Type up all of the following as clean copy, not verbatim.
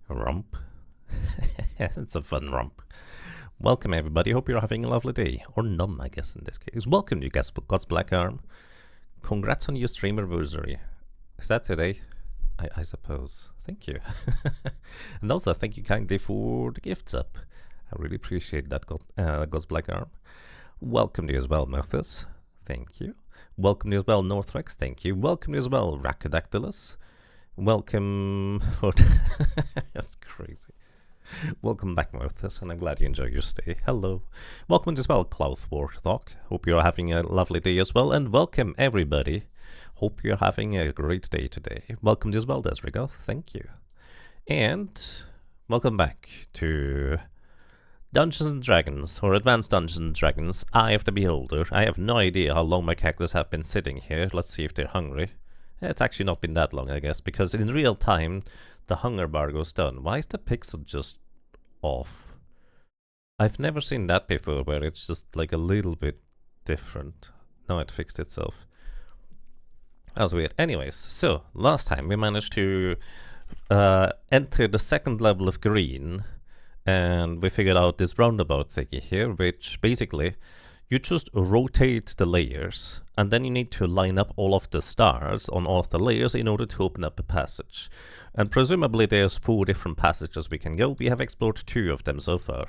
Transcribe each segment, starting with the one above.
Rump. It's a fun rump. Welcome everybody, hope you're having a lovely day. Or none, I guess, in this case. Welcome you guys, God's Black Arm. Congrats on your stream anniversary. Is that today? I suppose. Thank you. And also, thank you kindly for the gifts up. I really appreciate that, God's Black Arm. Welcome to you as well, Murthus. Thank you. Welcome to you as well, Northrex. Thank you. Welcome to you as well, Racodactylus. Welcome for... That's crazy. Welcome back, Murthus, and I'm glad you enjoyed your stay. Hello. Welcome as well, Clouth Warthog. Hope you're having a lovely day as well, and welcome everybody. Hope you're having a great day today. Welcome as well, Desrigo. Thank you. And welcome back to Dungeons and Dragons, or Advanced Dungeons and Dragons, Eye of the Beholder. I have no idea how long my characters have been sitting here. Let's see if they're hungry. It's actually not been that long, I guess, because in real time, the hunger bar goes down. Why is the pixel just off? I've never seen that before, where it's just like a little bit different. Now it fixed itself. That was weird. Anyways, so last time we managed to enter the second level of green, and we figured out this roundabout thingy here, which basically you just rotate the layers, and then you need to line up all of the stars on all of the layers in order to open up a passage. And presumably there's 4 different passages we can go. We have explored 2 of them so far.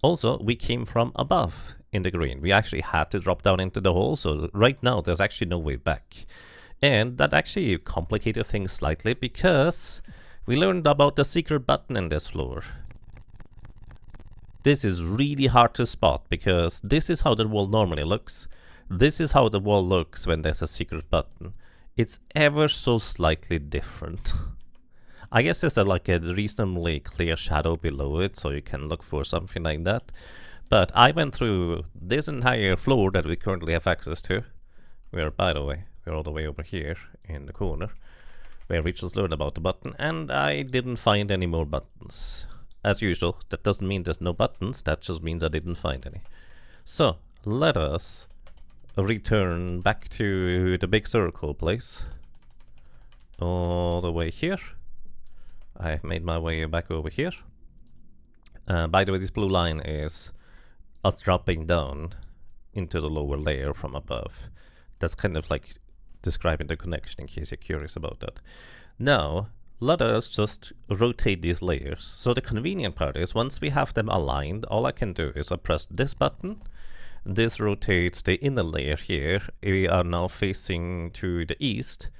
Also, we came from above in the green. We actually had to drop down into the hole, so right now there's actually no way back. And that actually complicated things slightly, because we learned about the secret button in this floor. This is really hard to spot, because this is how the wall normally looks. This is how the wall looks when there's a secret button. It's ever so slightly different. I guess there's like a reasonably clear shadow below it, so you can look for something like that. But I went through this entire floor that we currently have access to. By the way, we're all the way over here in the corner, where we just learned about the button, and I didn't find any more buttons. As usual, that doesn't mean there's no buttons, that just means I didn't find any. So, let us return back to the big circle place. All the way here. I've made my way back over here. By the way, this blue line is us dropping down into the lower layer from above. That's kind of like describing the connection in case you're curious about that. Now, let us just rotate these layers. So the convenient part is, once we have them aligned, all I can do is I press this button. This rotates the inner layer here. We are now facing to the east.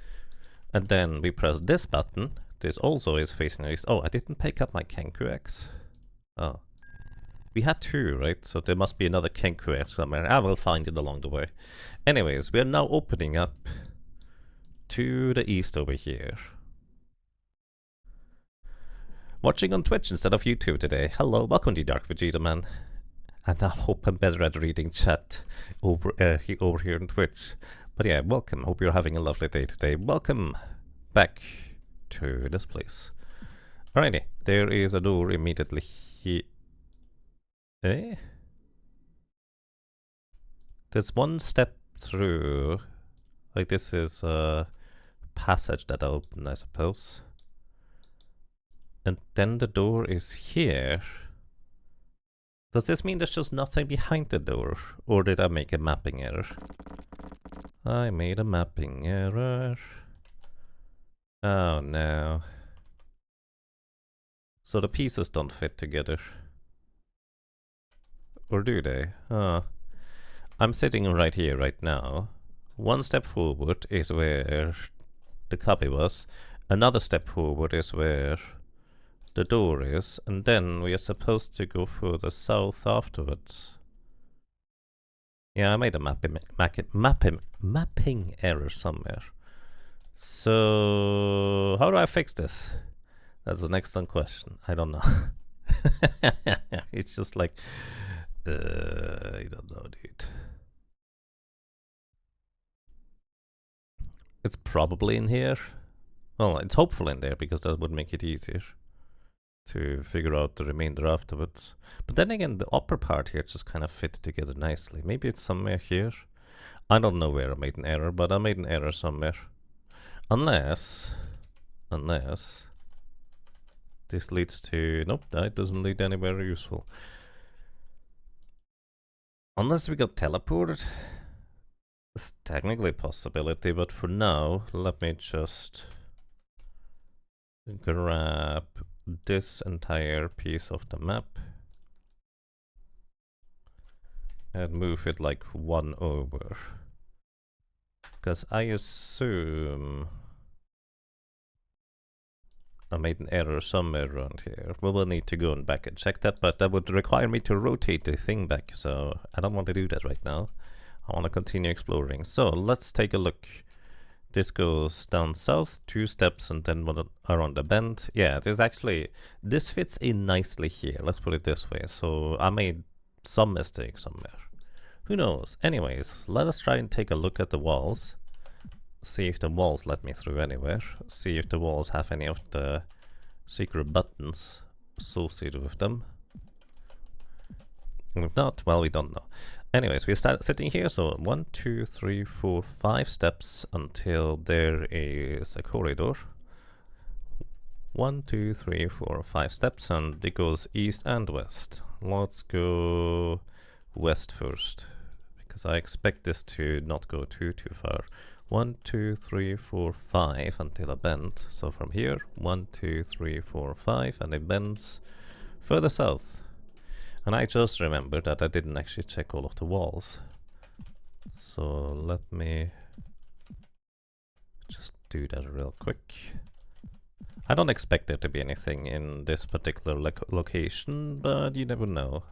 And then we press this button. This also is facing the east. Oh, I didn't pick up my Kenku X. Oh. We had 2, right? So there must be another Kenku X somewhere. I will find it along the way. Anyways, we are now opening up to the east over here. Watching on Twitch instead of YouTube today. Hello, welcome to Dark Vegeta Man. And I hope I'm better at reading chat over here on Twitch. But yeah, welcome. Hope you're having a lovely day today. Welcome back to this place. Alrighty, there is a door immediately here. Eh? There's one step through. Like, this is a passage that I opened, I suppose. And then the door is here. Does this mean there's just nothing behind the door? Or did I make a mapping error? I made a mapping error. Oh no. So the pieces don't fit together. Or do they? I'm sitting right here right now. One step forward is where the cubby was. Another step forward is where the door is, and then we are supposed to go further south afterwards. Yeah, I made a mapping error somewhere. So how do I fix this? That's an excellent question. I don't know. It's just like I don't know, dude. It's probably in here. Well, it's hopefully in there, because that would make it easier to figure out the remainder afterwards. But then again, the upper part here just kind of fits together nicely. Maybe it's somewhere here. I don't know where I made an error, but I made an error somewhere. Unless this leads to... Nope, that doesn't lead anywhere useful. Unless we got teleported. It's technically a possibility, but for now, let me just grab this entire piece of the map and move it like one over. Because I assume I made an error somewhere around here. We will need to go and back and check that, but that would require me to rotate the thing back, so I don't want to do that right now. I want to continue exploring. So let's take a look. This goes down south, 2 steps, and then around the bend. Yeah, this fits in nicely here, let's put it this way. So I made some mistake somewhere. Who knows? Anyways, let us try and take a look at the walls. See if the walls let me through anywhere. See if the walls have any of the secret buttons associated with them. And if not, well, we don't know. Anyways, we start sitting here, so 1, 2, 3, 4, 5 steps until there is a corridor. 1, 2, 3, 4, 5 steps, and it goes east and west. Let's go west first, because I expect this to not go too far. 1, 2, 3, 4, 5 until a bend. So from here, 1, 2, 3, 4, 5, and it bends further south. And I just remembered that I didn't actually check all of the walls. So let me just do that real quick. I don't expect there to be anything in this particular location, but you never know.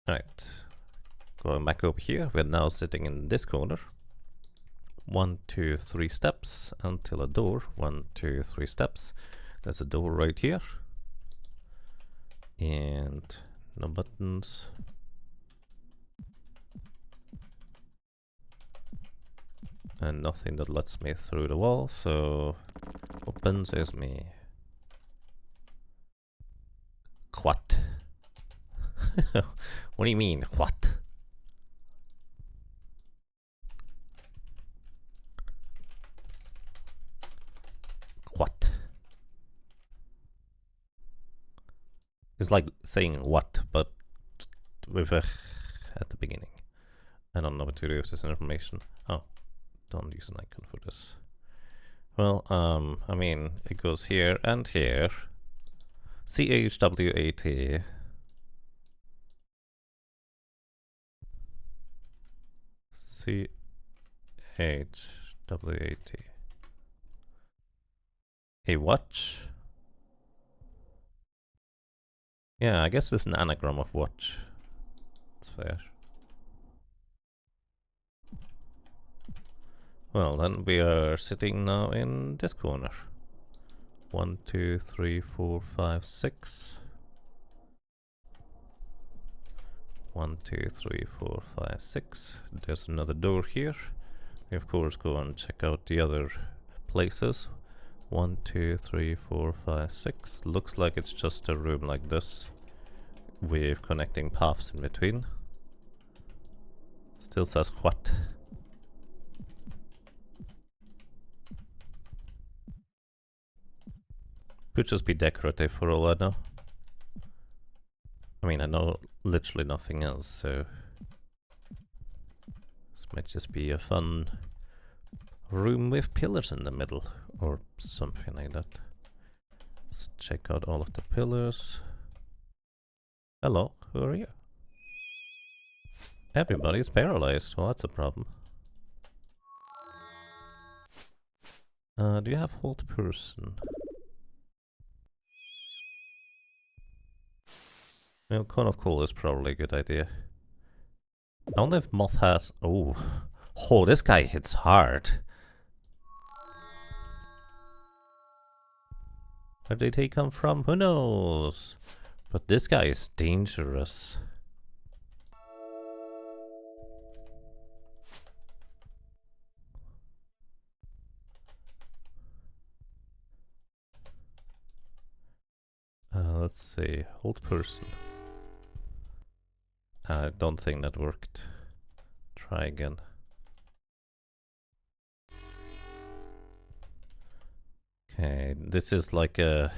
Alright, going back over here, we're now sitting in this corner. 1, 2, 3 steps until a door. 1, 2, 3 steps. There's a door right here. And no buttons. And nothing that lets me through the wall, so opens is me. What? What do you mean, what? What? It's like saying what, but with a at the beginning. I don't know what to do with this information. Oh, don't use an icon for this. Well, I mean, it goes here and here. CHWAT. CHWAT. A watch? Yeah, I guess it's an anagram of watch. It's fair. Well, then we are sitting now in this corner. 1, 2, 3, 4, 5, 6. 1, 2, 3, 4, 5, 6. There's another door here. We of course go and check out the other places. 1, 2, 3, 4, 5, 6. Looks like it's just a room like this with connecting paths in between. Still says what? Could just be decorative for all I know. I mean, I know literally nothing else, so this might just be a fun room with pillars in the middle or something like that. Let's check out all of the pillars. Hello, who are you? Everybody's paralyzed. Well, that's a problem. Do you have hold person? Well, cone of coal is probably a good idea. I wonder if moth has... Oh, this guy hits hard. Where did he come from? Who knows? But this guy is dangerous. Let's see. Hold person. I don't think that worked. Try again. Okay, this is like a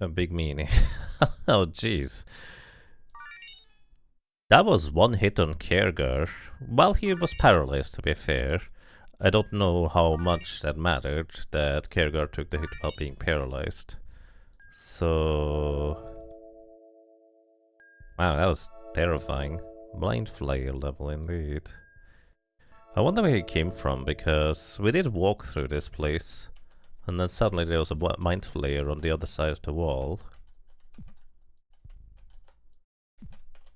A big meanie. Oh, jeez. That was one hit on Kierkegaard. Well, he was paralyzed, to be fair. I don't know how much that mattered, that Kierkegaard took the hit while being paralyzed. So... Wow, that was terrifying. Blind flare level indeed. I wonder where he came from, because we did walk through this place, and then suddenly there was a mind flayer on the other side of the wall.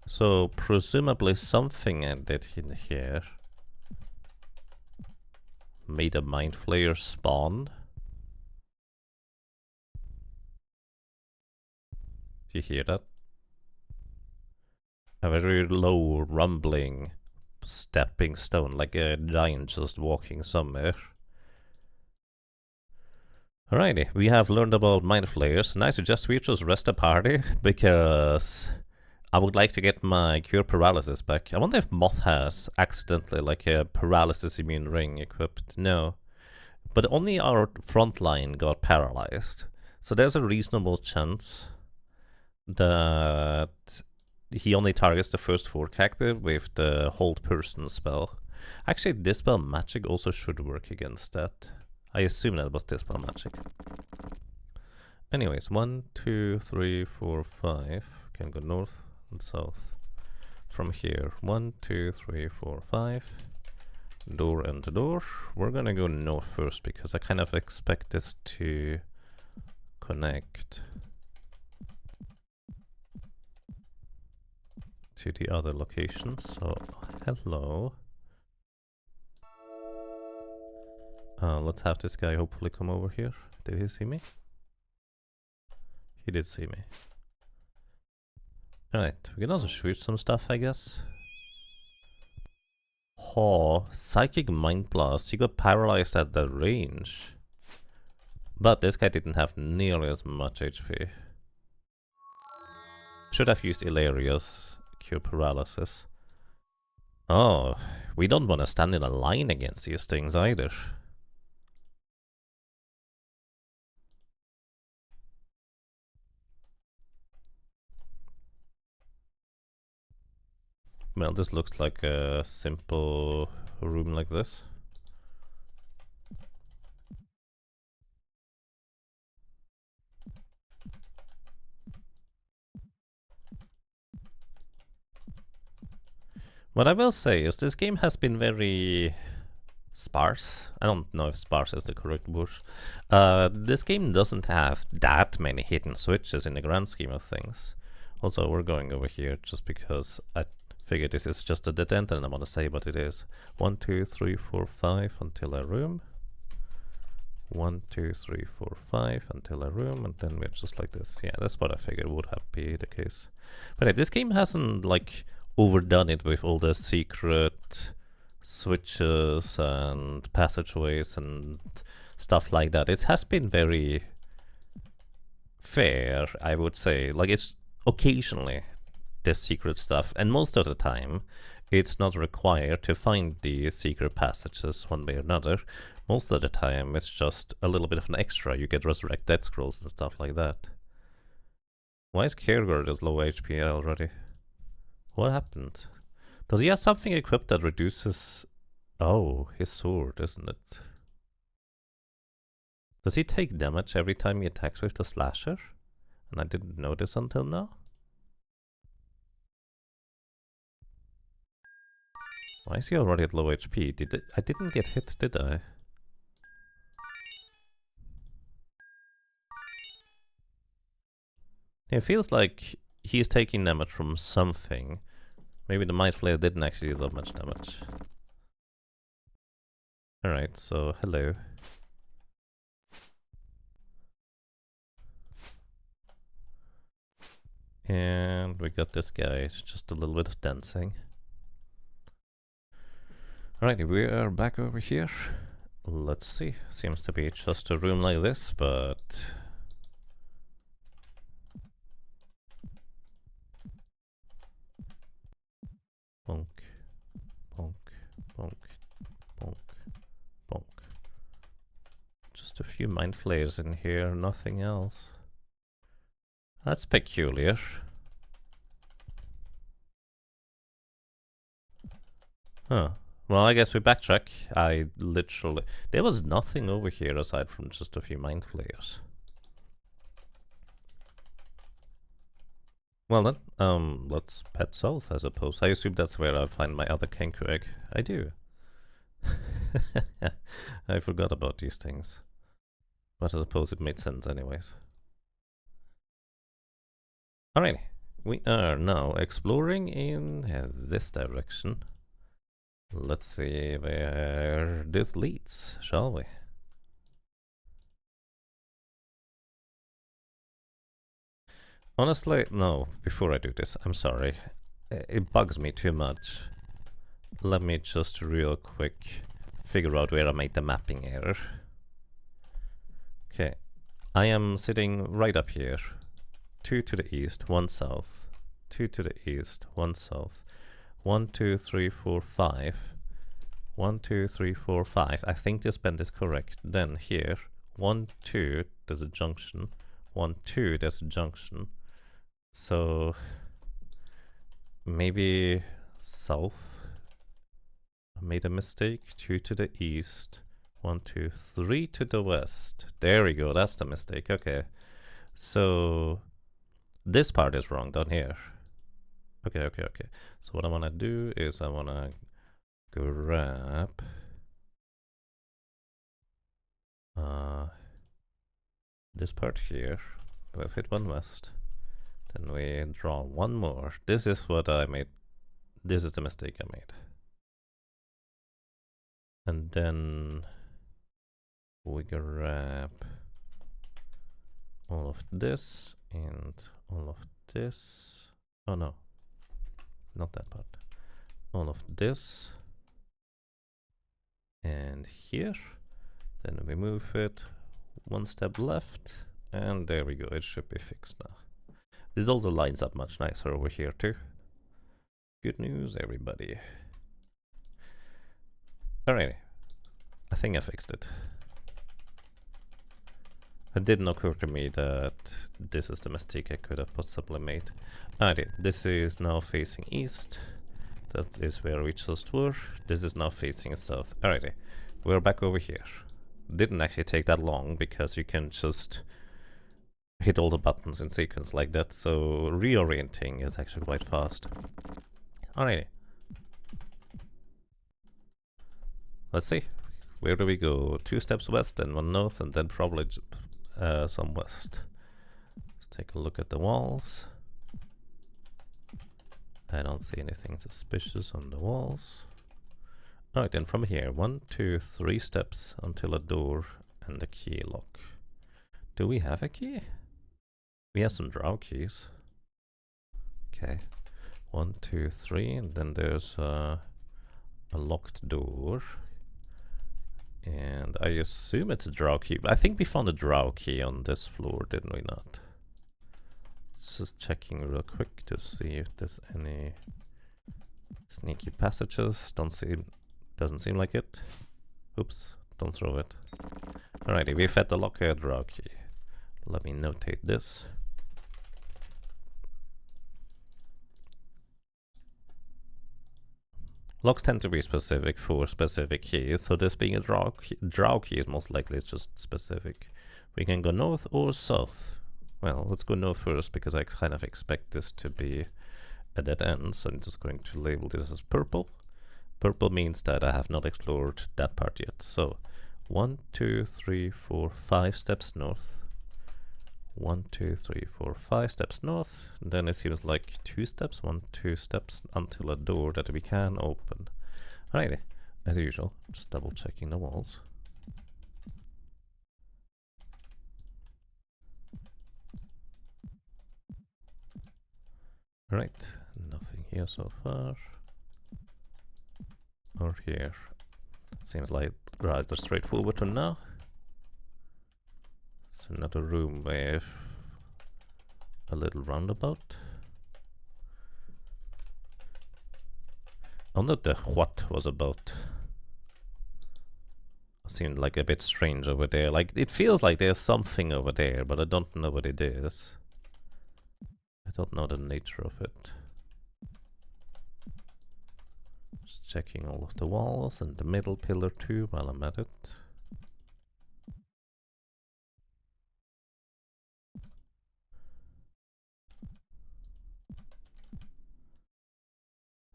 So presumably something I did in here made a mind flayer spawn. Do you hear that? A very low rumbling stepping stone, like a giant just walking somewhere. Alrighty, we have learned about mind flayers, and I suggest we just rest the party, because I would like to get my cure paralysis back. I wonder if Moth has accidentally like a paralysis immune ring equipped. No. But only our front line got paralyzed. So there's a reasonable chance that he only targets the first 4 character with the hold person spell. Actually, Dispel Magic also should work against that. I assume that was Dispel Magic. Anyways, 1, 2, 3, 4, 5. Can go north and south. From here, 1, 2, 3, 4, 5. Door and door. We're gonna go north first because I kind of expect this to connect to the other locations. So, hello. Let's have this guy hopefully come over here. Did he see me? He did see me. Alright, we can also shoot some stuff, I guess. Oh, Psychic Mind Blast. He got paralyzed at the range. But this guy didn't have nearly as much HP. Should have used Illyria's cure paralysis. Oh, we don't want to stand in a line against these things either. Well, this looks like a simple room like this. What I will say is this game has been very sparse. I don't know if sparse is the correct word. This game doesn't have that many hidden switches in the grand scheme of things. Also, we're going over here just because I figure this is just a dead end and I want to say what it is. 1, 2, 3, 4, 5 until a room. 1, 2, 3, 4, 5 until a room, and then we're just like this. Yeah, that's what I figured would have be the case. But hey, this game hasn't like overdone it with all the secret switches and passageways and stuff like that. It has been very fair, I would say. Like, it's occasionally the secret stuff, and most of the time it's not required to find the secret passages one way or another. Most of the time it's just a little bit of an extra. You get resurrect dead scrolls and stuff like that. Why is Kierkegaard as low HP already? What happened? Does he have something equipped that reduces... Oh, his sword, isn't it? Does he take damage every time he attacks with the slasher? And I didn't know this until now? Why is he already at low HP? I didn't get hit, did I? It feels like he's taking damage from something. Maybe the Mind Flayer didn't actually do that much damage. Alright, so hello. And we got this guy, it's just a little bit of dancing. Alrighty, we are back over here. Let's see, seems to be just a room like this, but... Bonk, bonk, bonk, bonk, bonk. Just a few Mind Flayers in here, nothing else. That's peculiar. Huh. Well, I guess we backtrack. I literally... There was nothing over here aside from just a few mind flayers. Well then, let's head south, I suppose. I assume that's where I find my other Kenku egg. I do. I forgot about these things. But I suppose it made sense anyways. Alrighty. We are now exploring in this direction. Let's see where this leads, shall we? Honestly, no, before I do this, I'm sorry. It bugs me too much. Let me just real quick figure out where I made the mapping error. Okay, I am sitting right up here. 2 to the east, 1 south. 2 to the east, 1 south. 1, 2, 3, 4, 5. 1, 2, 3, 4, 5. I think this bend is correct. Then here, 1, 2, there's a junction. 1, 2, there's a junction. So maybe south. I made a mistake. 2 to the east. 1, 2, 3 to the west. There we go. That's the mistake. Okay. So this part is wrong down here. Okay. So what I want to do is I want to grab this part here. We've hit 1 west. Then we draw 1 more. This is what I made. This is the mistake I made. And then we grab all of this and all of this. Oh no, not that part. All of this and here. Then we move it 1 step left, and there we go. It should be fixed now. This also lines up much nicer over here too. Good news, everybody. Alrighty, I think I fixed it. It didn't occur to me that this is the mistake I could have possibly made. Alrighty, this is now facing east. That is where we just were. This is now facing south. Alrighty, we're back over here. Didn't actually take that long because you can just hit all the buttons in sequence like that, so reorienting is actually quite fast. Alrighty. Let's see. Where do we go? 2 steps west and 1 north, and then probably some west. Let's take a look at the walls. I don't see anything suspicious on the walls. Alright, then from here, 1, 2, 3 steps until a door and a key lock. Do we have a key? We have some draw keys. Okay. 1, 2, 3, and then there's a locked door. And I assume it's a draw key. I think we found a draw key on this floor, didn't we not? Just checking real quick to see if there's any sneaky passages. Doesn't seem like it. Oops, don't throw it. Alrighty, we've had the locker draw key. Let me notate this. Locks tend to be specific for specific keys, so this being a draw key is most likely just specific. We can go north or south. Well, let's go north first because I kind of expect this to be a dead end, so I'm just going to label this as purple. Purple means that I have not explored that part yet. So 1, 2, 3, 4, 5 steps north. 1, 2, 3, 4, 5 steps north. And then it seems like 2 steps, 1, 2 steps until a door that we can open. Alrighty, as usual, just double checking the walls. Right, nothing here so far. Or here. Seems like rather straightforward for now. It's another room with a little roundabout. I wonder what the what was about. Seemed like a bit strange over there. Like, it feels like there's something over there, but I don't know what it is. Don't know the nature of it. Just checking all of the walls and the middle pillar too while I'm at it.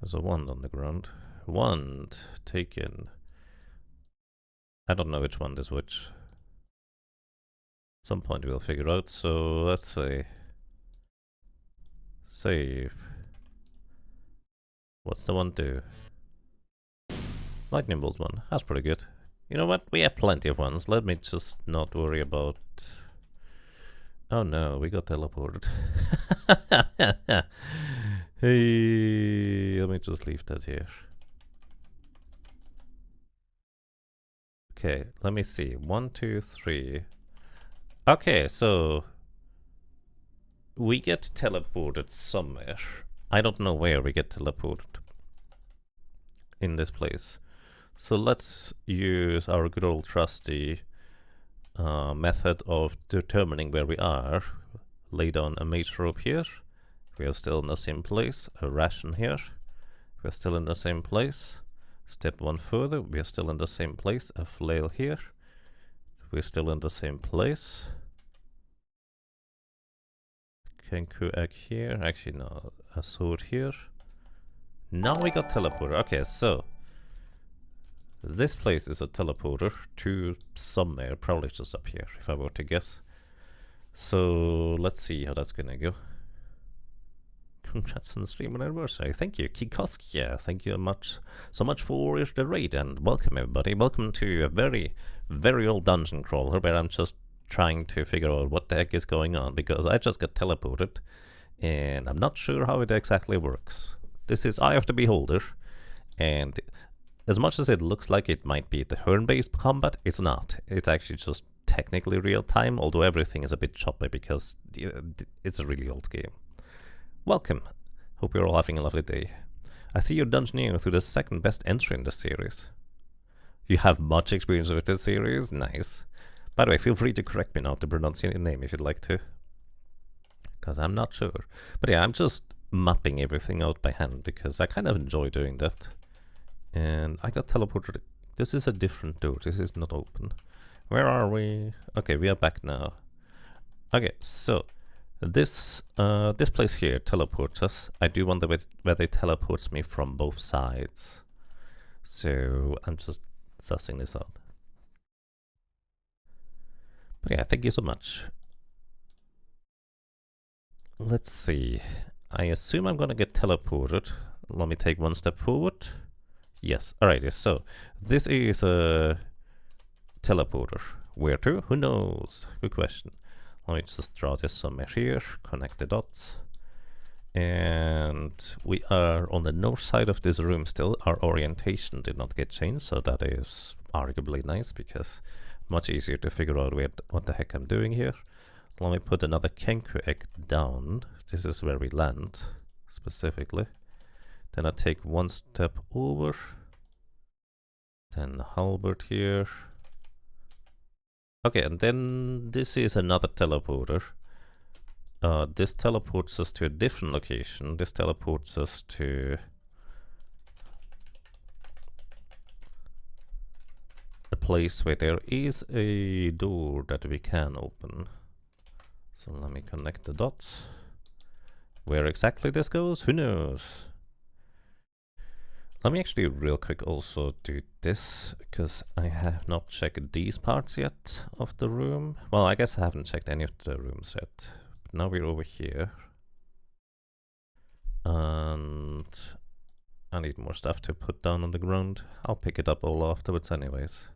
There's a wand on the ground. Wand taken. I don't know which one is which. At some point we'll figure out, so let's say save. What's the one do? Lightning bolt one. That's pretty good. You know what? We have plenty of ones. Let me just not worry about... Oh no, we got teleported. Hey, let me just leave that here. Okay, let me see. 1, 2, 3. Okay, so we get teleported somewhere. I don't know where we get teleported in this place. So let's use our good old trusty method of determining where we are. Lay down a mage rope here. We are still in the same place. A ration here. We are still in the same place. Step one further. We are still in the same place. A flail here. We're still in the same place. Kenku egg here. Actually, no. A sword here. Now we got teleporter. Okay, so this place is a teleporter to somewhere, probably just up here, if I were to guess. So let's see how that's gonna go. Congrats on the stream anniversary. Thank you, Kikoskia. Thank you so much for the raid, and welcome everybody. Welcome to a very, very old dungeon crawler where I'm just trying to figure out what the heck is going on, because I just got teleported and I'm not sure how it exactly works. This is Eye of the Beholder, and as much as it looks like it might be the turn-based combat, it's not. It's actually just technically real-time, although everything is a bit choppy because it's a really old game. Welcome. Hope you're all having a lovely day. I see you're dungeoneering through the second best entry in this series. You have much experience with this series? Nice. By the way, feel free to correct me now to pronounce your name if you'd like to, because I'm not sure. But yeah, I'm just mapping everything out by hand because I kind of enjoy doing that. And I got teleported. This is a different door. This is not open. Where are we? Okay, we are back now. Okay, so this place here teleports us. I do wonder whether it teleports me from both sides. So I'm just sussing this out. But yeah, thank you so much. Let's see. I assume I'm gonna get teleported. Let me take one step forward. Yes, alright, so this is a teleporter. Where to? Who knows? Good question. Let me just draw this somewhere here, connect the dots. And we are on the north side of this room still. Our orientation did not get changed, so that is arguably nice because much easier to figure out what the heck I'm doing here. Let me put another Kenku egg down. This is where we land, specifically. Then I take one step over. Then halberd here. Okay, and then this is another teleporter. This teleports us to a different location. This teleports us to a place where there is a door that we can open. So let me connect the dots. Where exactly this goes, who knows? Let me actually real quick also do this, because I have not checked these parts yet of the room. Well, I guess I haven't checked any of the rooms yet. But now we're over here. And I need more stuff to put down on the ground. I'll pick it up all afterwards anyways.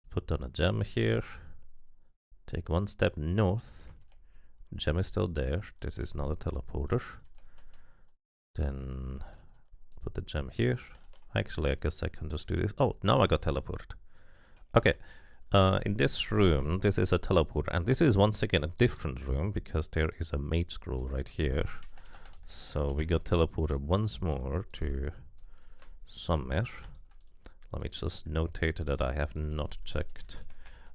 Put down a gem here. Take one step north. Gem is still there. This is not a teleporter. Then put the gem here. Actually, I guess I can just do this. Oh, now I got teleported. Okay. In this room, this is a teleporter. And this is once again a different room because there is a mage scroll right here. So we got teleported once more to somewhere. Let me just notate that I have not checked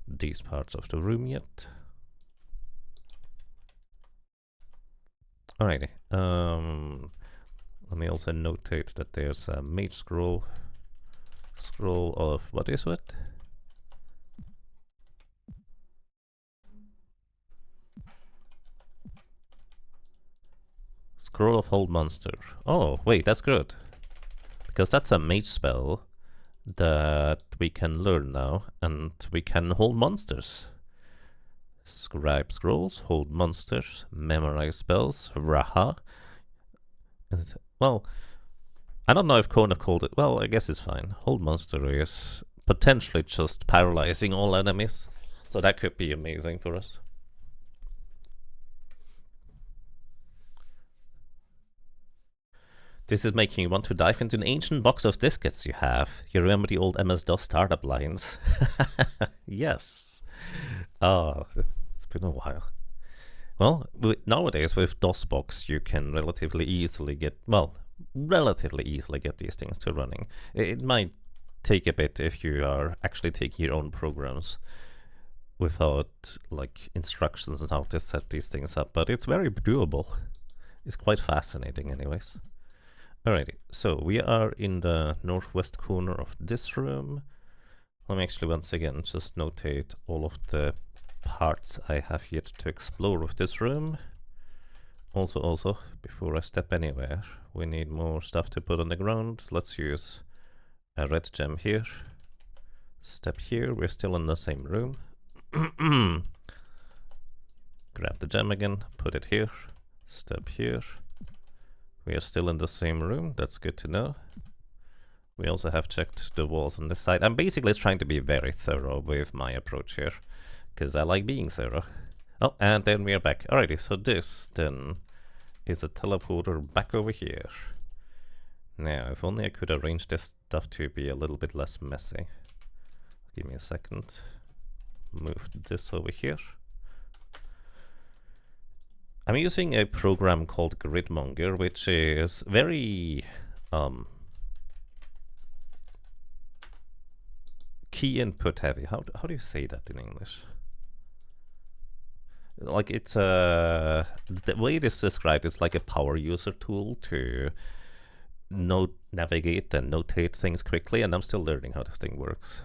these parts of the room yet. Alrighty. Let me also notate that there's a mage scroll. Scroll of what is it? Scroll of Hold Monster. Oh, wait, that's good. Because that's a mage spell that we can learn now, and we can hold monsters. Scribe scrolls, hold monsters, memorize spells, raha. Well, I don't know if Kona called it. Well, I guess it's fine. Hold monster is potentially just paralyzing all enemies, so that could be amazing for us. This is making you want to dive into an ancient box of diskettes you have. You remember the old MS-DOS startup lines? Yes. Oh, it's been a while. Well, nowadays with DOSBox, you can relatively easily get these things to running. It might take a bit if you are actually taking your own programs without like instructions on how to set these things up, but it's very doable. It's quite fascinating anyways. Alrighty, so we are in the northwest corner of this room. Let me actually once again just notate all of the parts I have yet to explore with this room. Also, before I step anywhere, we need more stuff to put on the ground. Let's use a red gem here. Step here, we're still in the same room. Grab the gem again, put it here. Step here. We are still in the same room, that's good to know. We also have checked the walls on this side. I'm basically trying to be very thorough with my approach here, because I like being thorough. Oh, and then we are back. Alrighty, so this then is a teleporter back over here. Now, if only I could arrange this stuff to be a little bit less messy. Give me a second. Move this over here. I'm using a program called Gridmonger, which is very key input heavy. How do you say that in English? Like it's the way it is described is like a power user tool to navigate and notate things quickly, and I'm still learning how this thing works.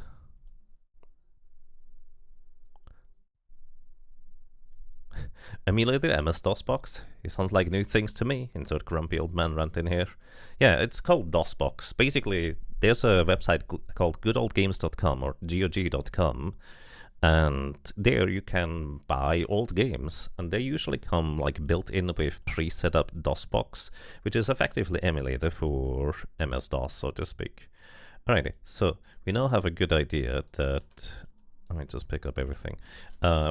Emulator MS-DOS box. It sounds like new things to me. Insert grumpy old man rant in here. Yeah, it's called DOSBox. Basically, there's a website called goodoldgames.com or GOG.com, and there you can buy old games, and they usually come like built in with pre-set up DOSBox, which is effectively emulator for MS-DOS, so to speak. Alrighty, so we now have a good idea that let me just pick up everything.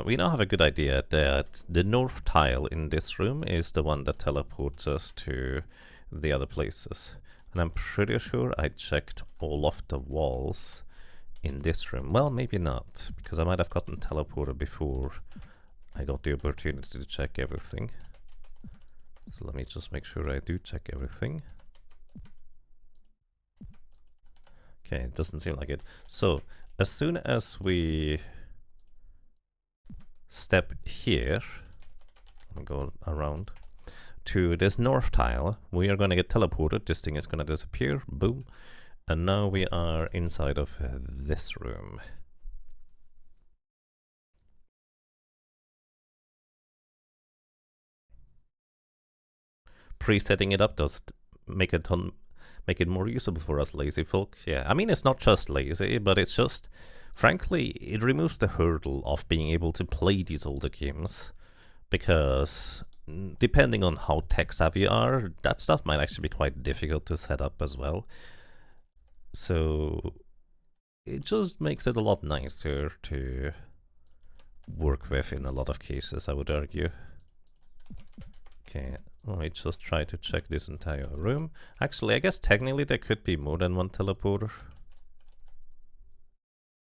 We now have a good idea that the north tile in this room is the one that teleports us to the other places. And I'm pretty sure I checked all of the walls in this room. Well, maybe not, because I might have gotten teleported before I got the opportunity to check everything. So let me just make sure I do check everything. Okay, it doesn't seem like it. So as soon as we step here, let me go around to this north tile, we are going to get teleported. This thing is going to disappear. Boom. And now we are inside of this room. Presetting it up does make it more usable for us lazy folk. Yeah, I mean, it's not just lazy, but it's just, frankly, it removes the hurdle of being able to play these older games, because depending on how tech savvy you are, that stuff might actually be quite difficult to set up as well. So it just makes it a lot nicer to work with in a lot of cases, I would argue. Okay, let me just try to check this entire room. Actually, I guess technically there could be more than one teleporter.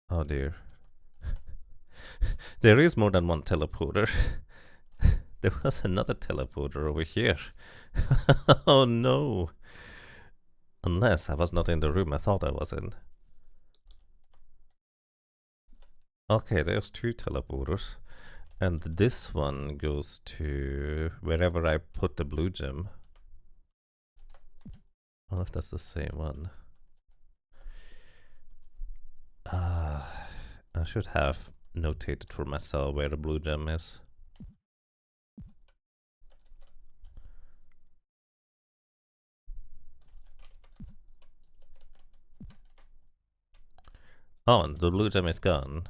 Oh dear. There is more than one teleporter. There was another teleporter over here. Oh no. Unless I was not in the room I thought I was in. Okay, there's two teleporters. And this one goes to wherever I put the blue gem. I don't know if that's the same one. I should have notated for myself where the blue gem is. Oh, and the blue gem is gone.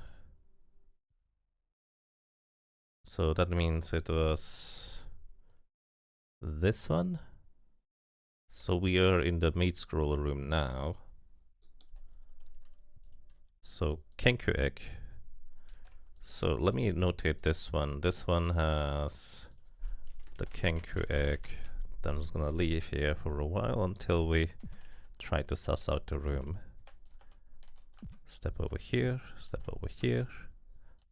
So that means it was this one. So we are in the meat scroll room now. So Kenku egg. So let me notate this one. This one has the Kenku egg. I'm just gonna leave here for a while until we try to suss out the room. Step over here, step over here,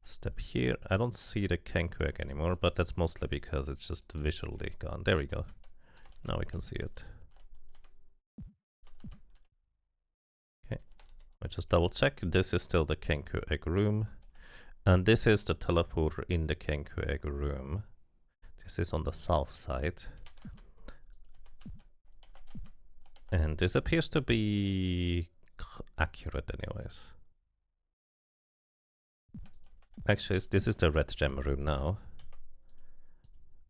step here. I don't see the Kenku egg anymore, but that's mostly because it's just visually gone. There we go. Now we can see it. Okay, I just double check. This is still the Kenku egg room. And this is the teleporter in the Kenku egg room. This is on the south side. And this appears to be accurate anyways. Actually, this is the red gem room now.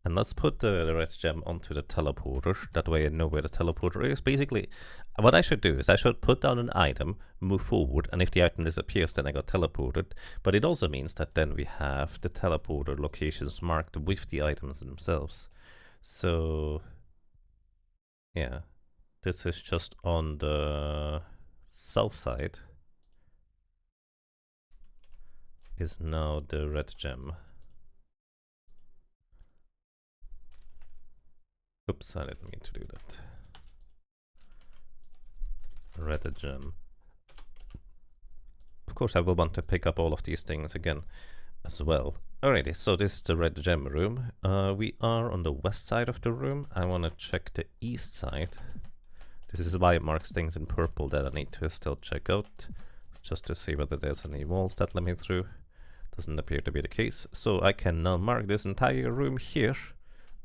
And let's put the red gem onto the teleporter. That way I know where the teleporter is. Basically, what I should do is I should put down an item, move forward, and if the item disappears, then I got teleported. But it also means that then we have the teleporter locations marked with the items themselves. So, yeah. This is just on the south side. Is now the red gem. Oops, I didn't mean to do that. Red gem. Of course, I will want to pick up all of these things again as well. Alrighty, so this is the red gem room. We are on the west side of the room. I want to check the east side. This is why it marks things in purple that I need to still check out, just to see whether there's any walls that let me through. Doesn't appear to be the case, so I can now mark this entire room here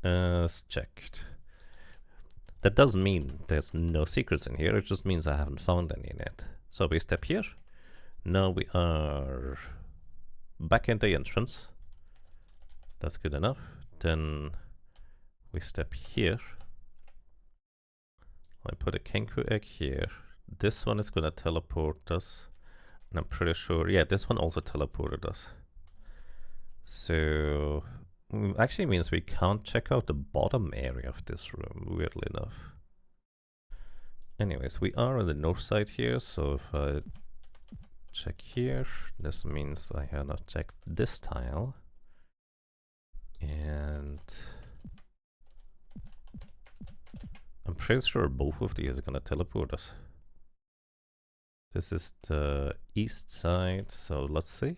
as checked. That doesn't mean there's no secrets in here, it just means I haven't found any in it. So we step here. Now we are back in the entrance. That's good enough. Then we step here. I put a Kenku egg here. This one is gonna teleport us. And I'm pretty sure, yeah, this one also teleported us. So, actually means we can't check out the bottom area of this room, weirdly enough. Anyways, we are on the north side here, so if I check here, this means I have not checked this tile. And I'm pretty sure both of these are gonna teleport us. This is the east side, so let's see.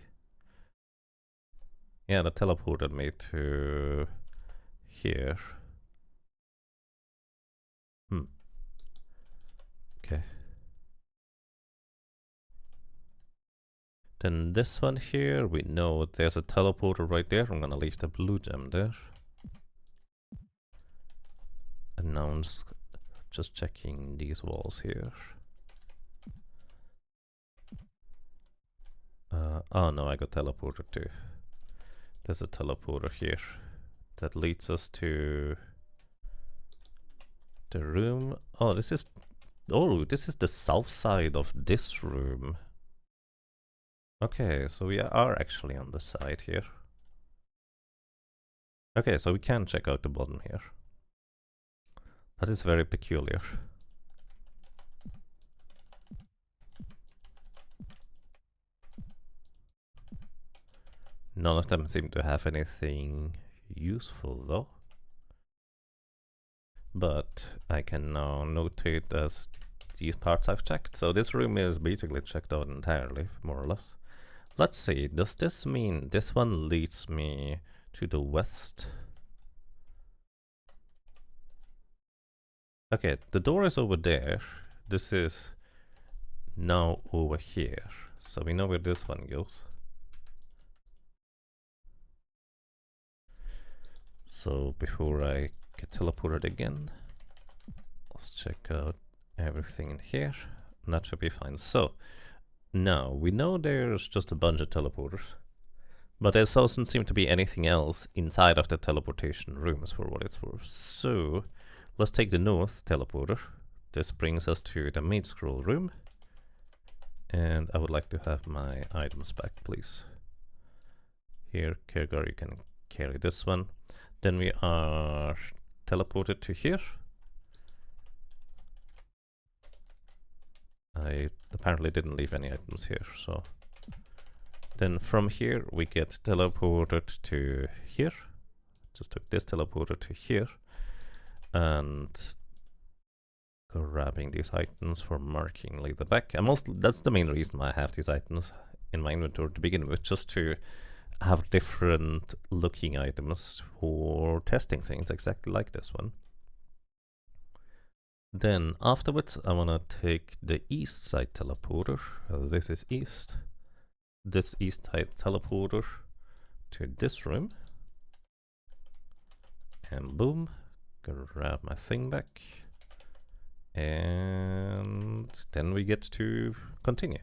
Yeah, that teleported me to here. Okay. Then this one here, we know there's a teleporter right there. I'm gonna leave the blue gem there. And now I'm just checking these walls here. Oh no, I got teleported too. There's a teleporter here that leads us to the room. Oh, this is the south side of this room. Okay, so we are actually on the side here. Okay, so we can check out the bottom here. That is very peculiar. None of them seem to have anything useful though. But I can now notate as these parts I've checked. So this room is basically checked out entirely, more or less. Let's see, does this mean this one leads me to the west? Okay, the door is over there. This is now over here. So we know where this one goes. So before I get teleported again, let's check out everything in here. And that should be fine. So now we know there's just a bunch of teleporters, but there doesn't seem to be anything else inside of the teleportation rooms for what it's worth. So let's take the north teleporter. This brings us to the main scroll room. And I would like to have my items back, please. Here, Kergar, you can carry this one. Then we are teleported to here. I apparently didn't leave any items here, so... Then from here we get teleported to here. Just took this teleporter to here. And grabbing these items for marking like the back. That's the main reason why I have these items in my inventory to begin with, just to have different looking items for testing things exactly like this one. Then afterwards I want to take the east side teleporter. This is east. This east side teleporter to this room. And boom, grab my thing back. And then we get to continue.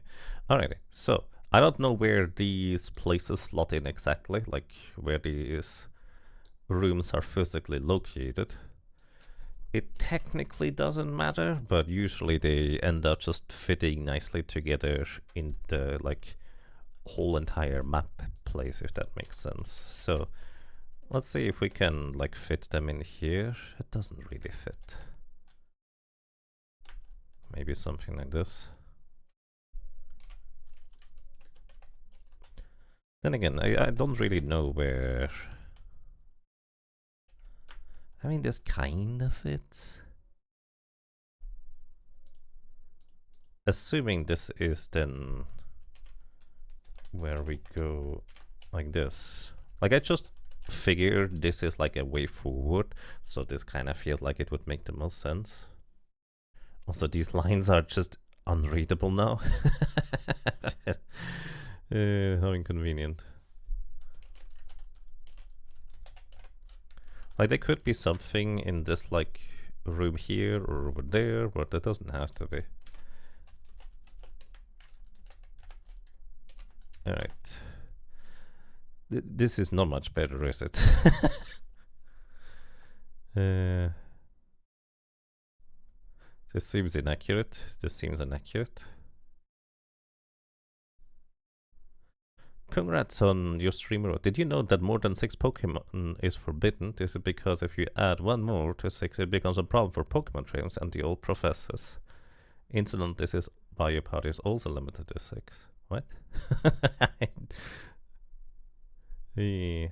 Alrighty, so I don't know where these places slot in exactly, like where these rooms are physically located. It technically doesn't matter, but usually they end up just fitting nicely together in the like whole entire map place, if that makes sense. So let's see if we can like fit them in here. It doesn't really fit. Maybe something like this. Then again, I don't really know where... I mean, this kind of fits. Assuming this is then where we go like this. Like, I just figured this is like a way forward, so this kind of feels like it would make the most sense. Also, these lines are just unreadable now. How inconvenient. Like, there could be something in this, like, room here or over there, but it doesn't have to be. Alright. This is not much better, is it? This seems inaccurate. This seems inaccurate. Congrats on your streamer. Did you know that more than 6 Pokemon is forbidden? This is because if you add one more to 6, it becomes a problem for Pokemon trainers and the old professors. Incident, this is why your party is also limited to 6. What? Yeah.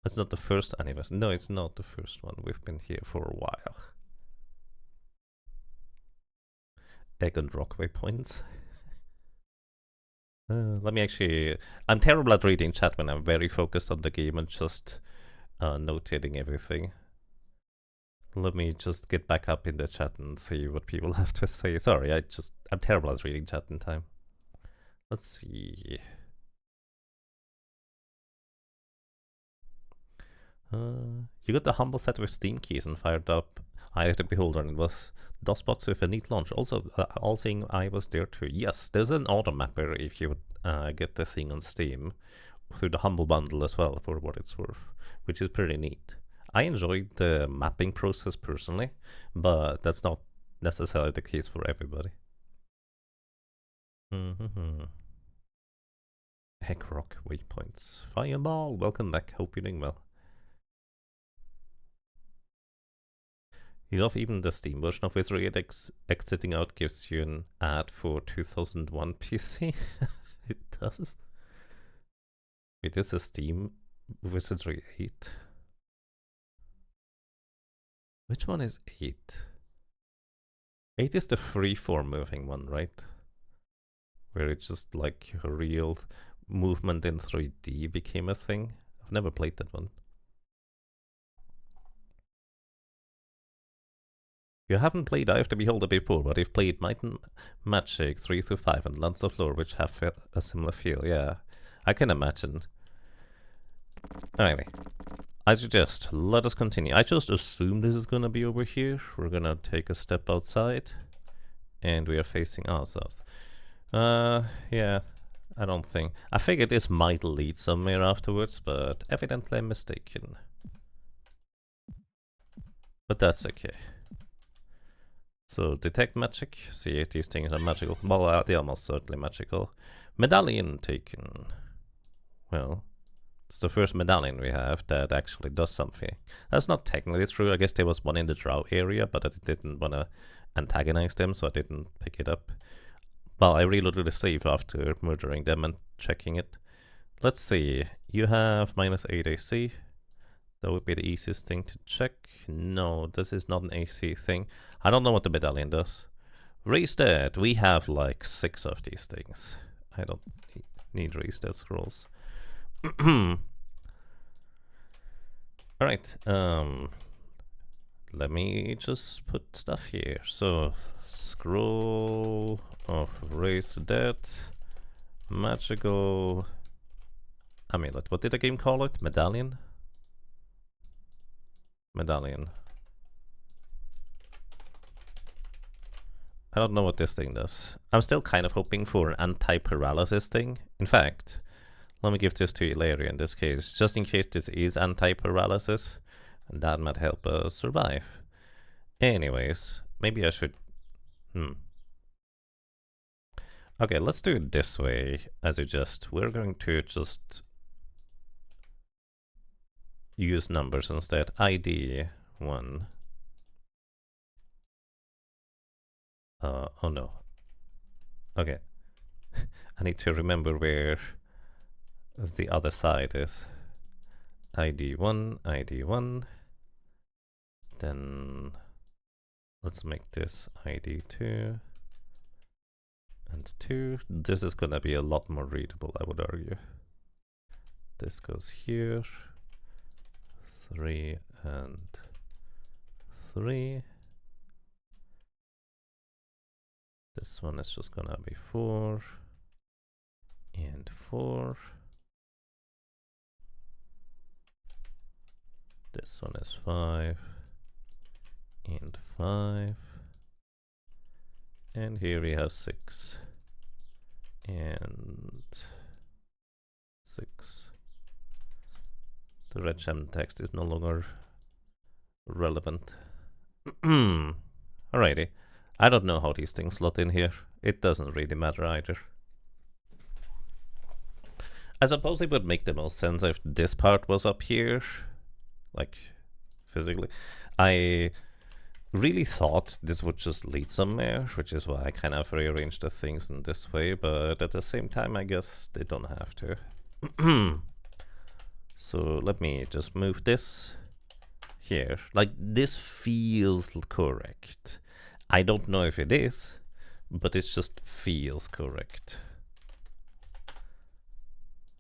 That's not the first anniversary. No, it's not the first one. We've been here for a while. Egg and rock waypoints. Let me actually... I'm terrible at reading chat when I'm very focused on the game and just notating everything. Let me just get back up in the chat and see what people have to say. Sorry, I'm terrible at reading chat in time. Let's see. You got the humble set with Steam keys and fired up Eye of the Beholder, and it was DOSBots with a neat launch. Also, All Seeing Eye was there too. Yes, there's an auto mapper if you would get the thing on Steam through the Humble Bundle as well, for what it's worth, which is pretty neat. I enjoyed the mapping process personally, but that's not necessarily the case for everybody. Heck rock waypoints. Fireball, welcome back. Hope you're doing well. You know, even the Steam version of Wizardry exiting out gives you an ad for 2001 PC. It does. Wait, this is Steam Wizardry 8. Which one is 8? 8 is the freeform moving one, right? Where it's just like a real movement in 3D became a thing. I've never played that one. You haven't played Eye of the Beholder before, but you've played Might and Magic 3 through 5 and Lands of Lore, which have a similar feel. Yeah, I can imagine. Anyway, I suggest, let us continue. I just assume this is gonna be over here. We're gonna take a step outside, and we are facing south. Yeah, I don't think. I figured this might lead somewhere afterwards, but evidently I'm mistaken. But that's okay. So, detect magic. See if these things are magical. Well, they're almost certainly magical. Medallion taken. Well, it's the first medallion we have that actually does something. That's not technically true. I guess there was one in the drow area, but I didn't want to antagonize them, so I didn't pick it up. Well, I reloaded the save after murdering them and checking it. Let's see. You have -8 AC. That would be the easiest thing to check. No, this is not an AC thing. I don't know what the medallion does. Raise that. We have like 6 of these things. I don't need raise that scrolls. Alright, let me just put stuff here. So, scroll of raise that, magical amulet. What did the game call it? Medallion? Medallion. I don't know what this thing does. I'm still kind of hoping for an anti-paralysis thing. In fact, let me give this to Ilaria in this case, just in case this is anti-paralysis, and that might help us survive. Anyways, maybe I should... Okay, let's do it this way, as you just... We're going to just use numbers instead. ID 1. Oh no. Okay. I need to remember where the other side is. ID 1, ID 1. Then let's make this ID 2 and 2. This is gonna be a lot more readable, I would argue. This goes here. 3 and 3. This one is just gonna be 4 and 4. This one is 5 and 5. And here he has 6 and 6. The red gem text is no longer relevant. Alrighty. I don't know how these things slot in here. It doesn't really matter either. I suppose it would make the most sense if this part was up here. Like, physically. I really thought this would just lead somewhere, which is why I kind of rearranged the things in this way, but at the same time, I guess they don't have to. So let me just move this here. Like, this feels correct. I don't know if it is, but it just feels correct.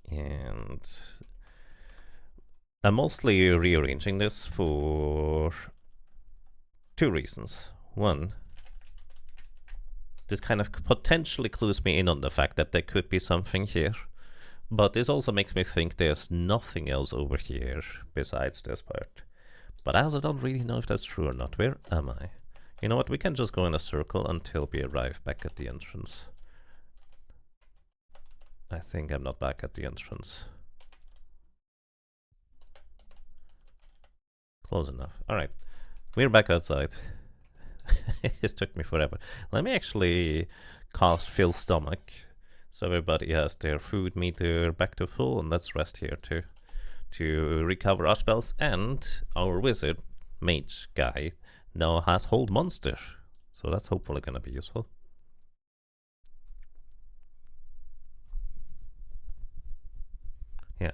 And I'm mostly rearranging this for 2 reasons. One, this kind of potentially clues me in on the fact that there could be something here, but this also makes me think there's nothing else over here besides this part. But I also don't really know if that's true or not. Where am I? You know what, we can just go in a circle until we arrive back at the entrance. I think I'm not back at the entrance. Close enough. Alright, we're back outside. It took me forever. Let me actually cast Fill Stomach, so everybody has their food meter back to full, and let's rest here too, to recover our spells, and our wizard, mage guy, now has Hold Monster, so that's hopefully gonna be useful. Yeah,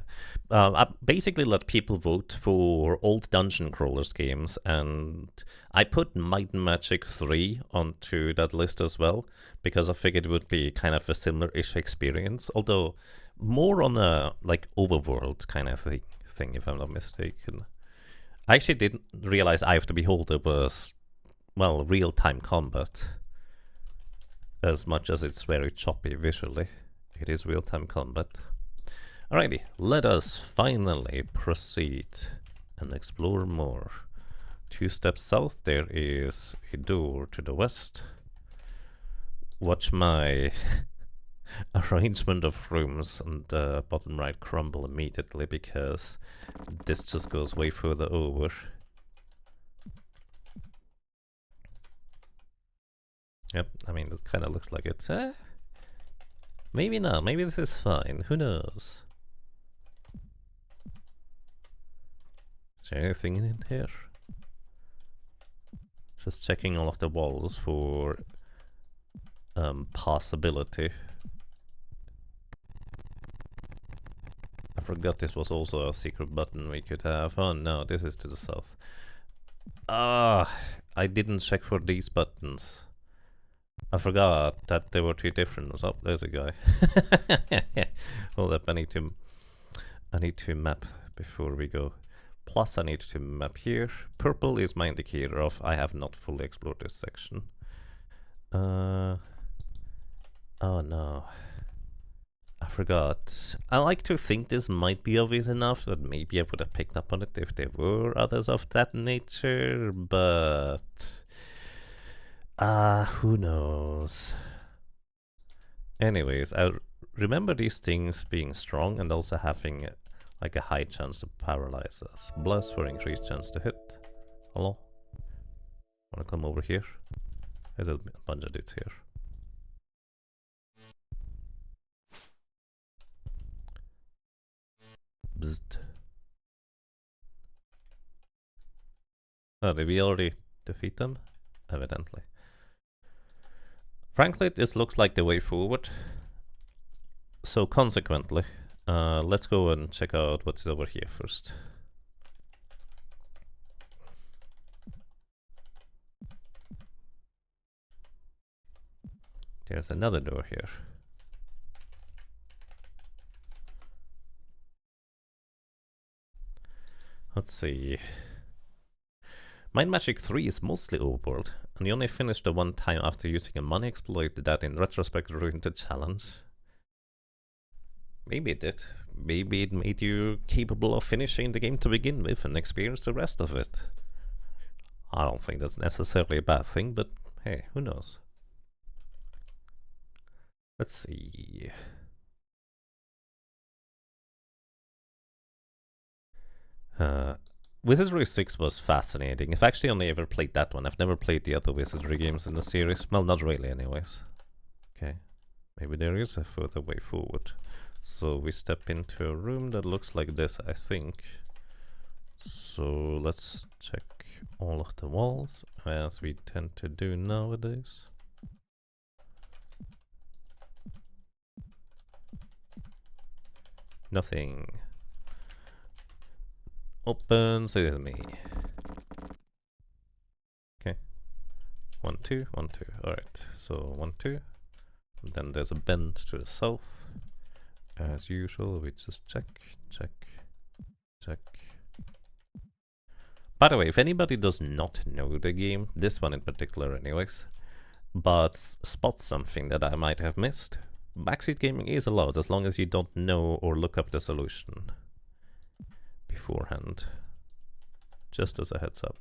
I basically let people vote for old Dungeon Crawlers games, and I put Might and Magic 3 onto that list as well, because I figured it would be kind of a similar-ish experience, although more on a, like, overworld kind of thing, if I'm not mistaken. I actually didn't realize Eye of the Beholder was, well, real-time combat, as much as it's very choppy visually. It is real-time combat. Alrighty, let us finally proceed and explore more. 2 steps south, there is a door to the west. Watch my arrangement of rooms on the bottom right crumble immediately, because this just goes way further over. Yep, I mean, it kind of looks like it. Maybe not, maybe this is fine, who knows? Is there anything in here? Just checking all of the walls for possibility. I forgot this was also a secret button we could have. Oh no, this is to the south. Ah, I didn't check for these buttons. I forgot that there were 2 different ones. Oh, there's a guy. Hold up, I need to map before we go. Plus I need to map here. Purple is my indicator of I have not fully explored this section. Oh no. I forgot. I like to think this might be obvious enough that maybe I would have picked up on it if there were others of that nature, but who knows. Anyways, I remember these things being strong and also having like a high chance to paralyze us. Plus for increased chance to hit. Hello? Wanna come over here? There's a bunch of dudes here. Bzzzt. Oh, did we already defeat them? Evidently. Frankly, this looks like the way forward. So consequently, let's go and check out what's over here first. There's another door here. Let's see. Mind Magic 3 is mostly overworld, and you only finished the one time after using a money exploit that in retrospect ruined the challenge. Maybe it did. Maybe it made you capable of finishing the game to begin with and experience the rest of it. I don't think that's necessarily a bad thing, but hey, who knows? Let's see. Wizardry 6 was fascinating. I've actually only ever played that one. I've never played the other Wizardry games in the series. Well, not really anyways. Okay. Maybe there is a further way forward. So we step into a room that looks like this, I think. So let's check all of the walls, as we tend to do nowadays. Nothing. Open, so there's me. Okay. 1, 2, 1, 2. Alright, so 1, 2. Then there's a bend to the south. As usual, we just check, check, check. By the way, if anybody does not know the game, this one in particular anyways, but spots something that I might have missed, backseat gaming is allowed as long as you don't know or look up the solution beforehand. Just as a heads up.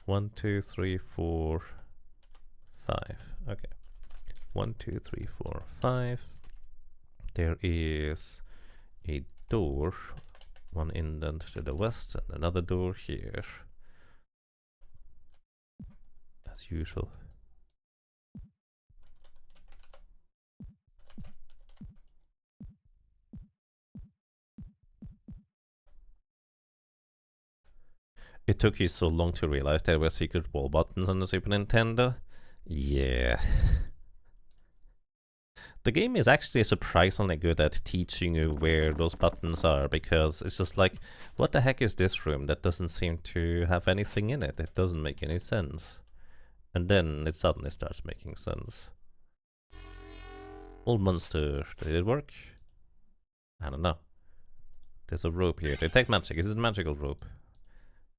1, 2, 3, 4, 5. Okay. 1, 2, 3, 4, 5. There is a door, one indent to the west, and another door here. As usual. It took you so long to realize there were secret wall buttons on the Super Nintendo? Yeah. The game is actually surprisingly good at teaching you where those buttons are, because it's just like, what the heck is this room that doesn't seem to have anything in it? It doesn't make any sense. And then it suddenly starts making sense. Old monster, did it work? I don't know. There's a rope here. They take magic. Is it a magical rope?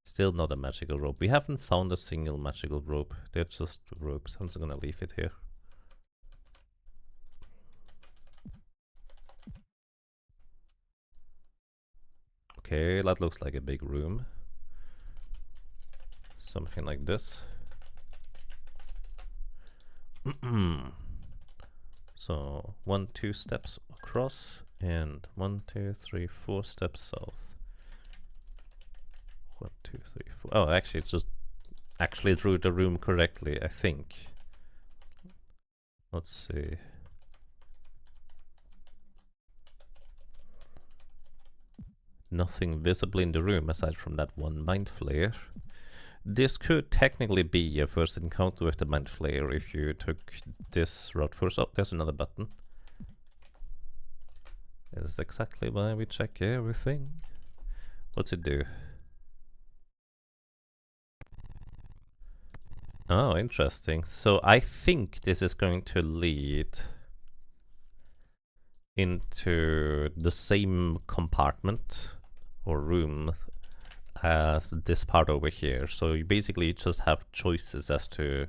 Still not a magical rope. We haven't found a single magical rope. They're just ropes. I'm just gonna leave it here. Okay, that looks like a big room. Something like this. So 1, 2 steps across, and 1, 2, 3, 4 steps south. 1, 2, 3, 4. Oh, actually, it just actually drew the room correctly, I think. Let's see. Nothing visible in the room aside from that one mind flare. This could technically be a first encounter with the mind flare if you took this route first. Oh, there's another button. This is exactly why we check everything. What's it do? Oh, interesting. So I think this is going to lead into the same compartment or room as this part over here. So you basically just have choices as to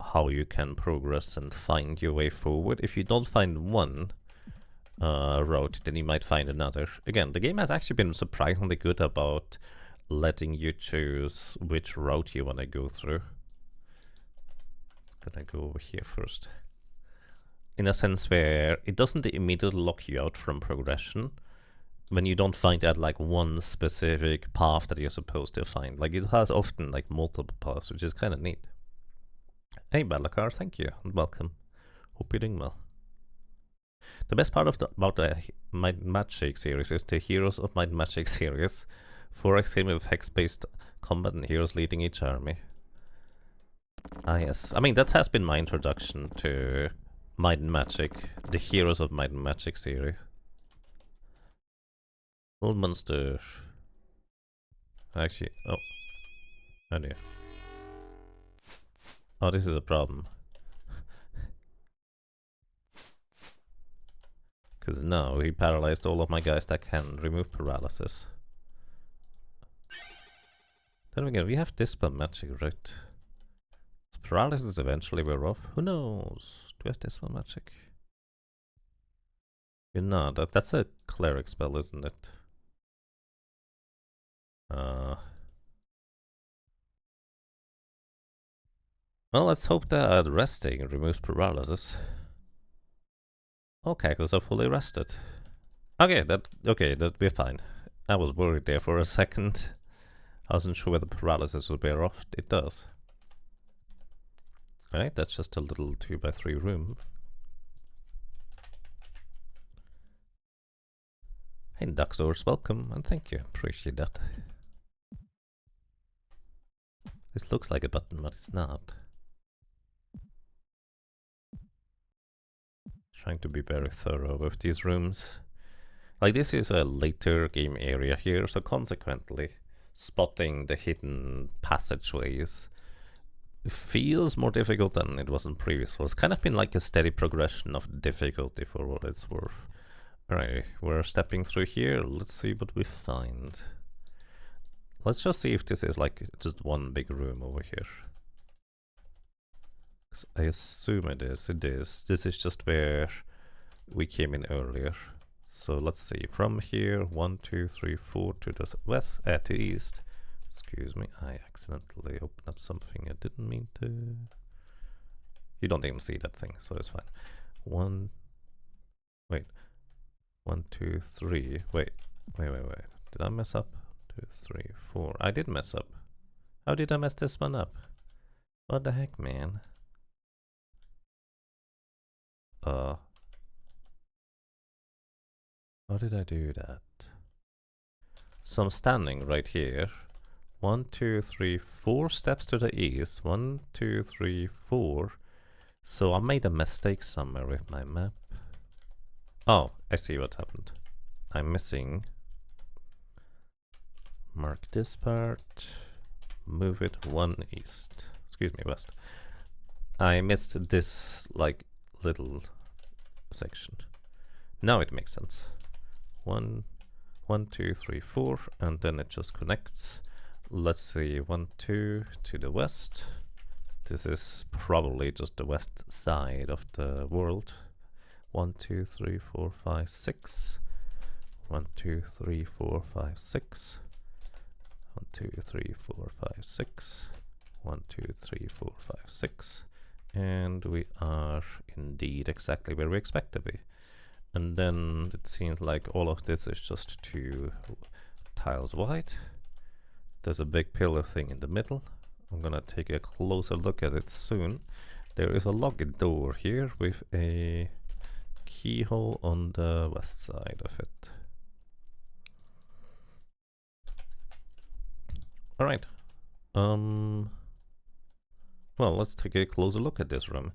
how you can progress and find your way forward. If you don't find one route, then you might find another. Again, the game has actually been surprisingly good about letting you choose which route you want to go through. Gonna go over here first. In a sense where it doesn't immediately lock you out from progression when you don't find that like one specific path that you're supposed to find. Like it has often like multiple paths, which is kind of neat. Hey Balakar, thank you and welcome. Hope you're doing well. The best part about the Might and Magic series is the Heroes of Might and Magic series. 4x game with hex-based combat and heroes leading each army. Ah yes, I mean that has been my introduction to Might and Magic, the Heroes of Might and Magic series. Old monster. Actually, oh dear. Oh, this is a problem. Because now he paralyzed all of my guys that can remove paralysis. Then again, we have Dispel Magic, right? Paralysis eventually wear off. Who knows? Do we have Dispel Magic? You know, that's a cleric spell, isn't it? Well, let's hope that resting removes paralysis. All characters are fully rested. Okay, that we're fine. I was worried there for a second. I wasn't sure whether paralysis would wear off. It does. Alright, that's just a little 2x3 room. Hey, Duxors, welcome and thank you. Appreciate that. This looks like a button, but it's not. Trying to be very thorough with these rooms. Like, this is a later game area here, so consequently, spotting the hidden passageways feels more difficult than it was in previous ones. It's kind of been like a steady progression of difficulty for what it's worth. Alright, we're stepping through here. Let's see what we find. Let's just see if this is like just one big room over here. I assume it is. It is. This is just where we came in earlier. So let's see. From here, 1, 2, 3, 4 to the west, to east. Excuse me, I accidentally opened up something I didn't mean to. You don't even see that thing, so it's fine. 1, 2, 3. Wait. Did I mess up? 2, 3, 4. I did mess up. How did I mess this one up? What the heck, man? How did I do that? So I'm standing right here. 1, 2, 3, 4 steps to the east. 1, 2, 3, 4. So I made a mistake somewhere with my map. Oh, I see what happened. I'm missing. Mark this part. Move it 1 east. Excuse me, west. I missed this, like, little section. Now it makes sense. 1, 2, 3, 4, and then it just connects. Let's see, 1, 2 to the west. This is probably just the west side of the world. 1, 2, 3, 4, 5, 6. 1, 2, 3, 4, 5, 6. 1, 2, 3, 4, 5, 6. 1, 2, 3, 4, 5, 6. And we are indeed exactly where we expect to be. And then it seems like all of this is just 2 tiles wide. There's a big pillar thing in the middle. I'm gonna take a closer look at it soon. There is a locked door here with a keyhole on the west side of it. Alright. Well, let's take a closer look at this room.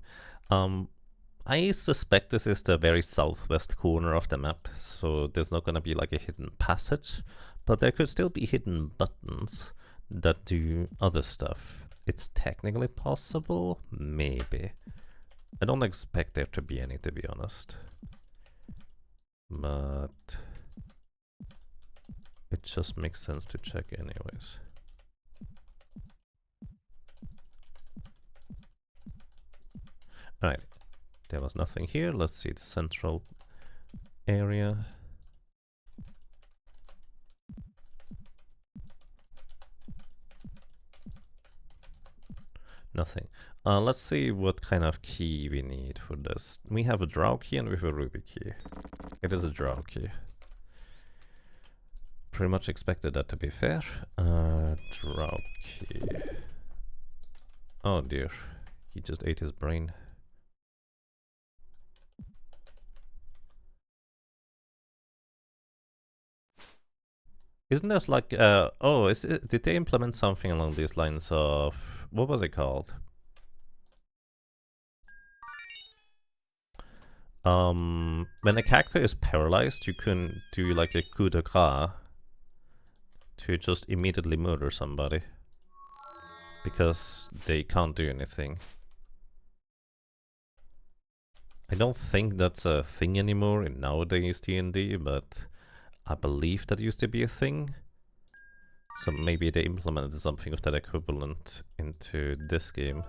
I suspect this is the very southwest corner of the map, so there's not gonna be like a hidden passage, but there could still be hidden buttons that do other stuff. It's technically possible, maybe. I don't expect there to be any, to be honest. But it just makes sense to check anyways. Alright, there was nothing here. Let's see the central area. Nothing. Let's see what kind of key we need for this. We have a draw key and we have a Ruby key. It is a draw key. Pretty much expected that, to be fair. Draw key. Oh dear, he just ate his brain. Isn't this like, oh, did they implement something along these lines of, what was it called? When a character is paralyzed, you can do like a coup de grace to just immediately murder somebody. Because they can't do anything. I don't think that's a thing anymore in nowadays D&D, but I believe that used to be a thing. So maybe they implemented something of that equivalent into this game.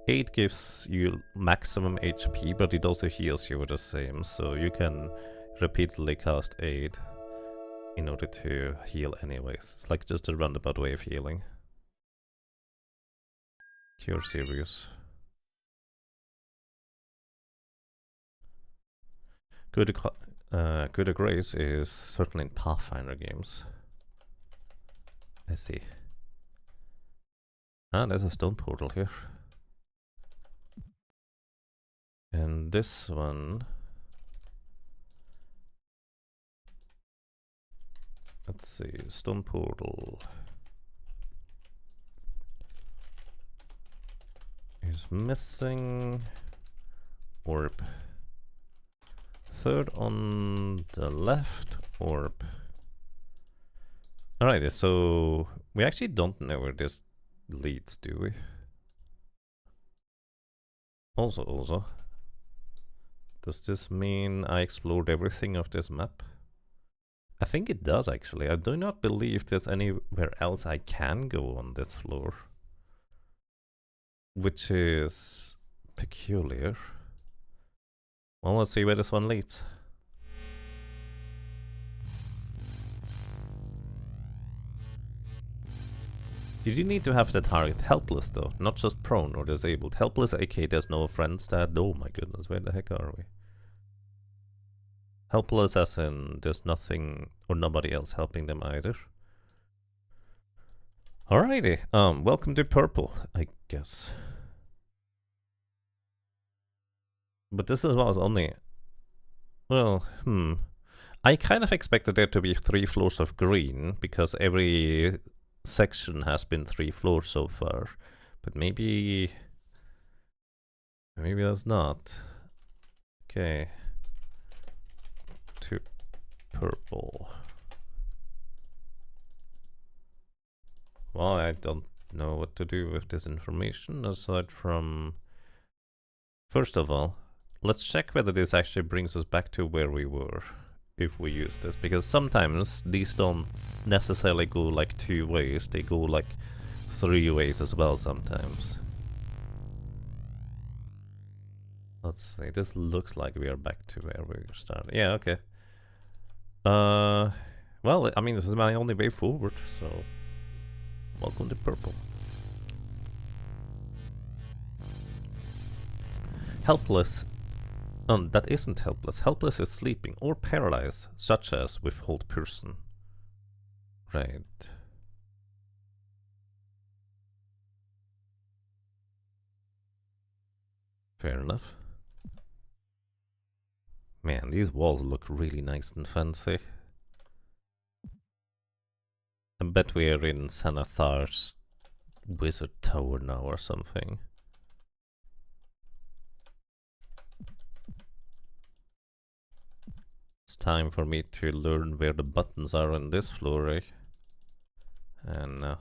8 gives you maximum HP, but it also heals you with the same, so you can repeatedly cast 8 in order to heal anyways. It's like just a roundabout way of healing. Cure Serious. Good Grace is certainly in Pathfinder games. I see. Ah, there's a stone portal here. And this one... Let's see, stone portal is missing orb. Third on the left orb. Alright, so we actually don't know where this leads, do we? Also, does this mean I explored everything of this map? I think it does actually. I do not believe there's anywhere else I can go on this floor. Which is peculiar. Well, let's see where this one leads. You do need to have the target helpless though, not just prone or disabled. Helpless, aka there's no friends that... Oh my goodness, where the heck are we? Helpless as in there's nothing or nobody else helping them either. Alrighty, welcome to purple, I guess. But this was only... Well, I kind of expected there to be 3 floors of green, because every section has been 3 floors so far. But maybe that's not. Okay. To purple. Well, I don't know what to do with this information aside from... First of all, let's check whether this actually brings us back to where we were if we use this, because sometimes these don't necessarily go like 2 ways, they go like 3 ways as well sometimes. Let's see, this looks like we are back to where we started. Yeah, okay. Well, I mean, this is my only way forward, so welcome to purple. Helpless. That isn't helpless. Helpless is sleeping or paralyzed, such as withhold person. Right. Fair enough. Man, these walls look really nice and fancy. I bet we're in Sanathar's wizard tower now or something. It's time for me to learn where the buttons are on this floor, eh? And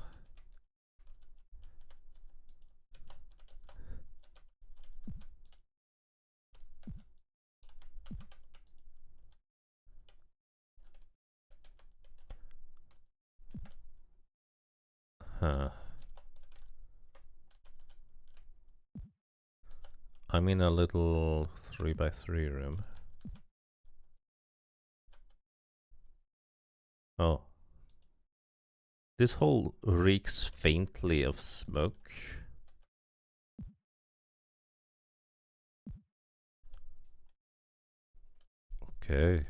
I'm in a little 3x3 room. Oh. This hole reeks faintly of smoke. Okay.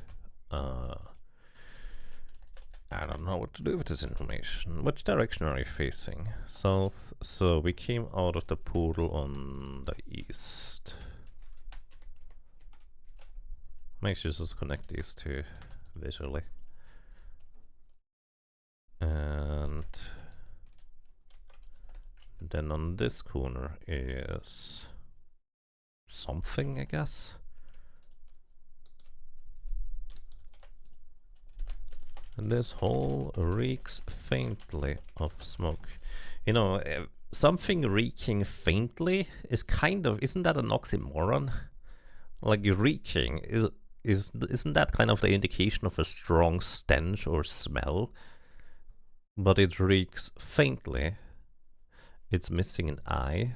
I don't know what to do with this information. Which direction are you facing? South. So we came out of the portal on the east. Make sure to just connect these two visually. And then on this corner is something, I guess. And this hole reeks faintly of smoke. You know, something reeking faintly is kind of, isn't that an oxymoron? Like reeking, isn't that kind of the indication of a strong stench or smell? But it reeks faintly. It's missing an eye.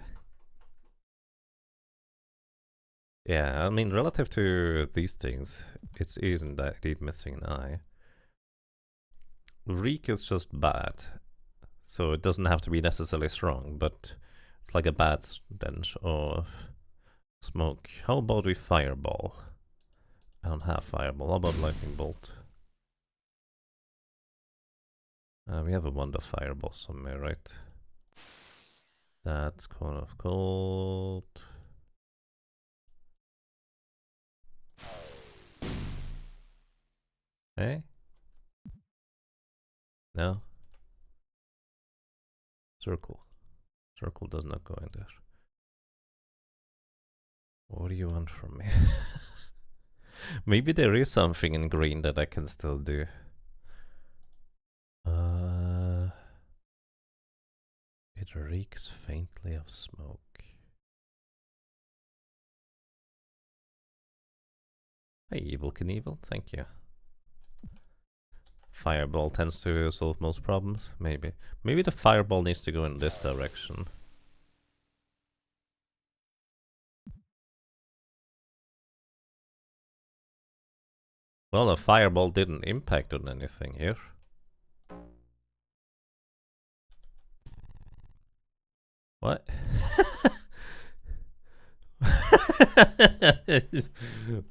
Yeah, I mean, relative to these things, it isn't that indeed missing an eye. Reek is just bad, so it doesn't have to be necessarily strong, but it's like a bad stench of smoke. How about we fireball? I don't have fireball. How about lightning bolt? We have a wonder fireball somewhere, right? That's kind of cold. Hey? No? Circle. Circle does not go in there. What do you want from me? Maybe there is something in green that I can still do. It reeks faintly of smoke. Hey, Evil Knievel, thank you. Fireball tends to solve most problems, maybe. Maybe the fireball needs to go in this direction. Well, the fireball didn't impact on anything here. What?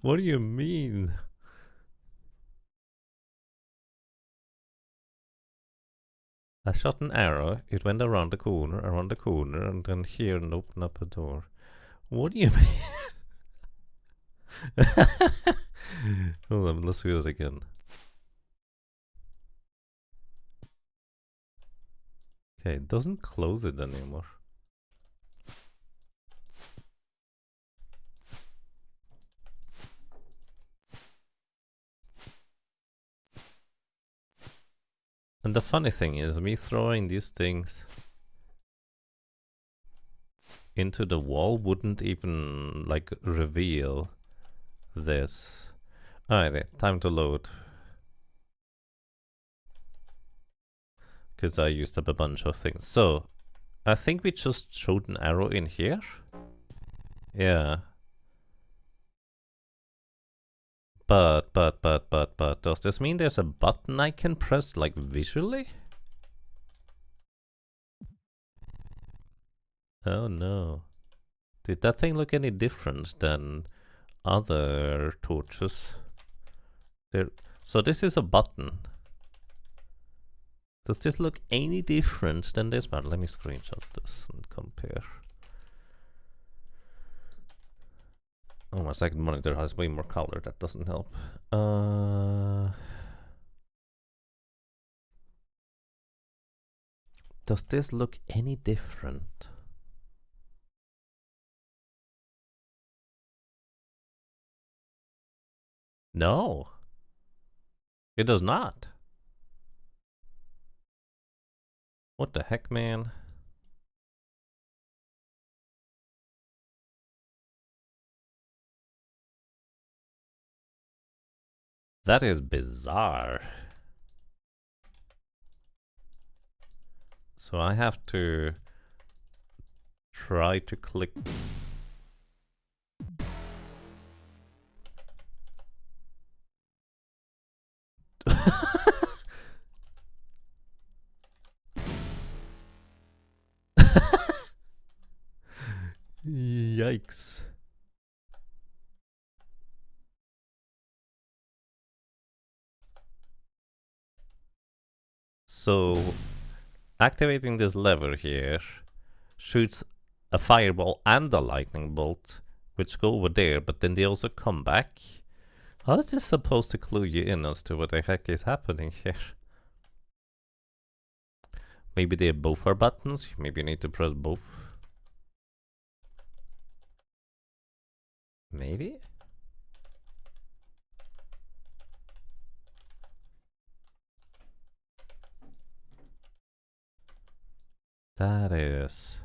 What do you mean? I shot an arrow, it went around the corner, and then here and opened up a door. What do you mean? Hold on, let's do it again. Okay, it doesn't close it anymore. And the funny thing is, me throwing these things into the wall wouldn't even, like, reveal this. Alright, time to load. Because I used up a bunch of things. So, I think we just showed an arrow in here. Yeah. But, does this mean there's a button I can press, like, visually? Oh no. Did that thing look any different than other torches? There. So this is a button. Does this look any different than this one? Let me screenshot this and compare. Oh, my second monitor has way more color. That doesn't help. Does this look any different? No. It does not. What the heck, man? That is bizarre. So I have to try to click. Yikes. So activating this lever here shoots a fireball and a lightning bolt, which go over there, but then they also come back. How is this supposed to clue you in as to what the heck is happening here? Maybe they both are buttons, maybe you need to press both. Maybe? That is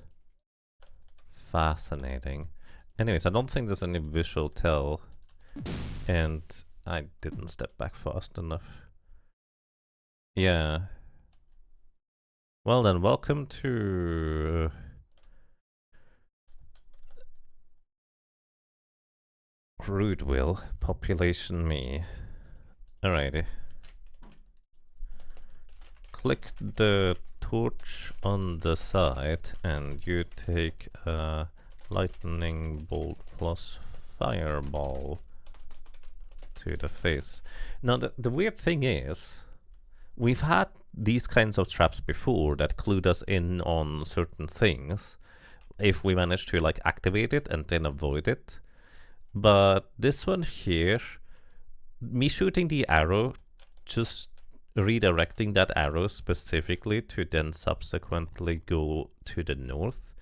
fascinating. Anyways, I don't think there's any visual tell, and I didn't step back fast enough. Yeah. Well then, welcome to Rudeville, population me. Alrighty. Click the torch on the side and you take a lightning bolt plus fireball to the face. Now the weird thing is, we've had these kinds of traps before that clued us in on certain things if we manage to like activate it and then avoid it. But this one here, me shooting the arrow, just redirecting that arrow specifically to then subsequently go to the north,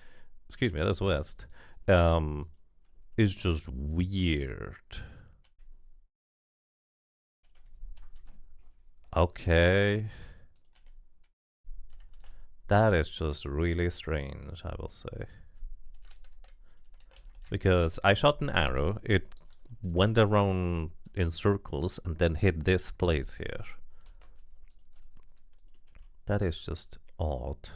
excuse me, that's west, is just weird. Okay. That is just really strange, I will say. Because I shot an arrow, it went around in circles and then hit this place here. That is just odd.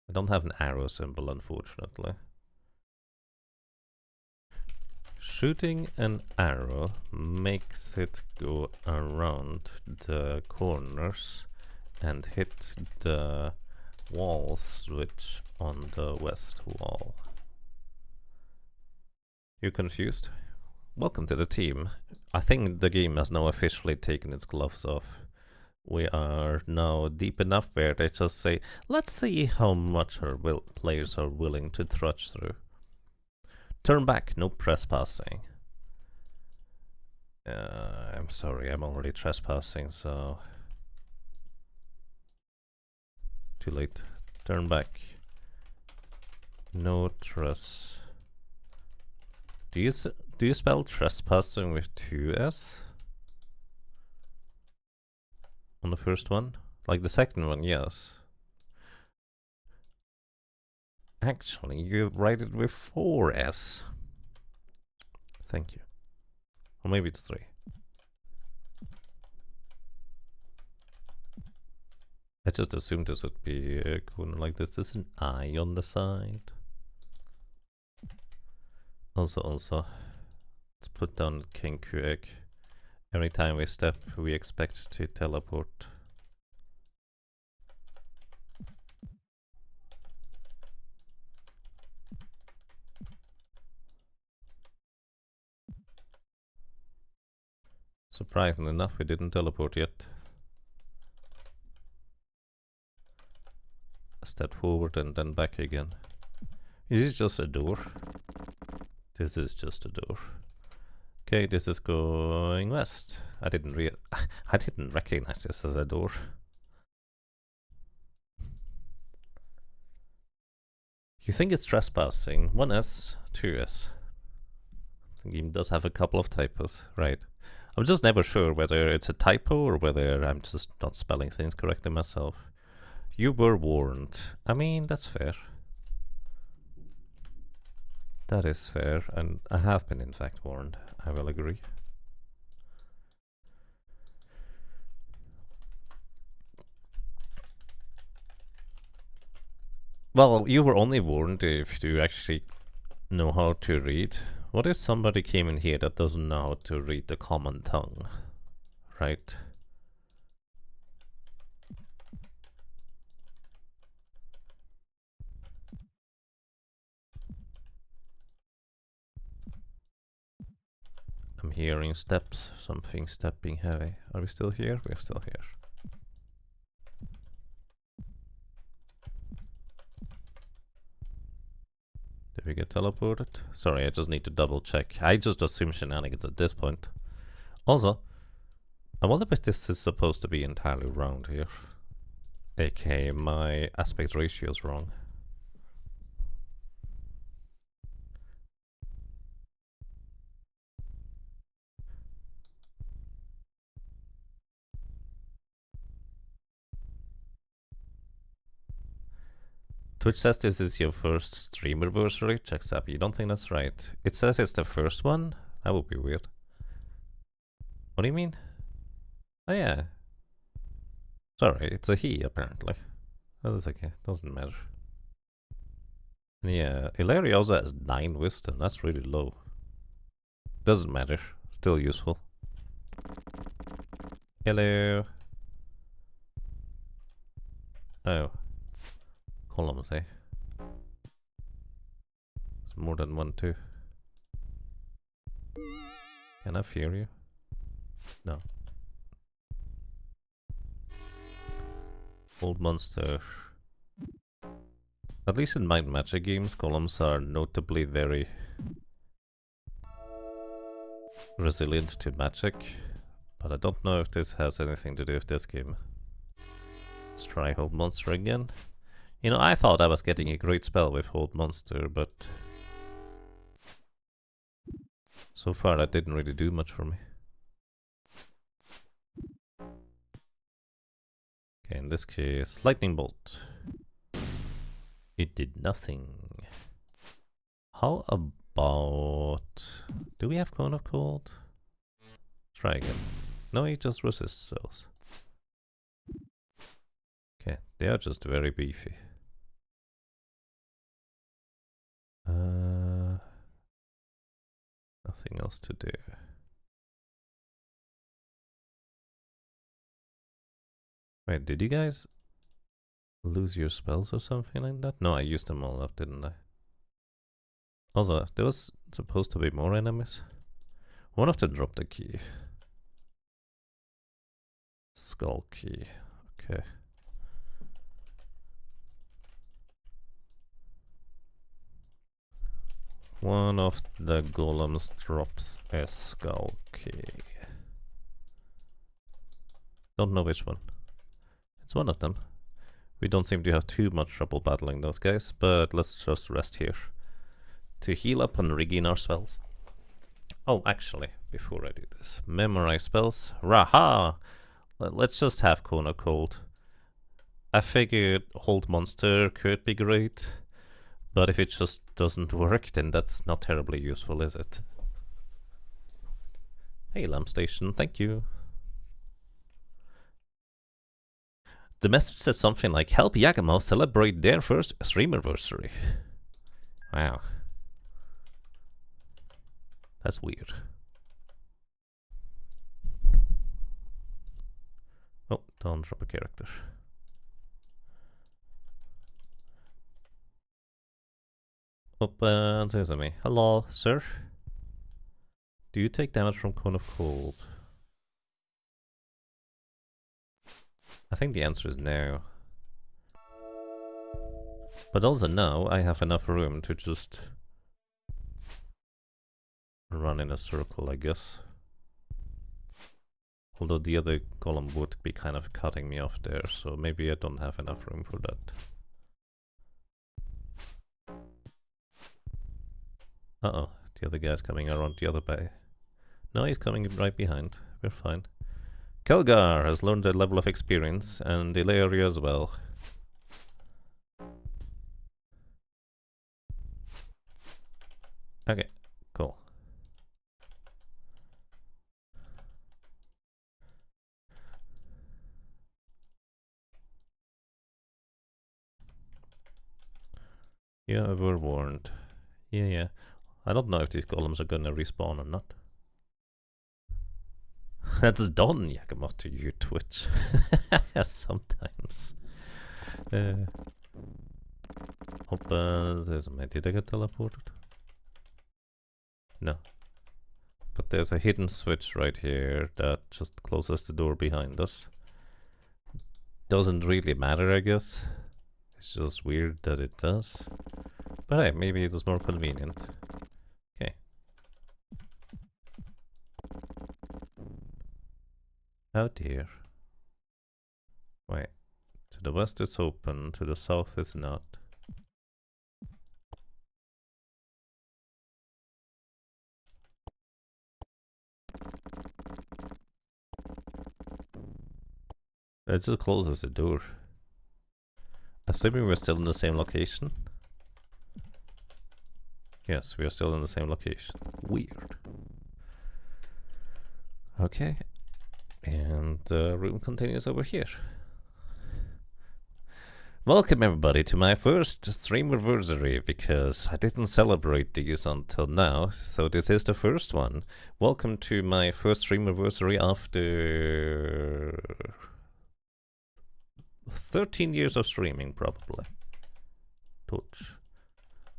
I don't have an arrow symbol, unfortunately. Shooting an arrow makes it go around the corners and hit the wall switch on the west wall. You confused? Welcome to the team. I think the game has now officially taken its gloves off. We are now deep enough where they just say, let's see how much our players are willing to trudge through. Turn back, no trespassing. I'm sorry, I'm already trespassing, so... Too late. Turn back. No trespassing. Do you spell trespassing with 2S? On the first one? Like the second one, yes. Actually, you write it with 4S. Thank you. Or maybe it's 3. I just assumed this would be a corner like this. There's an I on the side. Also, let's put down the Kenku egg. Every time we step, we expect to teleport. Surprisingly enough, we didn't teleport yet. A step forward and then back again. Is this just a door? This is just a door. Okay, this is going west. I didn't recognize this as a door. You think it's trespassing? 1S, 2S. The game does have a couple of typos, right? I'm just never sure whether it's a typo or whether I'm just not spelling things correctly myself. You were warned. I mean, that's fair. That is fair, and I have been in fact warned. I will agree. Well, you were only warned if you actually know how to read. What if somebody came in here that doesn't know how to read the common tongue, right? I'm hearing steps, something stepping heavy. Are we still here? We're still here. Did we get teleported? Sorry, I just need to double check. I just assume shenanigans at this point. Also, I wonder if this is supposed to be entirely round here. aka my aspect ratio is wrong. Twitch says this is your first streamerversary. Checks up. You don't think that's right? It says it's the first one? That would be weird. What do you mean? Oh yeah. Sorry, it's a he apparently. Oh, that's okay. Doesn't matter. Yeah, Ilaria also has 9 wisdom. That's really low. Doesn't matter. Still useful. Hello. Oh. Columns, eh? It's more than one too. Can I fear you? No. Old monster. At least in Mind Magic games, columns are notably very resilient to magic. But I don't know if this has anything to do with this game. Let's try Hold Monster again. You know, I thought I was getting a great spell with Hold Monster, but so far that didn't really do much for me. Okay, in this case, Lightning Bolt. It did nothing. How about... Do we have Cone of Cold? Let's try again. No, he just resists cells. Okay, they are just very beefy. Nothing else to do. Wait, did you guys lose your spells or something like that? No, I used them all up, didn't I? Also, there was supposed to be more enemies. One of them dropped a key. Skull key. Okay. One of the golems drops a skull key. Don't know which one. It's one of them. We don't seem to have too much trouble battling those guys, but let's just rest here to heal up and regain our spells. Oh, actually, before I do this, memorize spells. Raha! Let's just have Cone of Cold. I figured Hold Monster could be great, but if it just doesn't work, then that's not terribly useful, is it? Hey, Lamp Station, thank you. The message says something like, help Yakimo celebrate their first streamerversary. Wow. That's weird. Don't drop a character. Open sesame. Hello, sir. Do you take damage from Cone of Cold? I think the answer is no. But also now I have enough room to just run in a circle, I guess. Although the other column would be kind of cutting me off there, so maybe I don't have enough room for that. Uh-oh, the other guy's coming around the other bay. No, he's coming right behind. We're fine. Kelgar has learned a level of experience, and Ilaria as well. Okay, cool. Yeah, we're warned. Yeah. I don't know if these golems are gonna respawn or not. That's done, Yakamoto, you Twitch. Sometimes. Did I get teleported? No. But there's a hidden switch right here that just closes the door behind us. Doesn't really matter, I guess. It's just weird that it does. But hey, maybe it was more convenient. Okay. Oh dear. Wait. To the west it's open, to the south is not. It just closes the door. Assuming we're still in the same location. Yes, we are still in the same location. Weird. Okay. And the room continues over here. Welcome everybody to my first streamiversary, because I didn't celebrate these until now, so this is the first one. Welcome to my first streamiversary after 13 years of streaming, probably. Touch.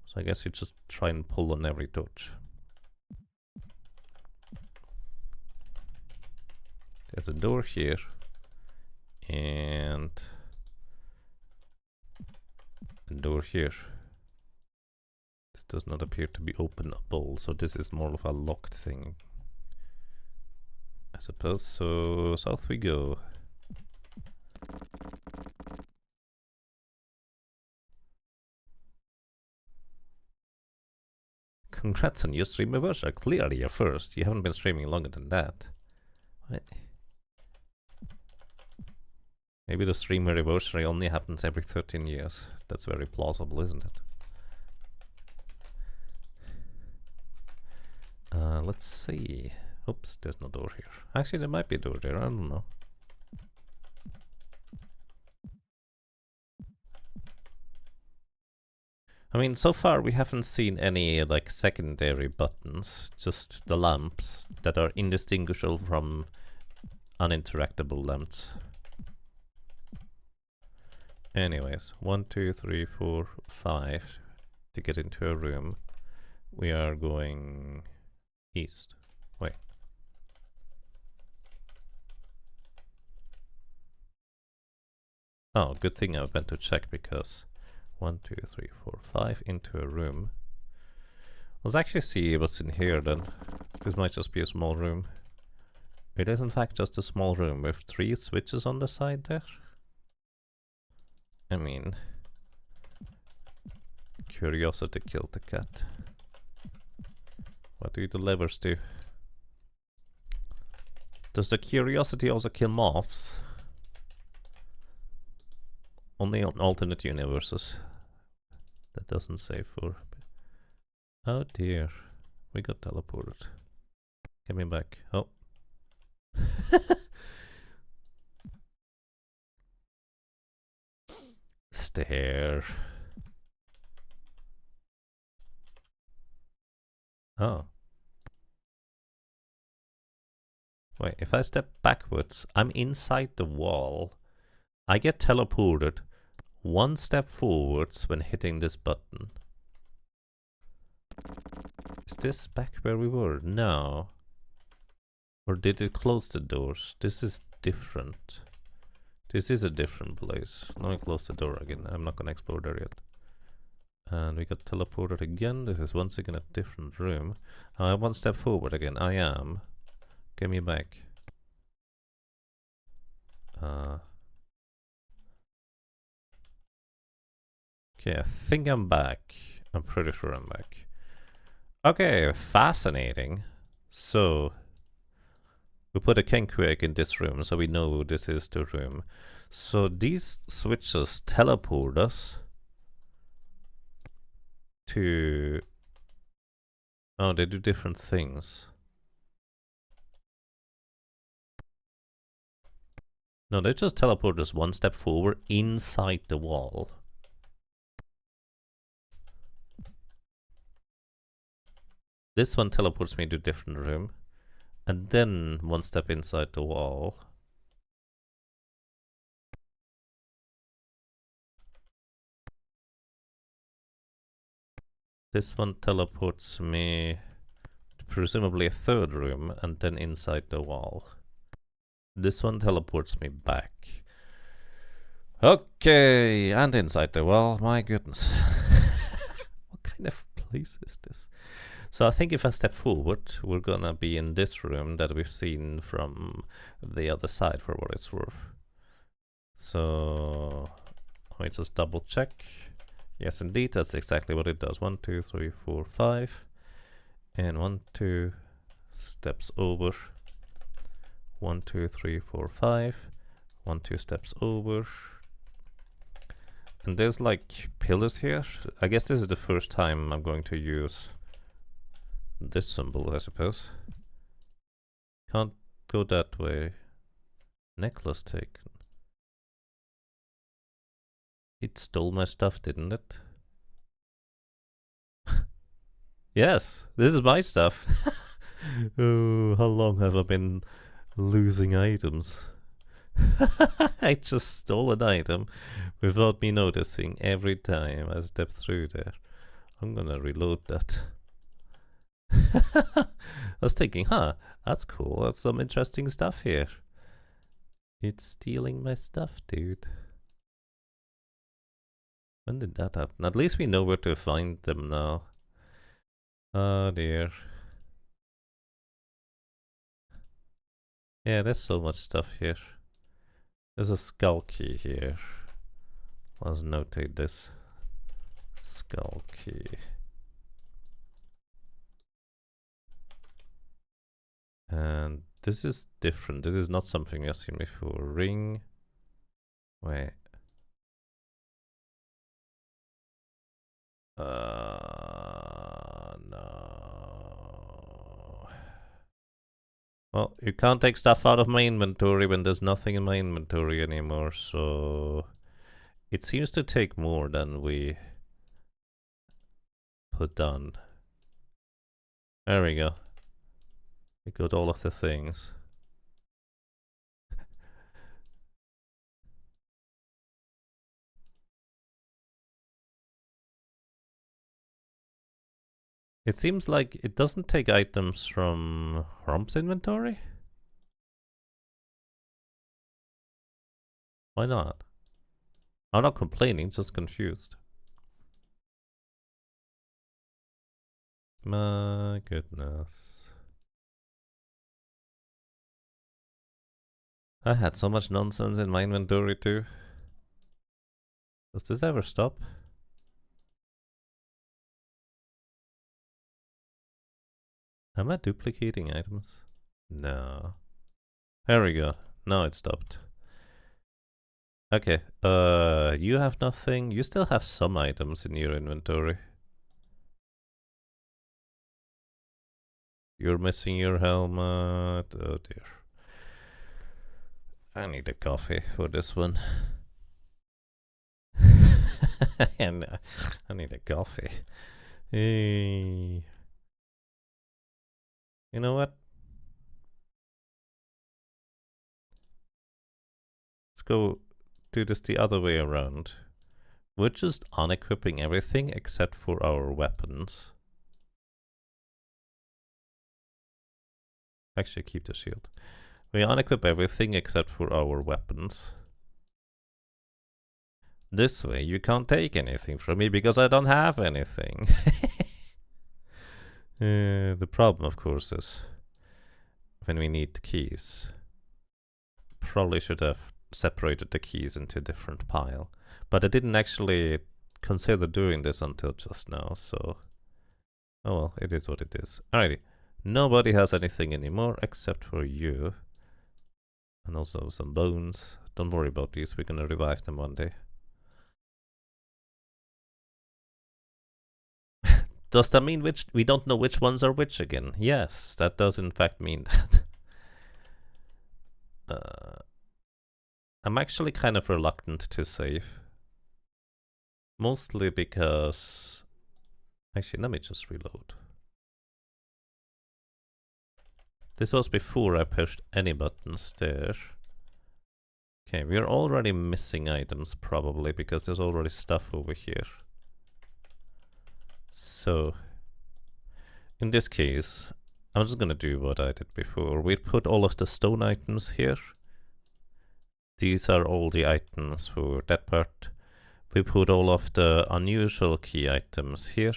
So I guess you just try and pull on every touch. There's a door here, and a door here. This does not appear to be openable, so this is more of a locked thing, I suppose. So south we go. Congrats on your stream anniversary. Clearly your first. You haven't been streaming longer than that. What? Maybe the stream anniversary only happens every 13 years. That's very plausible, isn't it? Let's see. Oops, there's no door here. Actually, there might be a door there. I don't know. I mean, so far we haven't seen any like secondary buttons, just the lamps that are indistinguishable from uninteractable lamps. Anyways, 1, 2, 3, 4, 5 to get into a room. We are going east. Wait. Oh, good thing I went to check, because 1, 2, 3, 4, 5 into a room. Let's actually see what's in here then. This might just be a small room. It is in fact just a small room with 3 switches on the side there. I mean, curiosity killed the cat. What do the levers do? Does the curiosity also kill moths? Only on alternate universes. That doesn't say for... Oh dear. We got teleported. Get me back. Oh. Stare. Oh. Wait, if I step backwards, I'm inside the wall. I get teleported one step forwards when hitting this button. Is this back where we were? No. Or did it close the doors? This is different. This is a different place. Let me close the door again. I'm not gonna explore there yet. And we got teleported again. This is once again a different room. One step forward again. I am. Get me back. Okay, I think I'm back. I'm pretty sure I'm back. Okay, fascinating. So, we put a Kenku egg in this room, so we know this is the room. So these switches teleport us to... Oh, they do different things. No, they just teleport us one step forward inside the wall. This one teleports me to a different room. And then one step inside the wall. This one teleports me to presumably a third room and then inside the wall. This one teleports me back. Okay, and inside the wall. My goodness. What kind of place is this? So I think if I step forward, we're gonna be in this room that we've seen from the other side for what it's worth. So let me just double check. Yes, indeed, that's exactly what it does. 1, 2, 3, 4, 5. And 1, 2 steps over. 1, 2, 3, 4, 5. 1, 2 steps over. And there's like pillars here. I guess this is the first time I'm going to use this symbol, I suppose. Can't go that way. Necklace taken. It stole my stuff, didn't it? Yes, this is my stuff. Oh, how long have I been losing items? I just stole an item without me noticing every time I step through there. I'm gonna reload that. I was thinking, that's cool. That's some interesting stuff here. It's stealing my stuff, dude. When did that happen? At least we know where to find them now. Oh dear. Yeah, there's so much stuff here. There's a skull key here. Let's notate this. Skull key. And this is different. This is not something I've seen before. Ring. Wait. No. Well, you can't take stuff out of my inventory when there's nothing in my inventory anymore, so it seems to take more than we put down. There we go. We got all of the things. It seems like it doesn't take items from Romp's inventory? Why not? I'm not complaining, just confused. My goodness. I had so much nonsense in my inventory too. Does this ever stop? Am I duplicating items? No. There we go. Now it stopped. Okay, you have nothing. You still have some items in your inventory. You're missing your helmet. Oh dear. I need a coffee for this one. And I need a coffee. Hey. You know what? go do this the other way around. We're just unequipping everything except for our weapons. Actually, keep the shield. We unequip everything except for our weapons. This way you can't take anything from me because I don't have anything. The problem, of course, is when we need the keys. Probably should have separated the keys into a different pile. But I didn't actually consider doing this until just now, so... Oh well, it is what it is. Alrighty. Nobody has anything anymore except for you. And also some bones. Don't worry about these, we're gonna revive them one day. Does that mean we don't know which ones are which again? Yes, that does in fact mean that. I'm actually kind of reluctant to save. Mostly because... Actually, let me just reload. This was before I pushed any buttons there. Okay, we're already missing items probably because there's already stuff over here. So, in this case, I'm just gonna do what I did before. We put all of the stone items here. These are all the items for that part. We put all of the unusual key items here.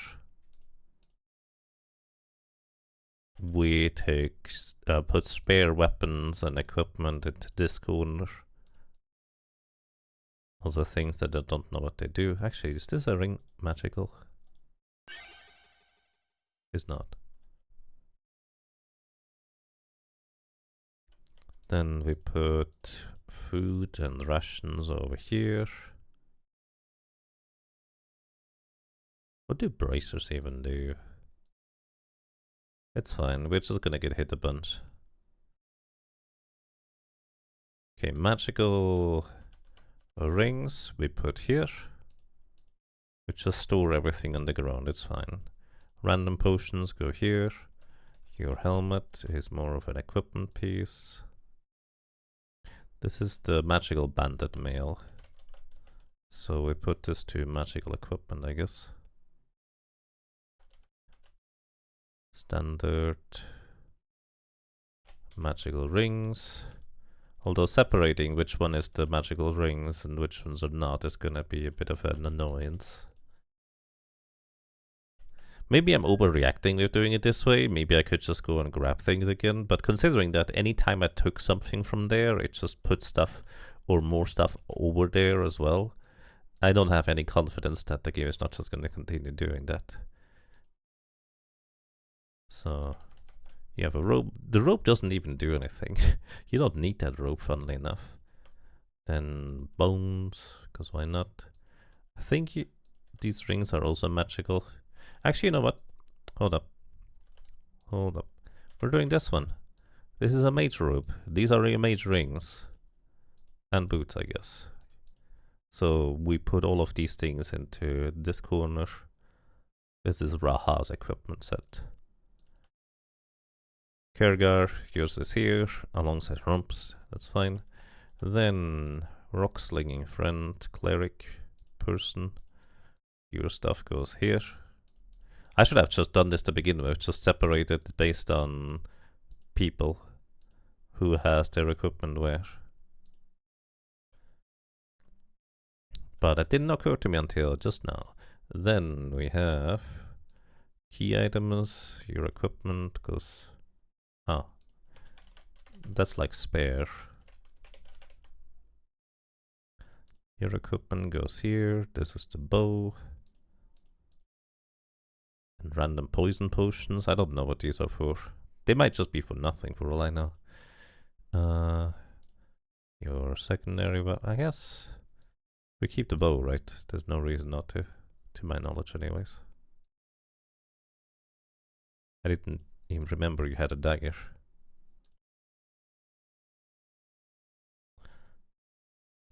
We take put spare weapons and equipment into this corner. Also things that I don't know what they do. Actually, is this a ring magical? It's not. Then we put food and rations over here. What do bracers even do? It's fine, we're just gonna get hit a bunch. Okay, magical rings we put here. We just store everything on the ground, it's fine. Random potions go here. Your helmet is more of an equipment piece. This is the magical banded mail. So we put this to magical equipment, I guess. Standard magical rings. Although separating which one is the magical rings and which ones are not is gonna be a bit of an annoyance. Maybe I'm overreacting with doing it this way. Maybe I could just go and grab things again. But considering that anytime I took something from there, it just put stuff or more stuff over there as well. I don't have any confidence that the game is not just going to continue doing that. So, you have a rope. The rope doesn't even do anything. You don't need that rope, funnily enough. Then bones, because why not? I think these rings are also magical. Actually, you know what? Hold up. Hold up. We're doing this one. This is a mage rope. These are your mage rings. And boots, I guess. So we put all of these things into this corner. This is Raha's equipment set. Kergar, yours is here, alongside Rumps, that's fine. Then rock slinging friend, cleric, person. Your stuff goes here. I should have just done this to begin with, just separated based on people who has their equipment where. But it didn't occur to me until just now. Then we have key items, your equipment goes... Oh, that's like spare. Your equipment goes here, this is the bow. And random poison potions, I don't know what these are for. They might just be for nothing for all I know. Your secondary, well, I guess we keep the bow, right? There's no reason not to my knowledge anyways. I didn't even remember you had a dagger.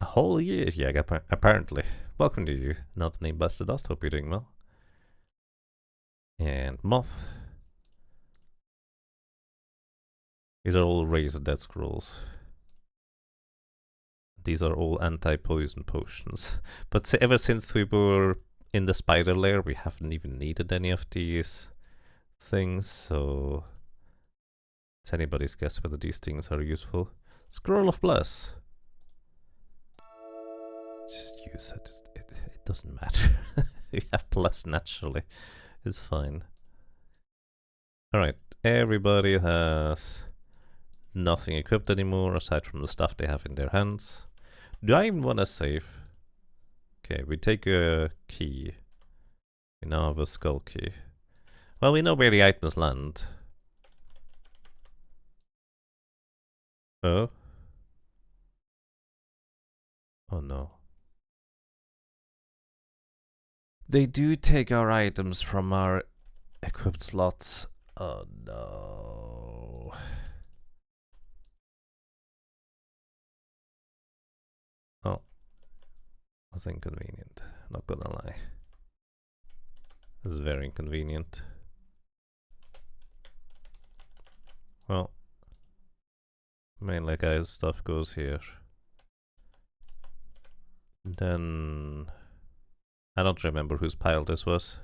A whole year, yeah, apparently. Welcome to you, not named Buster Dust, hope you're doing well. And Moth. These are all raised dead scrolls. these are all anti-poison potions. But ever since we were in the spider lair, we haven't even needed any of these things, so it's anybody's guess whether these things are useful. Scroll of Bless. Just use it. It doesn't matter. We have plus naturally. It's fine. Alright, everybody has nothing equipped anymore aside from the stuff they have in their hands. Do I even want to save? Okay, we take a key. We now have a skull key. Well, we know where the items land. Oh? Oh no. They do take our items from our equipped slots. Oh no. Oh. That's inconvenient. Not gonna lie. This is very inconvenient. Well. Mainly guys, stuff goes here. Then I don't remember whose pile this was.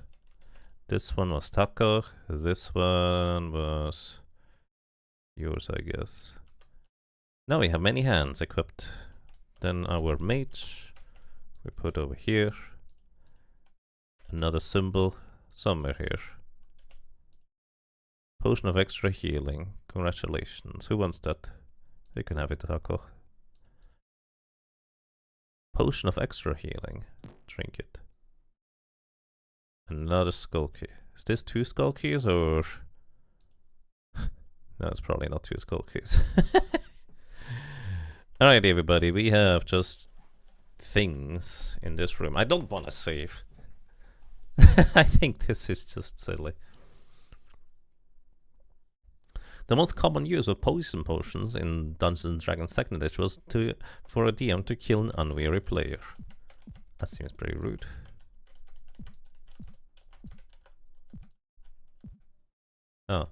This one was Taco. This one was yours, I guess. Now we have many hands equipped. Then our mage we put over here. Another symbol somewhere here. Potion of extra healing. Congratulations. Who wants that? You can have it, Taco. Potion of extra healing. Drink it. Another skull key. Is this 2 skull keys or... No, it's probably not 2 skull keys. Alright everybody, we have just things in this room. I don't want to save. I think this is just silly. The most common use of poison potions in Dungeons & Dragons 2nd edition was for a DM to kill an unwary player. That seems pretty rude. Oh.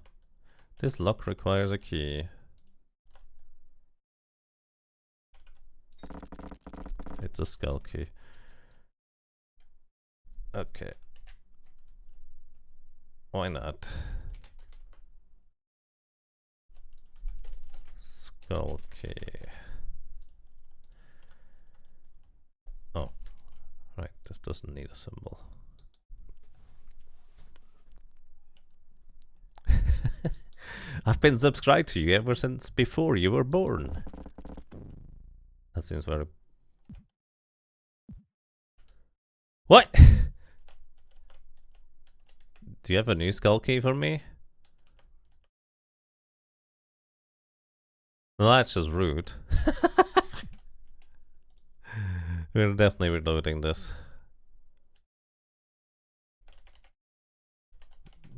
This lock requires a key. It's a skull key. Okay. Why not? Skull key. Oh. Right, this doesn't need a symbol. I've been subscribed to you ever since before you were born. That seems very... What? Do you have a new skull key for me? Well, that's just rude. We're definitely reloading this.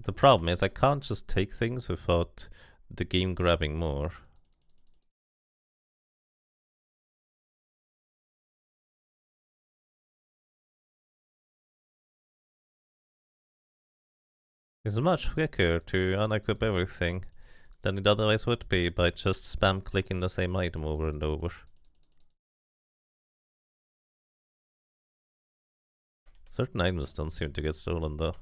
The problem is I can't just take things without the game grabbing more. It's much quicker to unequip everything than it otherwise would be by just spam clicking the same item over and over. Certain items don't seem to get stolen though.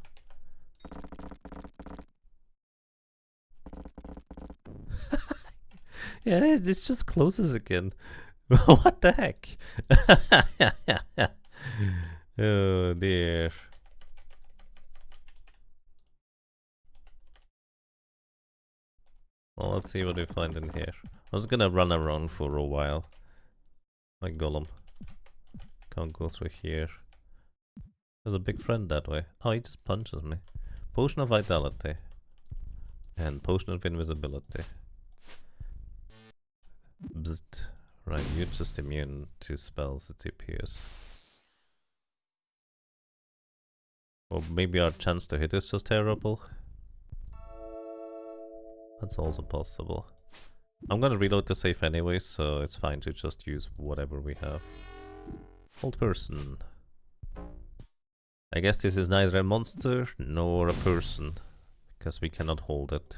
Yeah, it just closes again. What the heck? Oh dear. Well, let's see what we find in here. I was gonna run around for a while. Like Gollum. Can't go through here. There's a big friend that way. Oh, he just punches me. Potion of Vitality. And Potion of Invisibility. Bzzt. Right, you're just immune to spells that you pierce. Or maybe our chance to hit is just terrible. That's also possible. I'm gonna reload the safe anyway, so it's fine to just use whatever we have. Old person. I guess this is neither a monster nor a person, because we cannot hold it.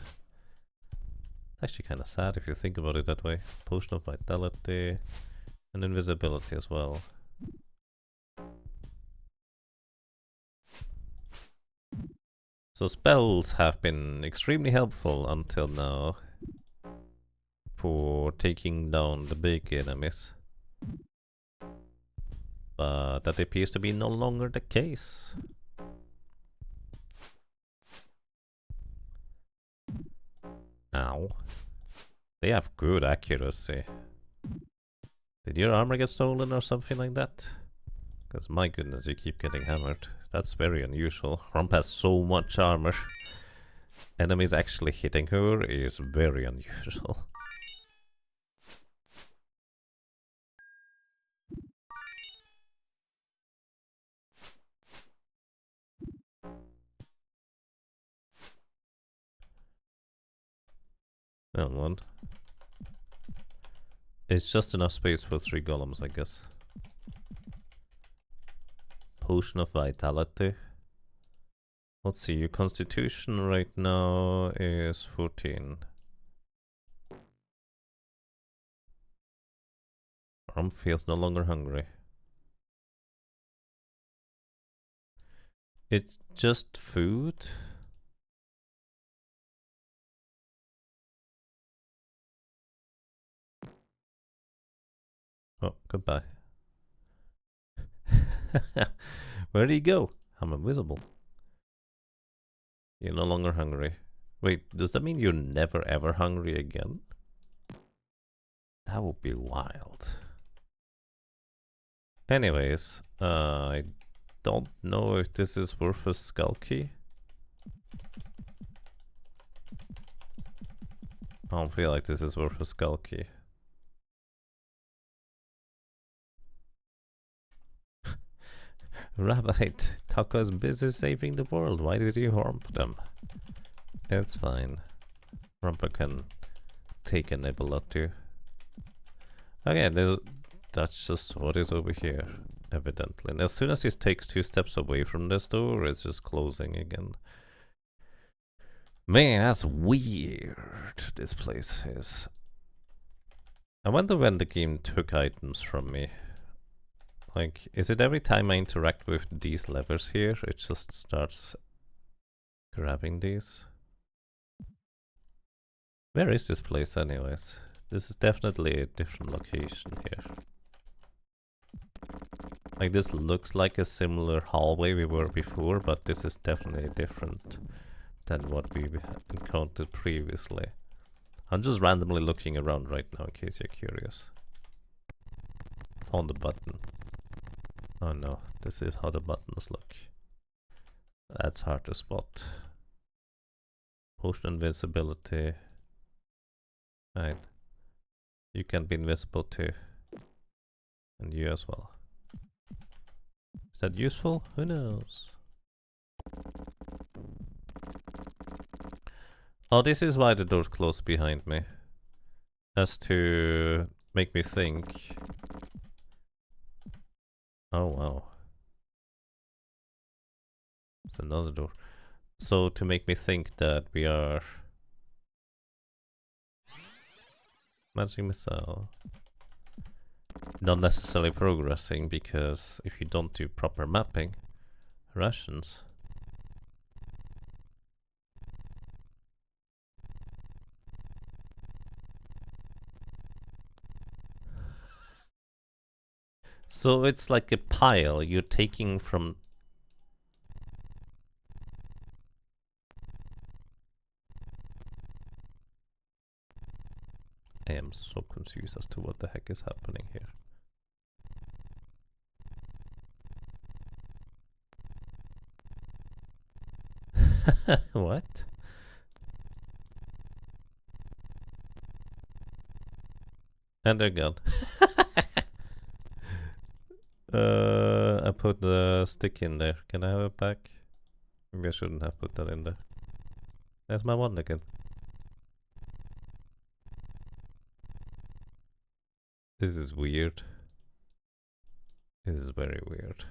It's actually kind of sad if you think about it that way. Potion of Vitality. And invisibility as well. So spells have been extremely helpful until now for taking down the big enemies. But that appears to be no longer the case. Ow. They have good accuracy. Did your armor get stolen or something like that? Because my goodness, you keep getting hammered. That's very unusual. Rump has so much armor. Enemies actually hitting her is very unusual. That one. It's just enough space for 3 golems, I guess. Potion of Vitality. Let's see, your constitution right now is 14. Rump feels no longer hungry. It's just food? Oh, goodbye. Where do you go? I'm invisible. You're no longer hungry. Wait, does that mean you're never ever hungry again? That would be wild. Anyways, I don't know if this is worth a skull key. I don't feel like this is worth a skull key. Rabbi, Taco is busy saving the world. Why did you harm them? It's fine. Rumpa can take a nibble or two. Okay, that's just what is over here, evidently. And as soon as he takes 2 steps away from this door, it's just closing again. Man, that's weird, this place is. I wonder when the game took items from me. Like, is it every time I interact with these levers here, it just starts grabbing these? Where is this place anyways? This is definitely a different location here. Like, this looks like a similar hallway we were before, but this is definitely different than what we encountered previously. I'm just randomly looking around right now in case you're curious. Found the button. Oh no, this is how the buttons look. That's hard to spot. Potion invisibility. Right. You can be invisible too. And you as well. Is that useful? Who knows? Oh, this is why the door's closed behind me. As to make me think. Oh wow. It's another door. So to make me think that we are magic missile. Not necessarily progressing, because if you don't do proper mapping, rations. So it's like a pile you're taking from... I am so confused as to what the heck is happening here. What? And they're gone. I put the stick in there. Can I have it back? Maybe I shouldn't have put that in there. There's my one again. This is weird. This is very weird.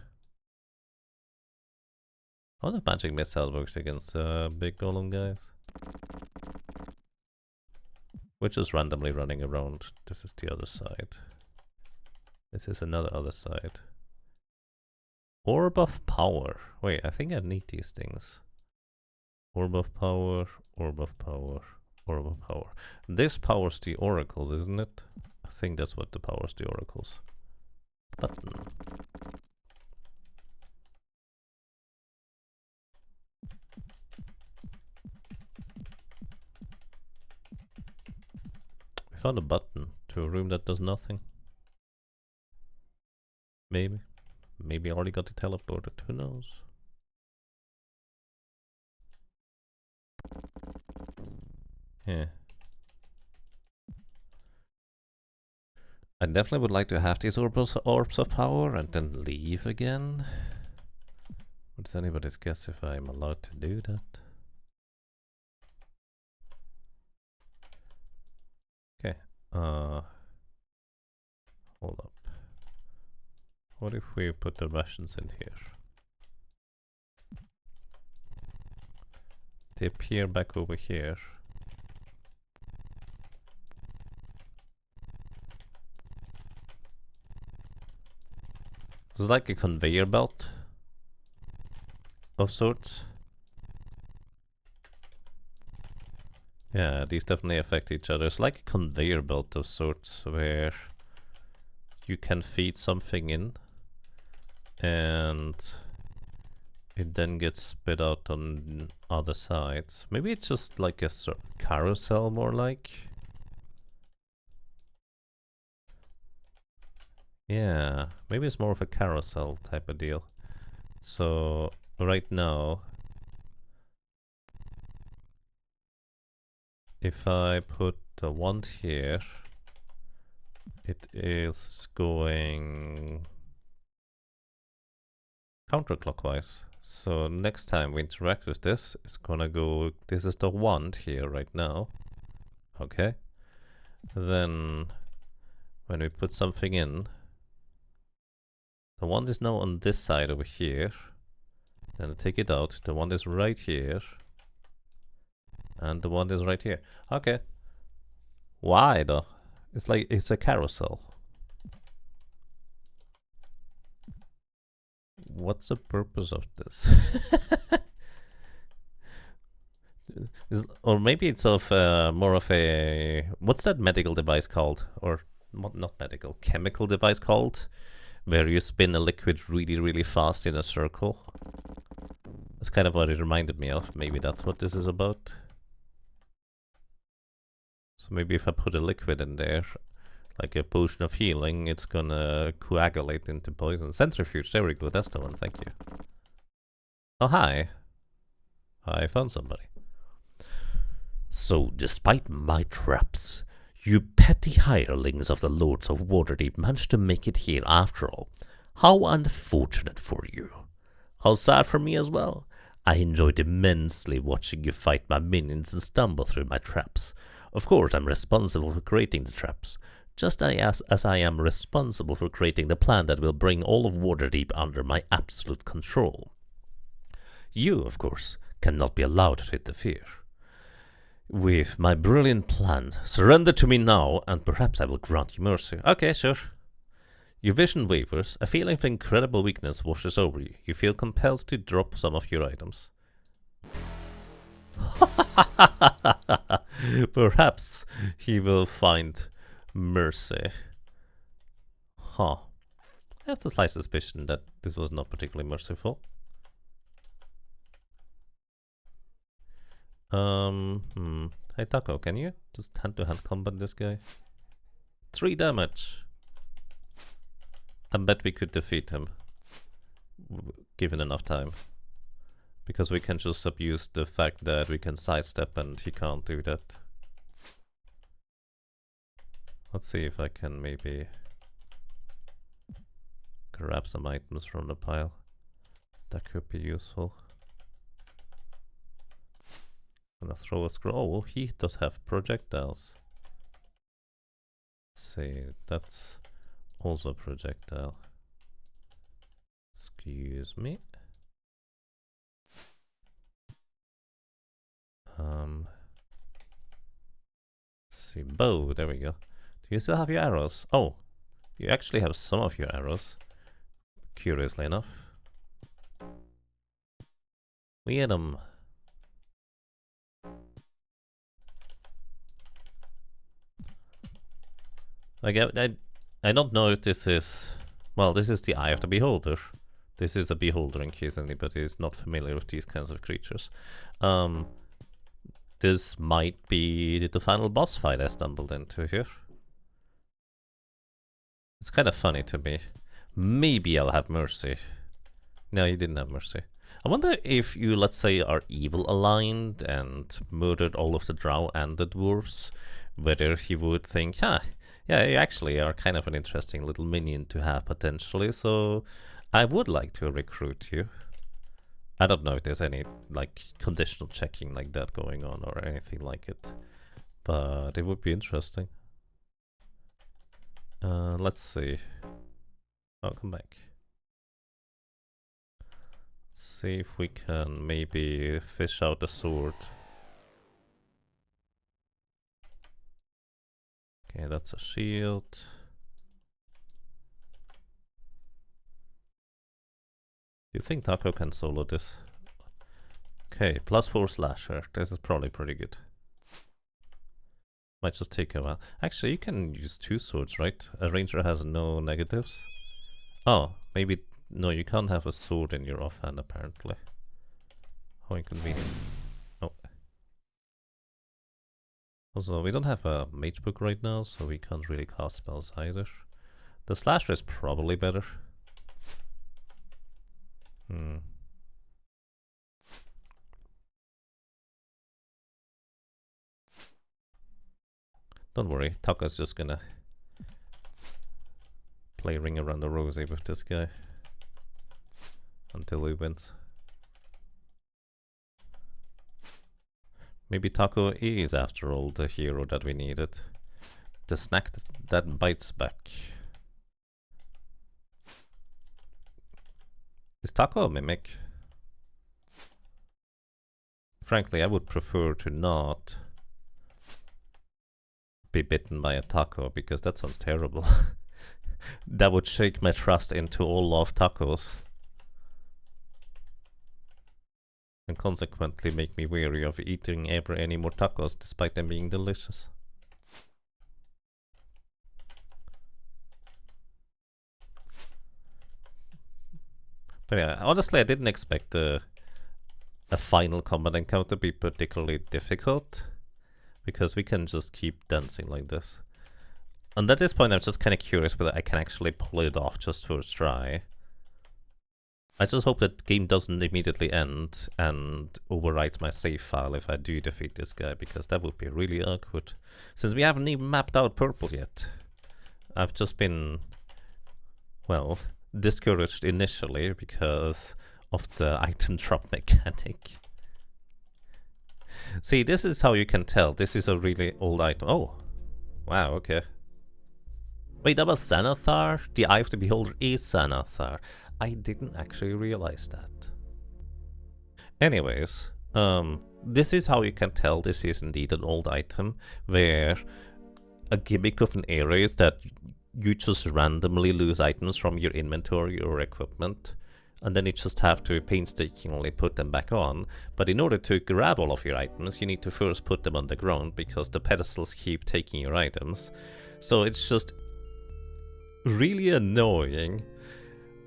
How the magic missile works against big golem guys? We're just randomly running around. This is the other side. This is another other side. Orb of power. Wait, I think I need these things. Orb of power, orb of power, orb of power. This powers the oracles, isn't it? I think that's what the powers the oracles. Button. We found a button to a room that does nothing. Maybe. Maybe I already got it teleported. Who knows? Yeah. I definitely would like to have these orbs of power and then leave again. What's anybody's guess if I'm allowed to do that? Okay. Hold up. What if we put the Russians in here? They appear back over here. It's like a conveyor belt of sorts. Yeah, these definitely affect each other. It's like a conveyor belt of sorts where you can feed something in and it then gets spit out on other sides. Maybe it's just like a sort of carousel more like. Yeah, maybe it's more of a carousel type of deal. So right now, if I put the wand here, it is going counterclockwise. So next time we interact with this, it's gonna go, this is the wand here right now. Okay. Then when we put something in, the wand is now on this side over here. Then I take it out, the wand is right here. And the wand is right here. Okay. Why though? It's like, it's a carousel. What's the purpose of this? Or maybe it's of more of a, what's that medical device called? Or not medical, chemical device called? Where you spin a liquid really, really fast in a circle. That's kind of what it reminded me of. Maybe that's what this is about. So maybe if I put a liquid in there, like a potion of healing, it's gonna coagulate into poison. Centrifuge, there we go, that's the one, thank you. Oh, hi. I found somebody. So, despite my traps, you petty hirelings of the Lords of Waterdeep managed to make it here after all. How unfortunate for you. How sad for me as well. I enjoyed immensely watching you fight my minions and stumble through my traps. Of course, I'm responsible for creating the traps, just as I am responsible for creating the plan that will bring all of Waterdeep under my absolute control. You, of course, cannot be allowed to interfere with my brilliant plan. Surrender to me now, and perhaps I will grant you mercy. Okay, sure. Your vision wavers. A feeling of incredible weakness washes over you. You feel compelled to drop some of your items. Perhaps he will find mercy. Huh. I have the slight suspicion that this was not particularly merciful. Hey Taco, can you just hand-to-hand combat this guy? 3 damage. I bet we could defeat him, given enough time. Because we can just abuse the fact that we can sidestep and he can't do that. Let's see if I can maybe grab some items from the pile. That could be useful. I'm gonna throw a scroll. Oh, he does have projectiles. Let's see, that's also a projectile. Excuse me. Let's see, bow, there we go. Do you still have your arrows? Oh, You actually have some of your arrows, curiously enough. We had them. Like, I don't know if this is... Well, this is the Eye of the Beholder. This is a beholder in case anybody is not familiar with these kinds of creatures. This might be the final boss fight I stumbled into here. It's kind of funny to me. Maybe I'll have mercy. No, you didn't have mercy. I wonder if you, let's say, are evil aligned and murdered all of the drow and the dwarves, whether he would think, yeah, you actually are kind of an interesting little minion to have potentially, so I would like to recruit you. I don't know if there's any, like, conditional checking like that going on or anything like it, but it would be interesting. Let's see. Oh, come back. See if we can maybe fish out a sword. Okay, that's a shield. Do you think Taco can solo this? Okay, +4 slasher. This is probably pretty good. Might just take a while. Actually, you can use 2 swords, right? A ranger has no negatives. Oh, maybe... No, you can't have a sword in your offhand, apparently. How inconvenient. Oh. Also, we don't have a mage book right now, so we can't really cast spells either. The slasher is probably better. Don't worry, Taco's just gonna play Ring Around the Rosie with this guy until he wins. Maybe Taco is, after all, the hero that we needed. The snack that bites back. Is Taco a mimic? Frankly, I would prefer to not be bitten by a taco, because that sounds terrible. That would shake my trust into all of tacos. And consequently make me wary of eating ever any more tacos, despite them being delicious. But yeah, honestly, I didn't expect a final combat encounter to be particularly difficult, because we can just keep dancing like this. And at this point, I'm just kind of curious whether I can actually pull it off just for a try. I just hope that the game doesn't immediately end and overwrites my save file if I do defeat this guy, because that would be really awkward. Since we haven't even mapped out purple yet. I've just been, well, discouraged initially because of the item drop mechanic. See, this is how you can tell. This is a really old item. Oh, wow, okay. Wait, that was Xanathar? The Eye of the Beholder is Xanathar. I didn't actually realize that. Anyways, this is how you can tell this is indeed an old item, where a gimmick of an area is that you just randomly lose items from your inventory or equipment, and then you just have to painstakingly put them back on. But in order to grab all of your items, you need to first put them on the ground, because the pedestals keep taking your items. So it's just really annoying.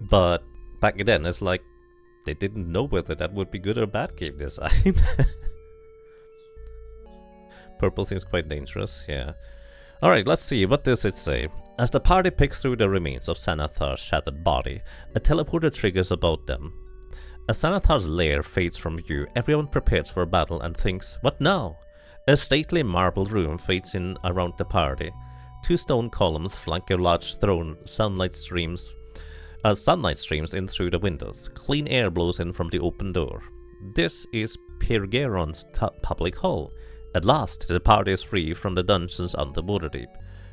But back then, it's like they didn't know whether that would be good or bad game design. Purple seems quite dangerous, yeah. Alright, let's see, what does it say? As the party picks through the remains of Xanathar's shattered body, a teleporter triggers about them. As Xanathar's lair fades from view, everyone prepares for battle and thinks, what now? A stately marble room fades in around the party. 2 stone columns flank a large throne. Sunlight streams in through the windows. Clean air blows in from the open door. This is Pirgeron's public hall. At last, the party is free from the dungeons under Waterdeep.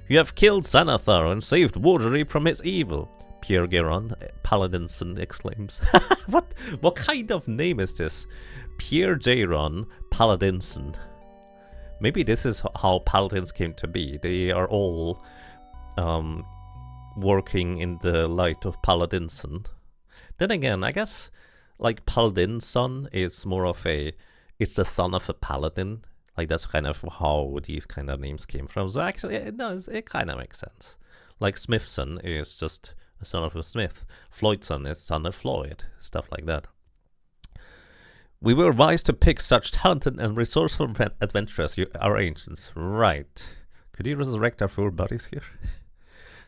You have killed Xanathar and saved Waterdeep from his evil, Pirgeron Paladinson exclaims. What kind of name is this? Pirgeron Paladinson. Maybe this is how paladins came to be. They are all working in the light of Paladinson. Then again, I guess like Paladinson is more of a, it's the son of a paladin. Like that's kind of how these kind of names came from. So actually, it kind of makes sense. Like Smithson is just a son of a smith. Floydson is son of Floyd. Stuff like that. We were wise to pick such talented and resourceful adventurers, our ancients. Right. Could you resurrect our four buddies here?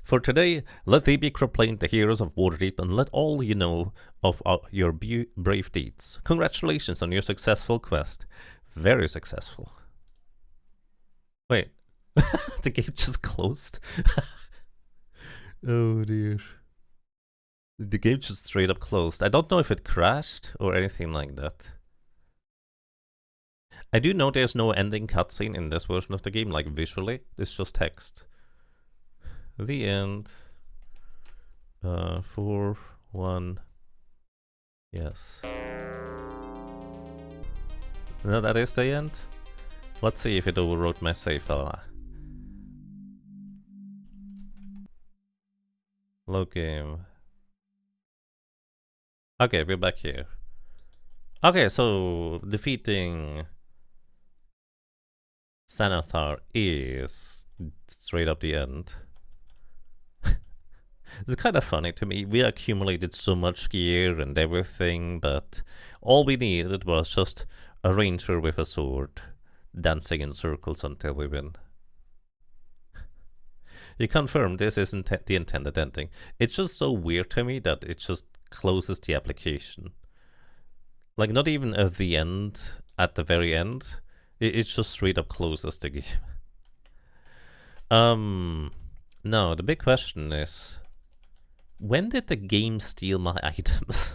For today, let they be proclaimed the heroes of Waterdeep, and let all you know of your brave deeds. Congratulations on your successful quest. Very successful. Wait. The game just closed? Oh dear. The game just straight up closed. I don't know if it crashed or anything like that. I do know there's no ending cutscene in this version of the game, like visually. It's just text. The end. 4, 1. Yes. No, that is the end. Let's see if it overwrote my save. Load game. Okay, we're back here. Okay, so defeating Xanathar is straight up the end. It's kind of funny to me. We accumulated so much gear and everything, but all we needed was just a ranger with a sword dancing in circles until we win. You confirm this isn't the intended ending. It's just so weird to me that it just closes the application. Like, not even at the end, at the very end. It just straight up closes the game. No, the big question is, when did the game steal my items?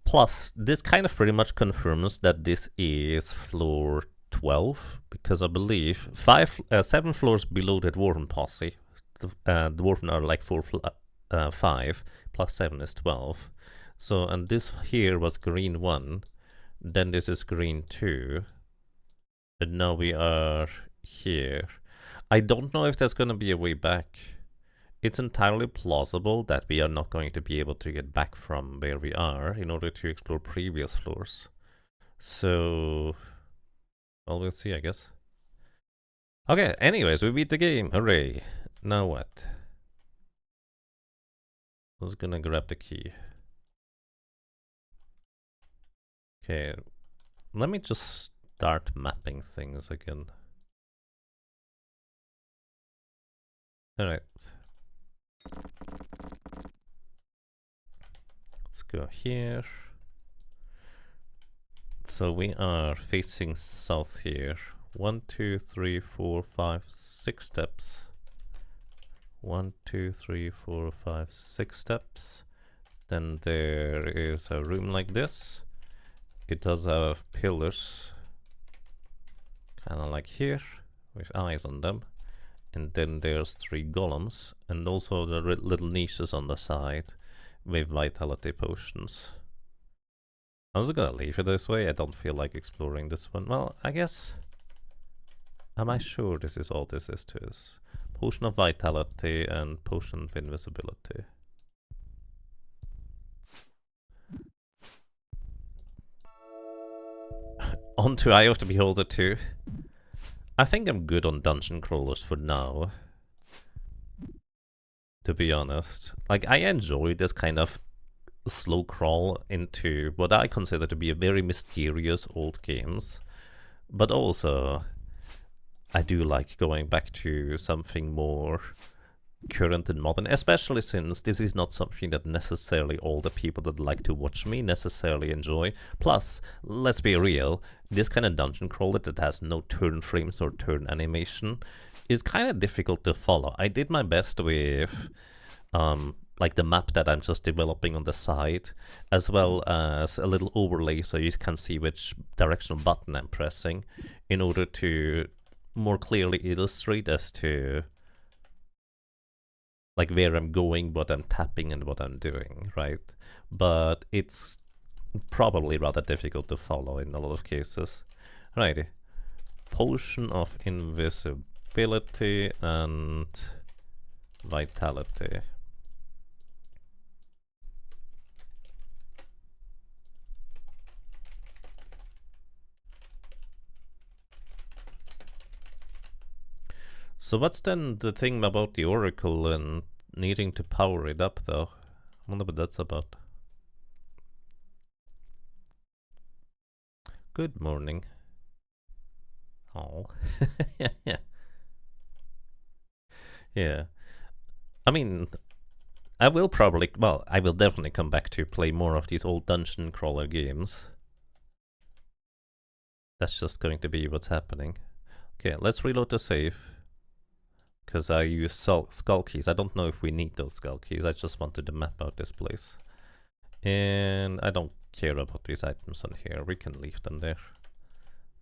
Plus, this kind of pretty much confirms that this is floor 12, because I believe 7 floors below the Dwarven posse. The Dwarven are like 5, plus 7 is 12. So, and this here was green 1, then this is green 2, and now we are here. I don't know if there's gonna be a way back. It's entirely plausible that we are not going to be able to get back from where we are in order to explore previous floors. So, well, we'll see, I guess. Okay, anyways, we beat the game. Hooray. Now what? I was gonna grab the key. Okay, let me just start mapping things again. Alright. Let's go here. So we are facing south here. 1, 2, 3, 4, 5, 6 steps. 1, 2, 3, 4, 5, 6 steps. Then there is a room like this. It does have pillars, kind of like here, with eyes on them. And then there's 3 golems, and also the little niches on the side with vitality potions. I was gonna leave it this way. I don't feel like exploring this one. Well, I guess. Am I sure this is all this is to us? Potion of vitality and potion of invisibility. On to Eye of the Beholder 2. I think I'm good on dungeon crawlers for now. To be honest. Like, I enjoy this kind of slow crawl into what I consider to be a very mysterious old games. But also, I do like going back to something more current and modern, especially since this is not something that necessarily all the people that like to watch me necessarily enjoy. Plus, let's be real, this kind of dungeon crawler that has no turn frames or turn animation is kind of difficult to follow. I did my best with like the map that I'm just developing on the side, as well as a little overlay so you can see which directional button I'm pressing in order to more clearly illustrate as to like where I'm going, what I'm tapping, and what I'm doing, right? But it's probably rather difficult to follow in a lot of cases. Righty. Potion of invisibility and Vitality. So what's then the thing about the Oracle and needing to power it up though? I wonder what that's about. Good morning. Oh. Yeah. Yeah. I mean, I will probably, well, I will definitely come back to play more of these old dungeon crawler games. That's just going to be what's happening. Okay, let's reload the save. Because I use skull keys. I don't know if we need those skull keys. I just wanted to map out this place. And I don't care about these items on here. We can leave them there.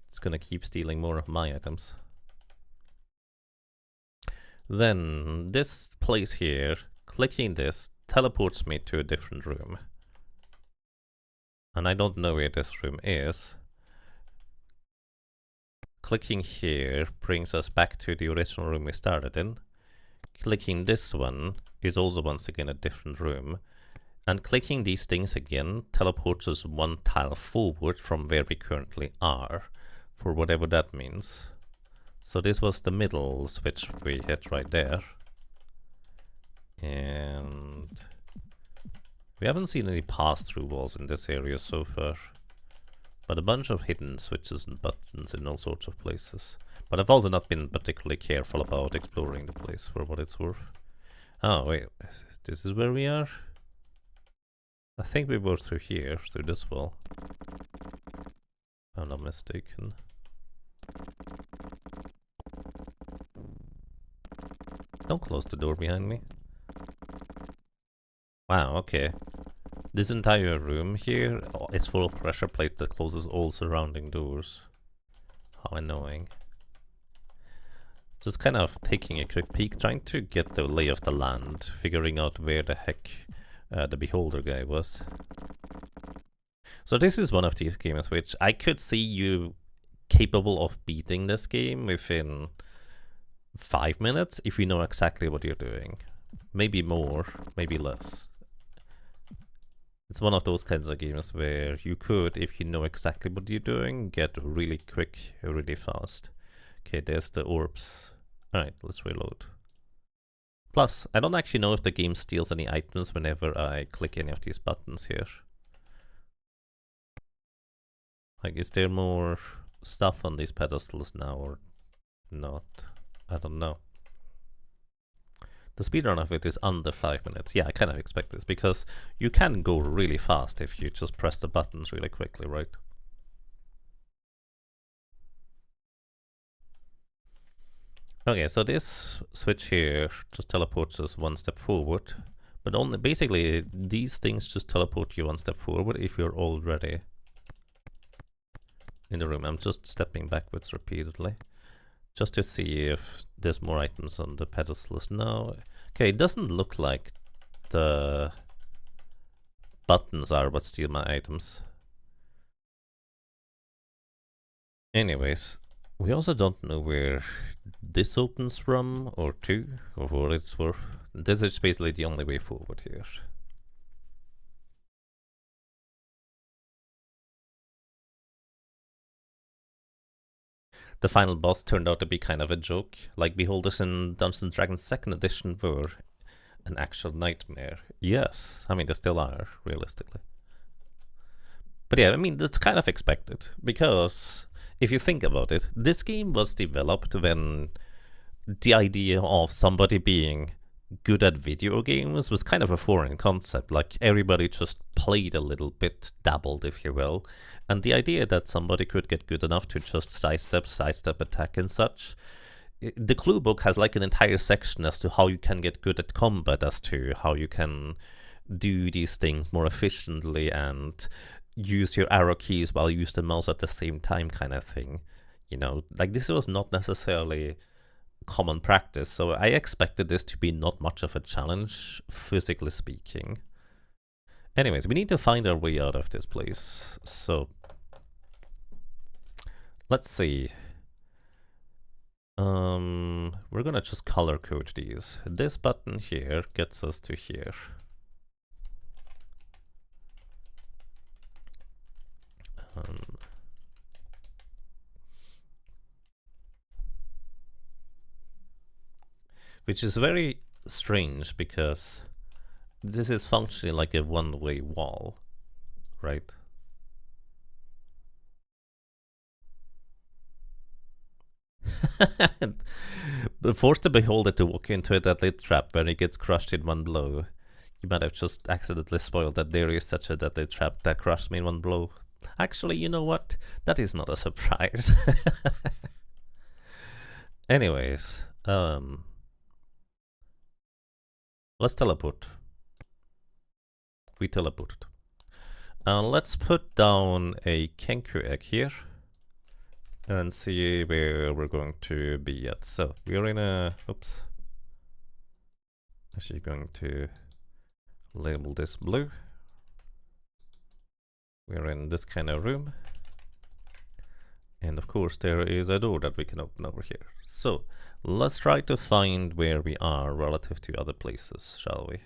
It's gonna keep stealing more of my items. Then this place here, clicking this teleports me to a different room. And I don't know where this room is. Clicking here brings us back to the original room we started in. Clicking this one is also once again a different room. And clicking these things again teleports us one tile forward from where we currently are, for whatever that means. So this was the middle switch we hit right there. And we haven't seen any pass-through walls in this area so far. But a bunch of hidden switches and buttons in all sorts of places. But I've also not been particularly careful about exploring the place for what it's worth. Oh wait, this is where we are? I think we were through here, through this wall. If I'm not mistaken. Don't close the door behind me. Wow, okay. This entire room here is full of pressure plate that closes all surrounding doors. How annoying. Just kind of taking a quick peek, trying to get the lay of the land, figuring out where the heck the beholder guy was. So this is one of these games which I could see you capable of beating this game within 5 minutes if you know exactly what you're doing. Maybe more, maybe less. It's one of those kinds of games where you could, if you know exactly what you're doing, get really quick, really fast. Okay, there's the orbs. Alright, let's reload. Plus, I don't actually know if the game steals any items whenever I click any of these buttons here. Like, is there more stuff on these pedestals now or not? I don't know. The speedrun of it is under 5 minutes. Yeah, I kind of expect this, because you can go really fast if you just press the buttons really quickly, right? Okay, so this switch here just teleports us one step forward, but only basically these things just teleport you one step forward if you're already in the room. I'm just stepping backwards repeatedly just to see if there's more items on the pedestals. No. Okay, it doesn't look like the buttons are what steal my items. Anyways, we also don't know where this opens from or to, or what it's worth. This is basically the only way forward here. The final boss turned out to be kind of a joke, like Beholders in Dungeons & Dragons 2nd edition were an actual nightmare. Yes, I mean, they still are, realistically. But yeah, I mean, that's kind of expected, because if you think about it, this game was developed when the idea of somebody being good at video games was kind of a foreign concept. Like, everybody just played a little bit, dabbled, if you will. And the idea that somebody could get good enough to just sidestep attack and such. The clue book has like an entire section as to how you can get good at combat, as to how you can do these things more efficiently and use your arrow keys while you use the mouse at the same time, kind of thing. You know, like, this was not necessarily common practice, so I expected this to be not much of a challenge, physically speaking. Anyways, we need to find our way out of this place, so let's see. We're gonna just color code these. This button here gets us to here. Which is very strange because this is functionally like a one-way wall, right? Forced the beholder to walk into a deadly trap where he gets crushed in one blow. You might have just accidentally spoiled that there is such a deadly trap that crushed me in one blow. Actually, you know what? That is not a surprise. Anyways, let's teleport. We teleported. Let's put down a Kenku egg here and see where we're going to be at. So we are in a, oops. Actually going to label this blue. We're in this kind of room. And of course there is a door that we can open over here. So let's try to find where we are relative to other places, shall we?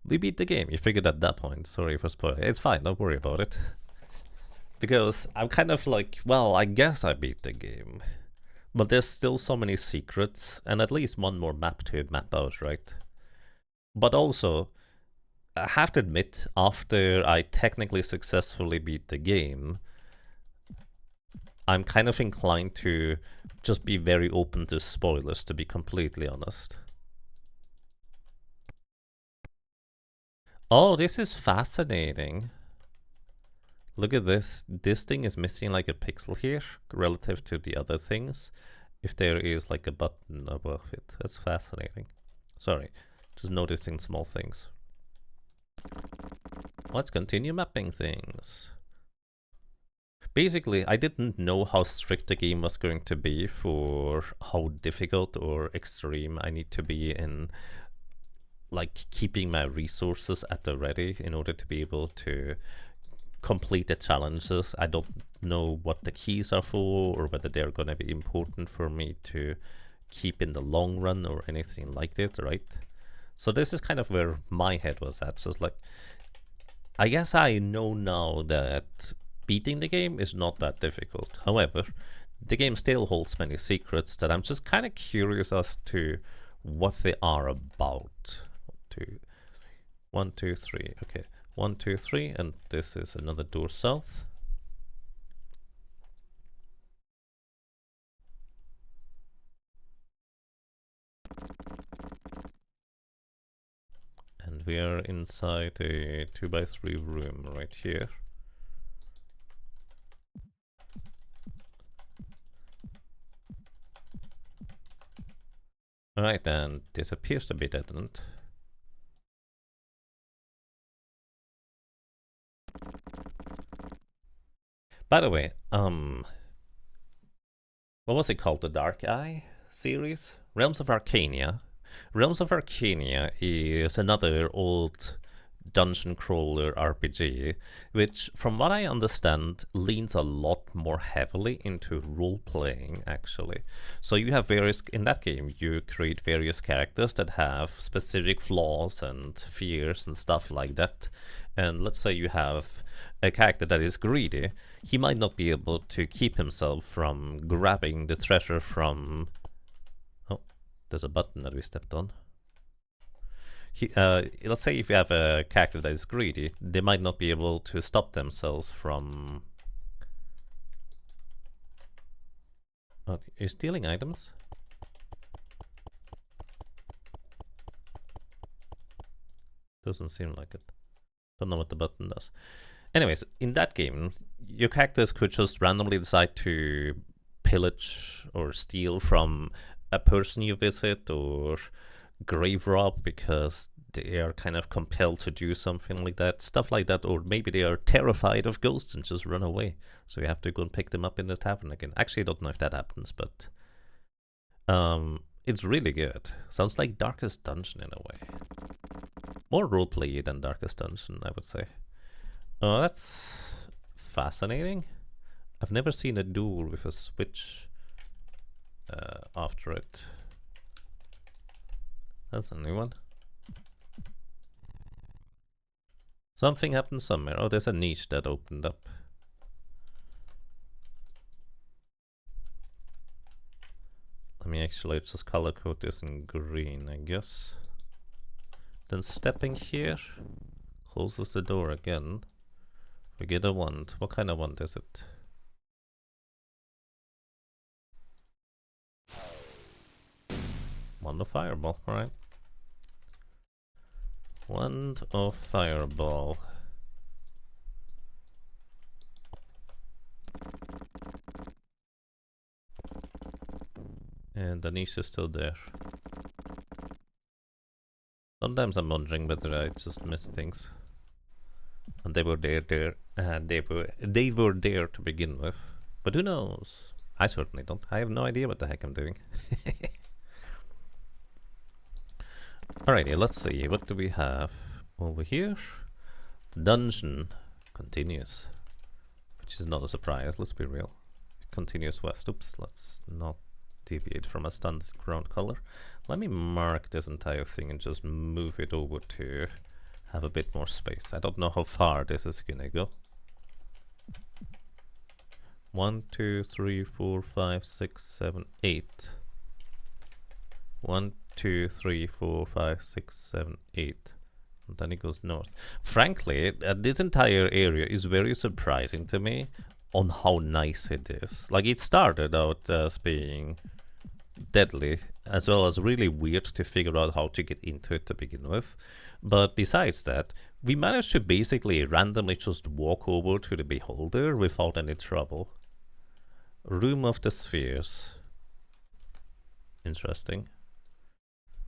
We beat the game, you figured at that point. Sorry for spoiling. It's fine, don't worry about it. Because I'm kind of like, well, I guess I beat the game. But there's still so many secrets, and at least one more map to map out, right? But also, I have to admit, after I technically successfully beat the game, I'm kind of inclined to just be very open to spoilers, to be completely honest. Oh, this is fascinating. Look at this. This thing is missing like a pixel here relative to the other things. If there is like a button above it. That's fascinating. Sorry, just noticing small things. Let's continue mapping things. Basically, I didn't know how strict the game was going to be for how difficult or extreme I need to be in like keeping my resources at the ready in order to be able to complete the challenges. I don't know what the keys are for or whether they're going to be important for me to keep in the long run or anything like that, right? So this is kind of where my head was at. So it's like, I guess I know now that beating the game is not that difficult. However, the game still holds many secrets that I'm just kind of curious as to what they are about. 1, 2, 3. Okay, 1, 2, 3, and this is another door south. And we are inside a 2x3 room right here. Alright, and this appears to be dead end. By the way, what was it called? The Dark Eye series? Realms of Arcania. Realms of Arcania is another old dungeon crawler RPG, which, from what I understand, leans a lot more heavily into role playing, actually. So you have various, in that game, you create various characters that have specific flaws and fears and stuff like that. And let's say you have a character that is greedy, he might not be able to keep himself from grabbing the treasure from... Oh, there's a button that we stepped on. Let's say if you have a character that is greedy, they might not be able to stop themselves from... Oh, you're stealing items? Doesn't seem like it. Don't know what the button does. Anyways, in that game, your characters could just randomly decide to pillage or steal from a person you visit or grave rob because they are kind of compelled to do something like that, stuff like that, or maybe they are terrified of ghosts and just run away. So you have to go and pick them up in the tavern again. Actually, I don't know if that happens, but it's really good. Sounds like Darkest Dungeon in a way. More roleplay than Darkest Dungeon, I would say. Oh, that's fascinating. I've never seen a door with a switch after it. That's a new one. Something happened somewhere. Oh, there's a niche that opened up. Let me actually just color code this in green, I guess. Then stepping here closes the door again. We get a wand. What kind of wand is it? Wand of Fireball, alright. Wand of Fireball. And the niche is still there. Sometimes I'm wondering whether I just missed things. And they were there, they were there to begin with. But who knows? I certainly don't. I have no idea what the heck I'm doing. Alrighty, let's see. What do we have over here? The dungeon continues. Which is not a surprise, let's be real. It continues west. Oops, let's not deviate from a standard ground color. Let me mark this entire thing and just move it over to have a bit more space. I don't know how far this is gonna go. 1, 2, 3, 4, 5, 6, 7, 8. 1, 2, 3, 4, 5, 6, 7, 8. And then it goes north. Frankly, this entire area is very surprising to me on how nice it is. Like, it started out as being deadly, as well as really weird to figure out how to get into it to begin with. But besides that, we managed to basically randomly just walk over to the beholder without any trouble. Room of the Spheres. Interesting.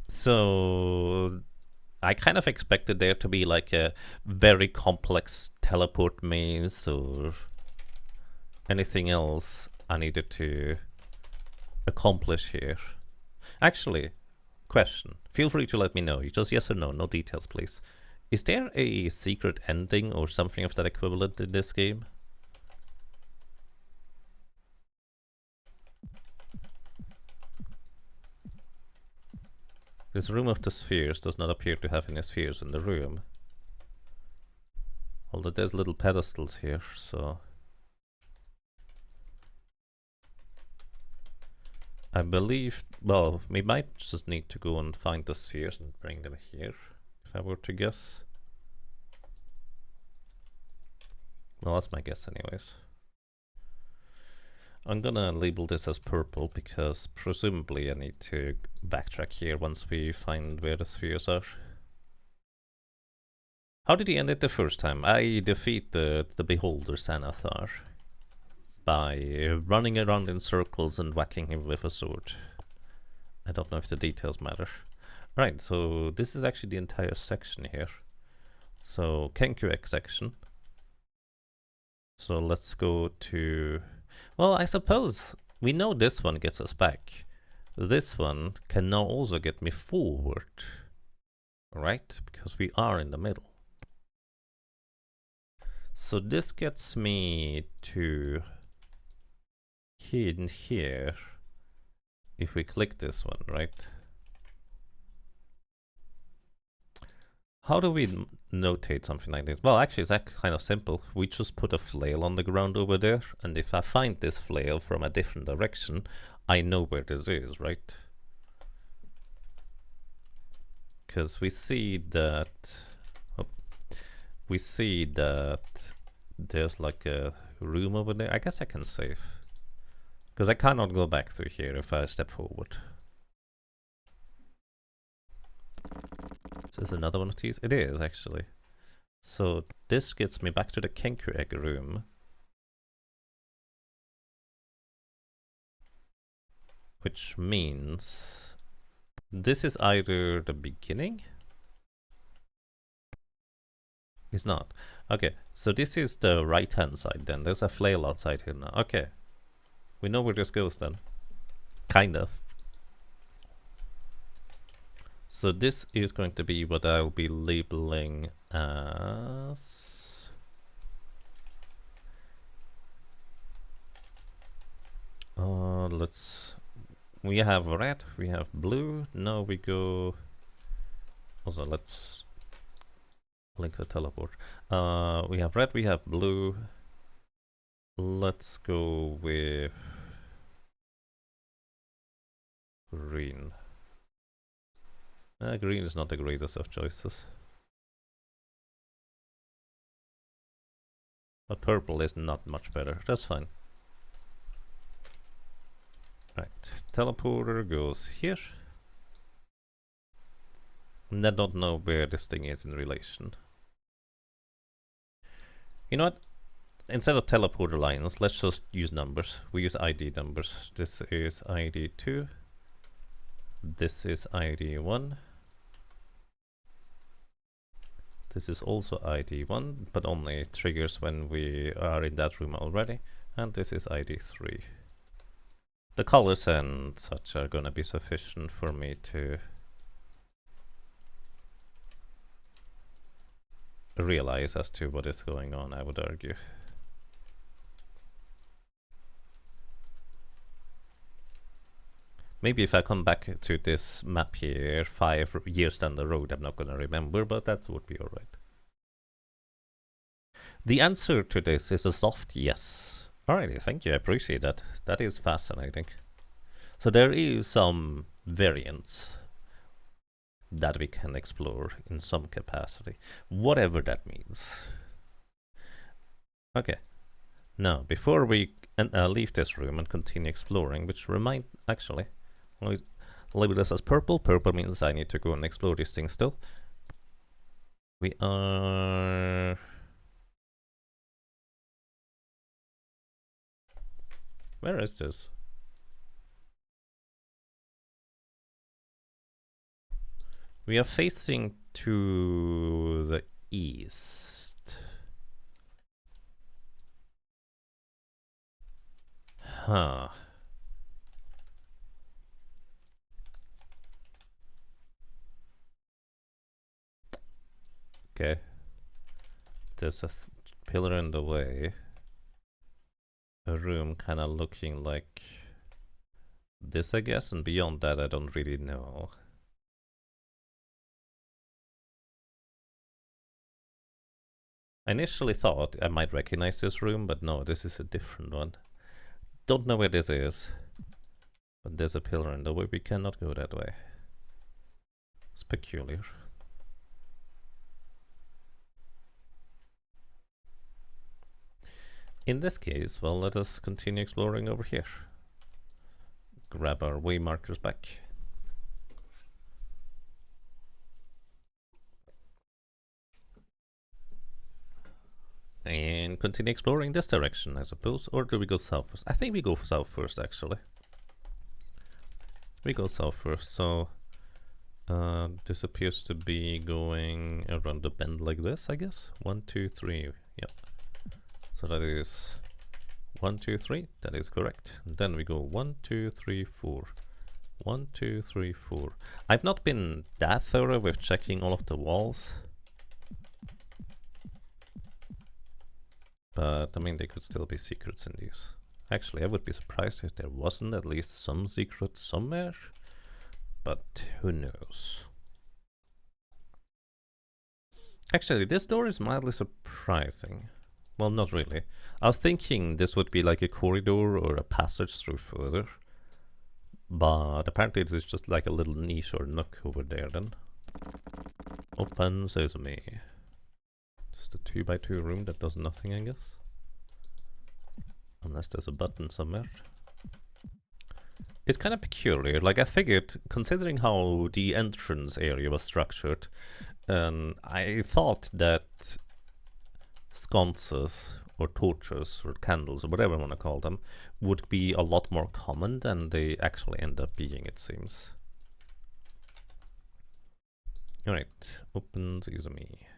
So I kind of expected there to be like a very complex teleport maze or anything else I needed to accomplish here. Actually, question. Feel free to let me know. Just yes or no, no details please. Is there a secret ending or something of that equivalent in this game? This Room of the Spheres does not appear to have any spheres in the room. Although there's little pedestals here, so... I believe, well, we might just need to go and find the spheres and bring them here, if I were to guess. Well, that's my guess anyways. I'm gonna label this as purple because presumably I need to backtrack here once we find where the spheres are. How did he end it the first time? I defeated the Beholder Xanathar by running around in circles and whacking him with a sword. I don't know if the details matter. Right, so this is actually the entire section here. So Kenkuek section. So let's go to... Well, I suppose we know this one gets us back. This one can now also get me forward. Right? Because we are in the middle. So this gets me to here if we click this one, right? How do we notate something like this? Well, actually, it's actually kind of simple. We just put a flail on the ground over there, and if I find this flail from a different direction, I know where this is, right? Because we see that... Oh, we see that there's like a room over there. I guess I can save. Because I cannot go back through here if I step forward. Is this another one of these? It is, actually. So this gets me back to the Kenkuek room. Which means... this is either the beginning? It's not. Okay, so this is the right-hand side then. There's a flail outside here now. Okay. We know where this goes then. Kind of. So this is going to be what I'll be labeling as let's... We have red, we have blue. Now we go... Also, let's link the teleport. We have red, we have blue. Let's go with green. Green is not the greatest of choices. But purple is not much better. That's fine. Right. Teleporter goes here. And I don't know where this thing is in relation. You know what? Instead of teleporter lines, let's just use numbers. We use ID numbers. This is ID 2. This is ID 1. This is also ID 1, but only triggers when we are in that room already. And this is ID 3. The colors and such are gonna be sufficient for me to realize as to what is going on, I would argue. Maybe if I come back to this map here 5 years down the road, I'm not gonna remember, but that would be alright. The answer to this is a soft yes. Alrighty, thank you, I appreciate that. That is fascinating. So there is some variance that we can explore in some capacity, whatever that means. Okay, now before we leave this room and continue exploring, which actually, label this as purple. Purple means I need to go and explore this thing still. We are... Where is this? We are facing to the east. Huh. Okay. There's a pillar in the way. A room kind of looking like this, I guess, and beyond that I don't really know. I initially thought I might recognize this room, but no, this is a different one. Don't know where this is, but there's a pillar in the way. We cannot go that way. It's peculiar. In this case, well, let us continue exploring over here. Grab our way markers back. And continue exploring this direction, I suppose. Or do we go south first? I think we go south first, actually. We go south first, so... this appears to be going around the bend like this, I guess. 1, 2, 3, yep. So that is 1, 2, 3, that is correct. And then we go 1, 2, 3, 4. 1, 2, 3, 4. I've not been that thorough with checking all of the walls. But, I mean, there could still be secrets in these. Actually, I would be surprised if there wasn't at least some secret somewhere. But who knows? Actually, this door is mildly surprising. Well, not really. I was thinking this would be like a corridor or a passage through further. But apparently it is just like a little niche or nook over there then. Open sesame. Just a 2x2 room that does nothing, I guess. Unless there's a button somewhere. It's kind of peculiar. Like, I figured, considering how the entrance area was structured, I thought that sconces or torches or candles or whatever you want to call them would be a lot more common than they actually end up being, it seems. Alright, open sesame.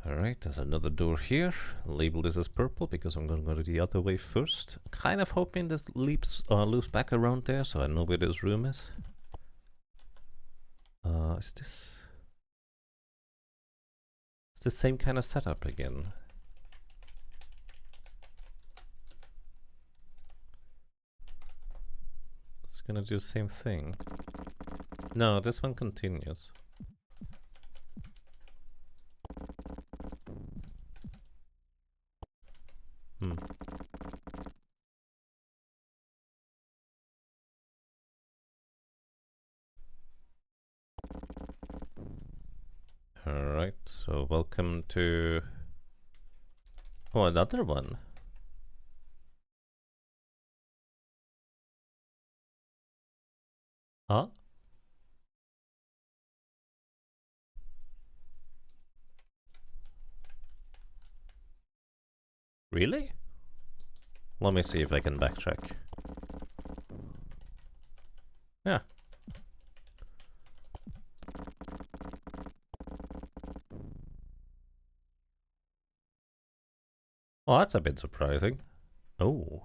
Alright, there's another door here. Label this as purple because I'm gonna go the other way first. Kind of hoping this loops back around there so I know where this room is. Is this... It's the same kind of setup again. It's gonna do the same thing. No, this one continues. Alright, so welcome to... Oh, another one. Huh? Really? Let me see if I can backtrack. Yeah. Oh, that's a bit surprising. Oh.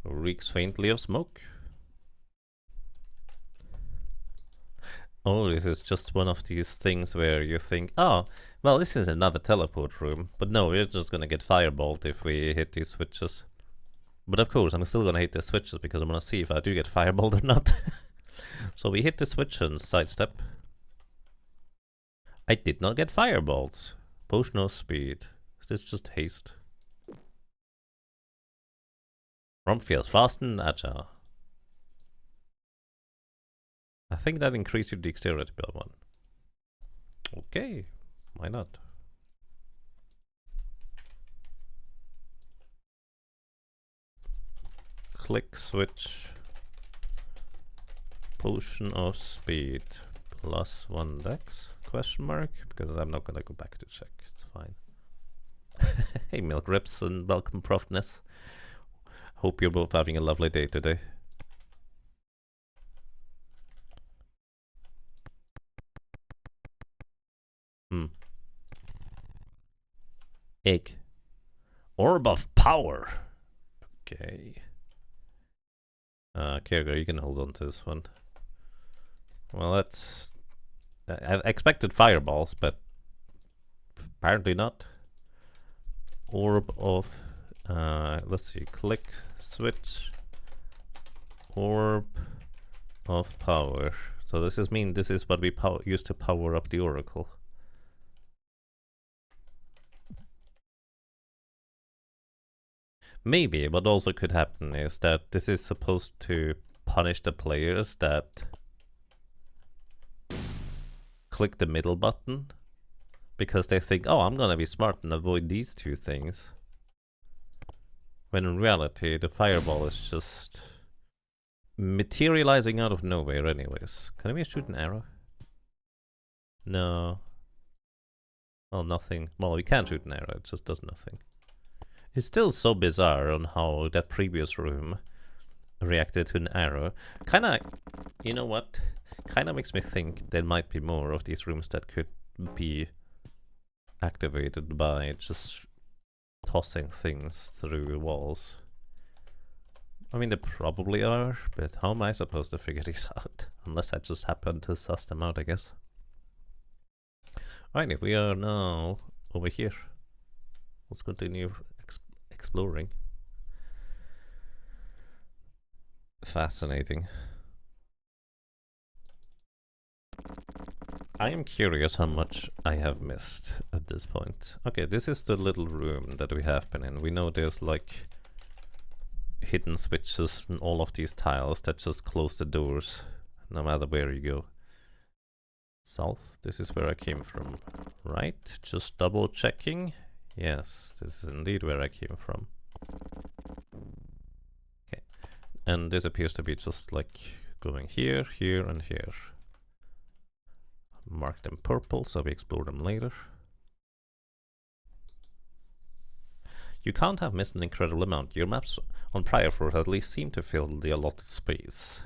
Reeks faintly of smoke. Oh, this is just one of these things where you think, oh, well, this is another teleport room. But no, we're just gonna get fireballed if we hit these switches. But of course, I'm still gonna hit the switches because I'm gonna see if I do get fireballed or not. So we hit the switch and sidestep. I did not get fireballed. Potion of speed. Is this just haste? Romp feels fast and agile. I think that increased your dexterity by 1. Okay, why not? Click switch. Potion of speed plus 1 dex? Question mark? Because I'm not gonna go back to check. It's fine. Hey, Milk Rips and welcome, Profness. Hope you're both having a lovely day today. Egg. Orb of power. Okay. Kerger, you can hold on to this one. Well, that's... I expected fireballs, but apparently not. Orb of... let's see. Click, switch. Orb of power. So this is what we use to power up the oracle. Maybe what also could happen is that this is supposed to punish the players that click the middle button because they think, oh, I'm gonna be smart and avoid these two things. When in reality, the fireball is just materializing out of nowhere anyways. Can we shoot an arrow? No. Well, nothing. Well, we can shoot an arrow, it just does nothing. It's still so bizarre on how that previous room reacted to an arrow. Kinda, you know what? Kinda makes me think there might be more of these rooms that could be activated by just tossing things through walls. I mean, there probably are, but how am I supposed to figure these out? Unless I just happen to suss them out, I guess. Alright, we are now over here. Let's continue exploring. Fascinating. I am curious how much I have missed at this point. Okay, this is the little room that we have been in. We know there's like hidden switches in all of these tiles that just close the doors no matter where you go. South, this is where I came from, right? Just double checking. Yes, this is indeed where I came from. Okay, and this appears to be just like going here, here, and here. Mark them purple so we explore them later. You can't have missed an incredible amount. Your maps on prior floors at least seem to fill the allotted space.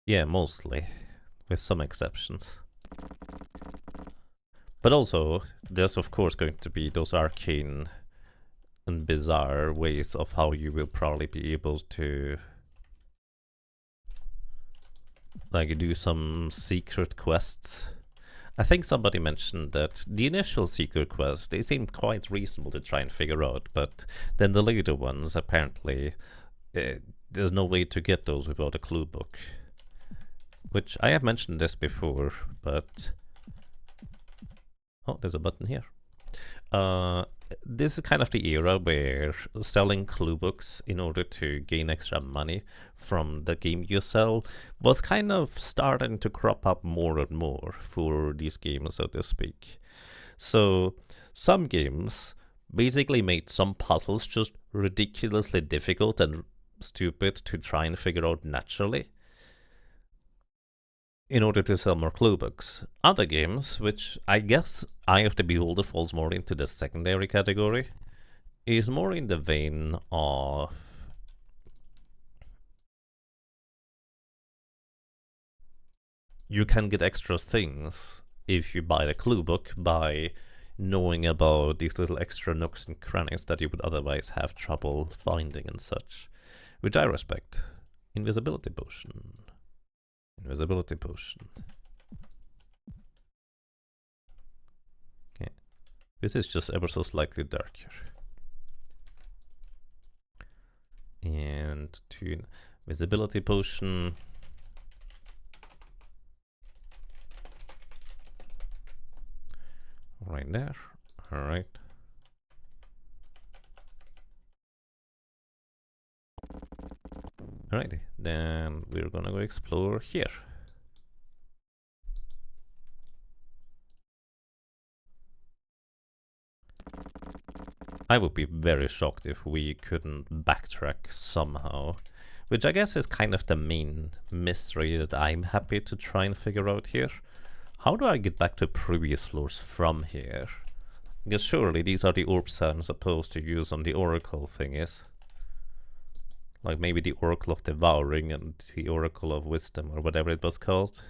Yeah, mostly, with some exceptions. But also, there's of course going to be those arcane and bizarre ways of how you will probably be able to like do some secret quests. I think somebody mentioned that the initial secret quests, they seem quite reasonable to try and figure out, but then the later ones, apparently, there's no way to get those without a clue book. Which, I have mentioned this before, but... Oh, there's a button here. This is kind of the era where selling clue books in order to gain extra money from the game you sell was kind of starting to crop up more and more for these games, so to speak. So some games basically made some puzzles just ridiculously difficult and stupid to try and figure out naturally in order to sell more clue books. Other games, which I guess Eye of the Beholder falls more into the secondary category, is more in the vein of you can get extra things if you buy the clue book by knowing about these little extra nooks and crannies that you would otherwise have trouble finding and such, which I respect. Invisibility potion. Invisibility potion. Okay. This is just ever so slightly darker. And to invisibility potion. Right there. Alright. Alrighty, then we're gonna go explore here. I would be very shocked if we couldn't backtrack somehow, which I guess is kind of the main mystery that I'm happy to try and figure out here. How do I get back to previous floors from here? Because surely these are the orbs I'm supposed to use on the oracle thingies. Like maybe the Oracle of Devouring and the Oracle of Wisdom, or whatever it was called,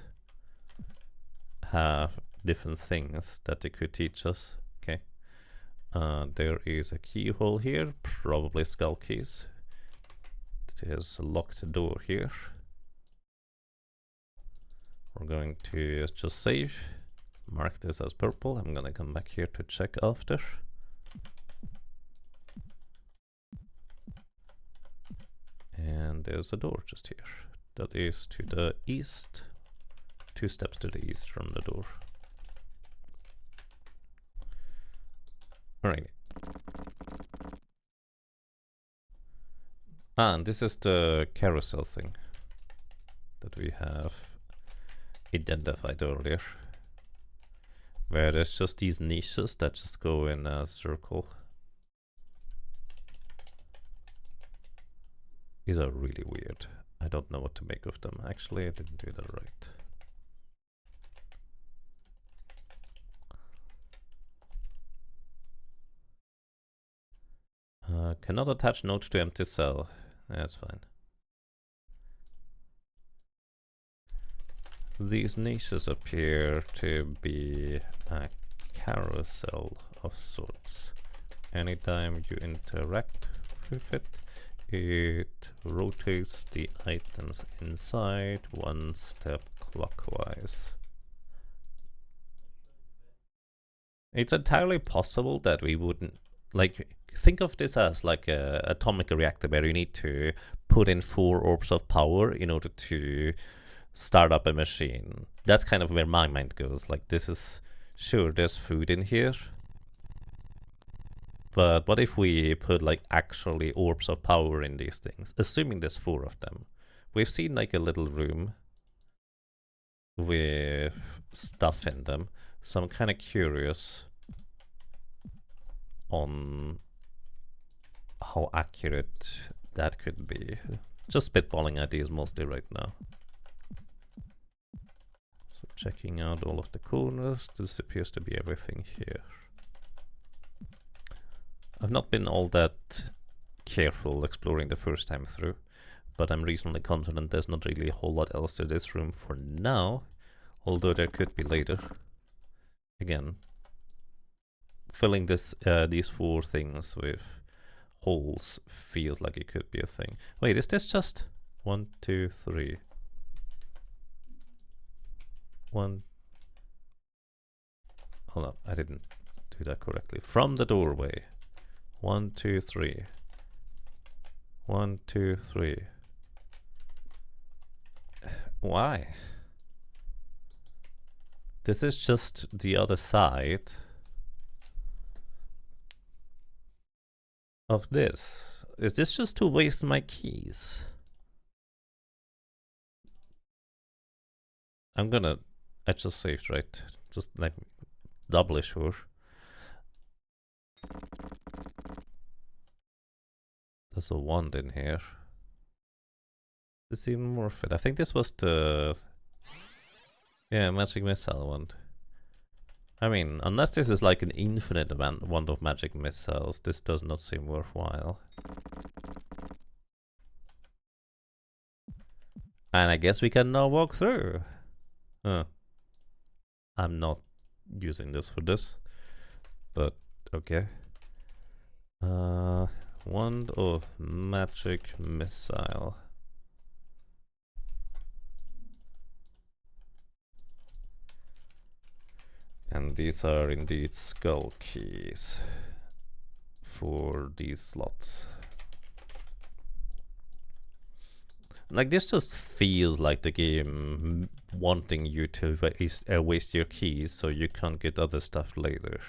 have different things that they could teach us. Okay. There is a keyhole here, probably skull keys. There's a locked door here. We're going to just save. Mark this as purple. I'm gonna come back here to check after. And there's a door just here. That is to the east. 2 steps to the east from the door. Alright. And this is the carousel thing that we have identified earlier. Where there's just these niches that just go in a circle. These are really weird. I don't know what to make of them. Actually, I didn't do that right. Cannot attach note to empty cell. That's fine. These niches appear to be a carousel of sorts. Anytime you interact with it, it rotates the items inside 1 step clockwise. It's entirely possible that we wouldn't, like, think of this as like a atomic reactor where you need to put in 4 orbs of power in order to start up a machine. That's kind of where my mind goes. Like, this is, sure, there's food in here, but what if we put like actually orbs of power in these things? Assuming there's 4 of them. We've seen like a little room with stuff in them, so I'm kind of curious on how accurate that could be. Just spitballing ideas mostly right now. So checking out all of the corners, this appears to be everything here. I've not been all that careful exploring the first time through, but I'm reasonably confident there's not really a whole lot else to this room for now, although there could be later. Again, filling this these 4 things with holes feels like it could be a thing. Wait, is this just 1, 2, 3? 1. Hold up, I didn't do that correctly. From the doorway. 1, 2, 3. 1, 2, 3. Why? This is just the other side of this. Is this just to waste my keys? I just saved, right? Just like doubly sure. There's a wand in here. There's even more of it. I think this was the... Yeah, magic missile wand. I mean, unless this is like an infinite wand of magic missiles, this does not seem worthwhile. And I guess we can now walk through. I'm not using this for this, but okay. Wand of magic missile. And these are indeed skull keys for these slots. Like, this just feels like the game wanting you to waste your keys so you can't get other stuff later.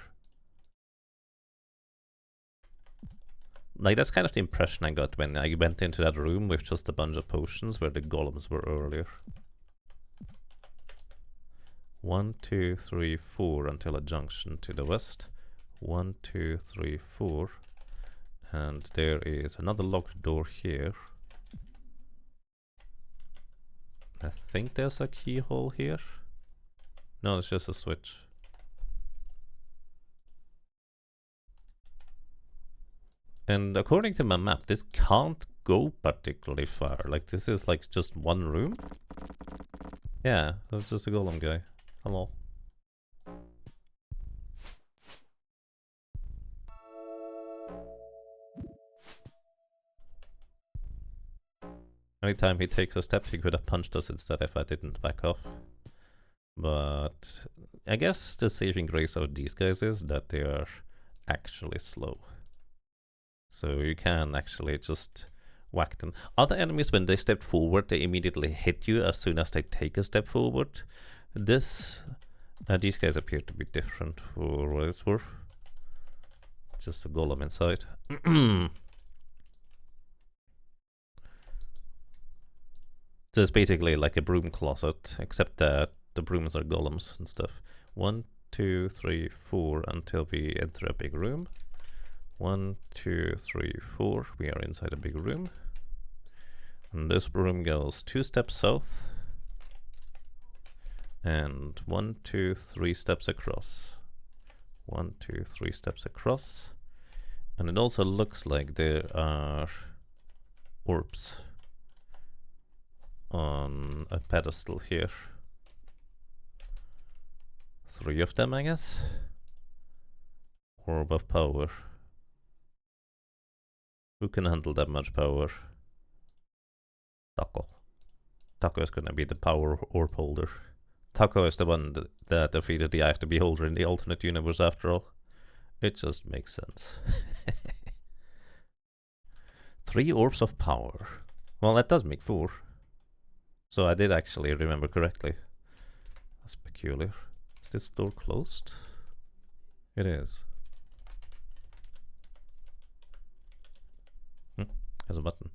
Like, that's kind of the impression I got when I went into that room with just a bunch of potions where the golems were earlier. 1, 2, 3, 4 until a junction to the west. 1, 2, 3, 4. And there is another locked door here. I think there's a keyhole here. No, it's just a switch. And according to my map, this can't go particularly far. Like, this is like just one room. Yeah, that's just a golem guy. Hello. Every time he takes a step, he could have punched us instead if I didn't back off. But I guess the saving grace of these guys is that they are actually slow. So you can actually just whack them. Other enemies, when they step forward, they immediately hit you as soon as they take a step forward. These guys appear to be different for what it's worth. Just a golem inside. So it's basically like a broom closet, except that the brooms are golems and stuff. 1, 2, 3, 4 until we enter a big room. 1, 2, 3, 4. We are inside a big room. And this room goes 2 steps south. And 1, 2, 3 steps across. 1, 2, 3 steps across. And it also looks like there are orbs on a pedestal here. 3 of them, I guess. Orb of power. Who can handle that much power? Taco. Taco is gonna be the power orb holder. Taco is the one that defeated the Eye of the Beholder in the alternate universe after all. It just makes sense. 3 orbs of power. Well, that does make 4. So I did actually remember correctly. That's peculiar. Is this door closed? It is. There's a button.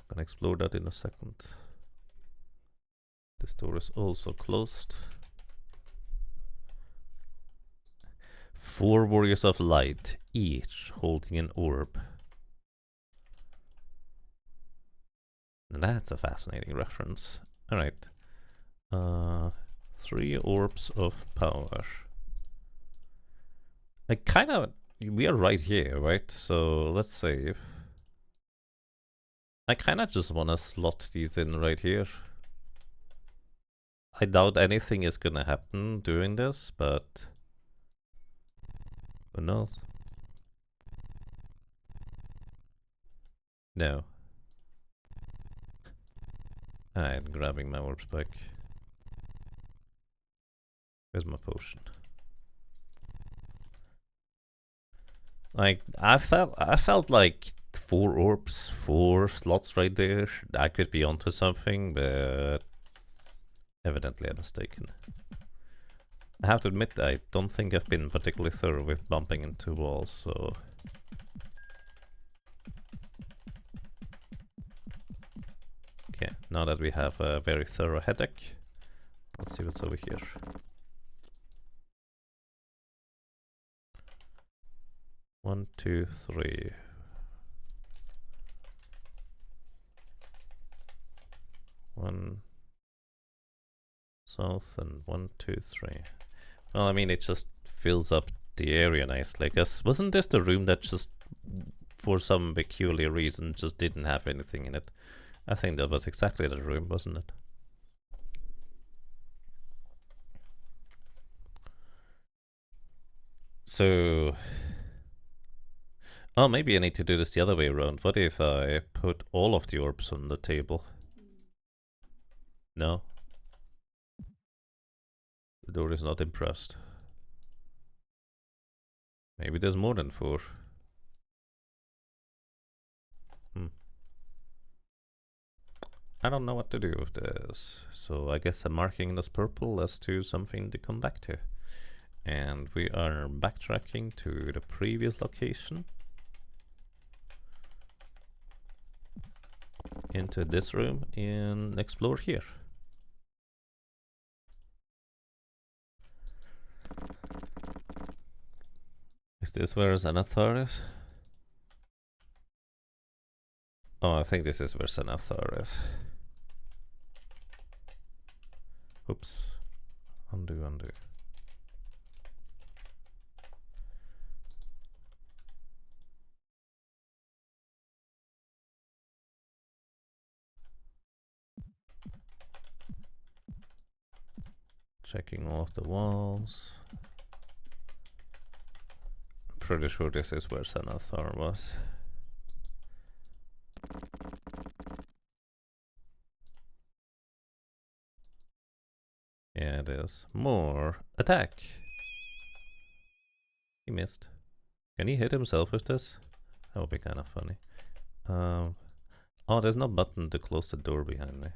Gonna explore that in a second. This door is also closed. 4 warriors of light, each holding an orb. And that's a fascinating reference. Alright. 3 orbs of power. We are right here, right? So let's save. I kinda just wanna slot these in right here. I doubt anything is gonna happen during this, but who knows? No. I'm grabbing my orbs back. Where's my potion? Like I felt like 4 orbs, 4 slots right there. I could be onto something, but evidently I'm mistaken. I have to admit I don't think I've been particularly thorough with bumping into walls, so okay, now that we have a very thorough headache, let's see what's over here. One, two, three. One south and 1, 2, 3. Well, I mean, it just fills up the area nicely. I guess, wasn't this the room that just, for some peculiar reason, just didn't have anything in it? I think that was exactly the room, wasn't it? So... oh, maybe I need to do this the other way around. What if I put all of the orbs on the table? No? The door is not impressed. Maybe there's more than 4. I don't know what to do with this, so I guess I'm marking this purple as to something to come back to. And we are backtracking to the previous location. Into this room and explore here. Is this where Xanathar is? Oh, I think this is where Xanathar is. Oops. Undo, undo. Checking all of the walls. I'm pretty sure this is where Xanathar was. Yeah, it is. More attack. He missed. Can he hit himself with this? That would be kind of funny. Oh, there's no button to close the door behind me.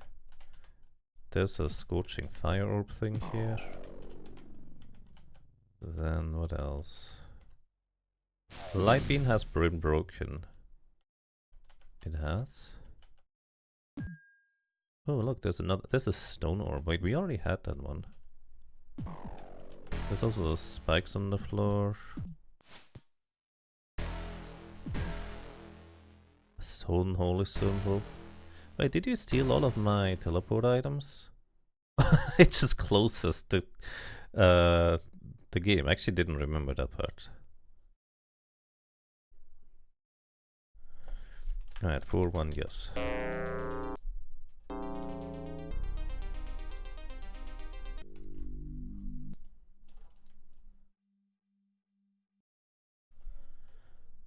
There's a scorching fire orb thing here. Then what else? Light beam has been broken. It has. Oh look, there's another. There's a stone orb. Wait, we already had that one. There's also spikes on the floor. Stone holy symbol. Wait, did you steal all of my teleport items? It just closest to the game. I actually didn't remember that part. Alright, 4-1, yes.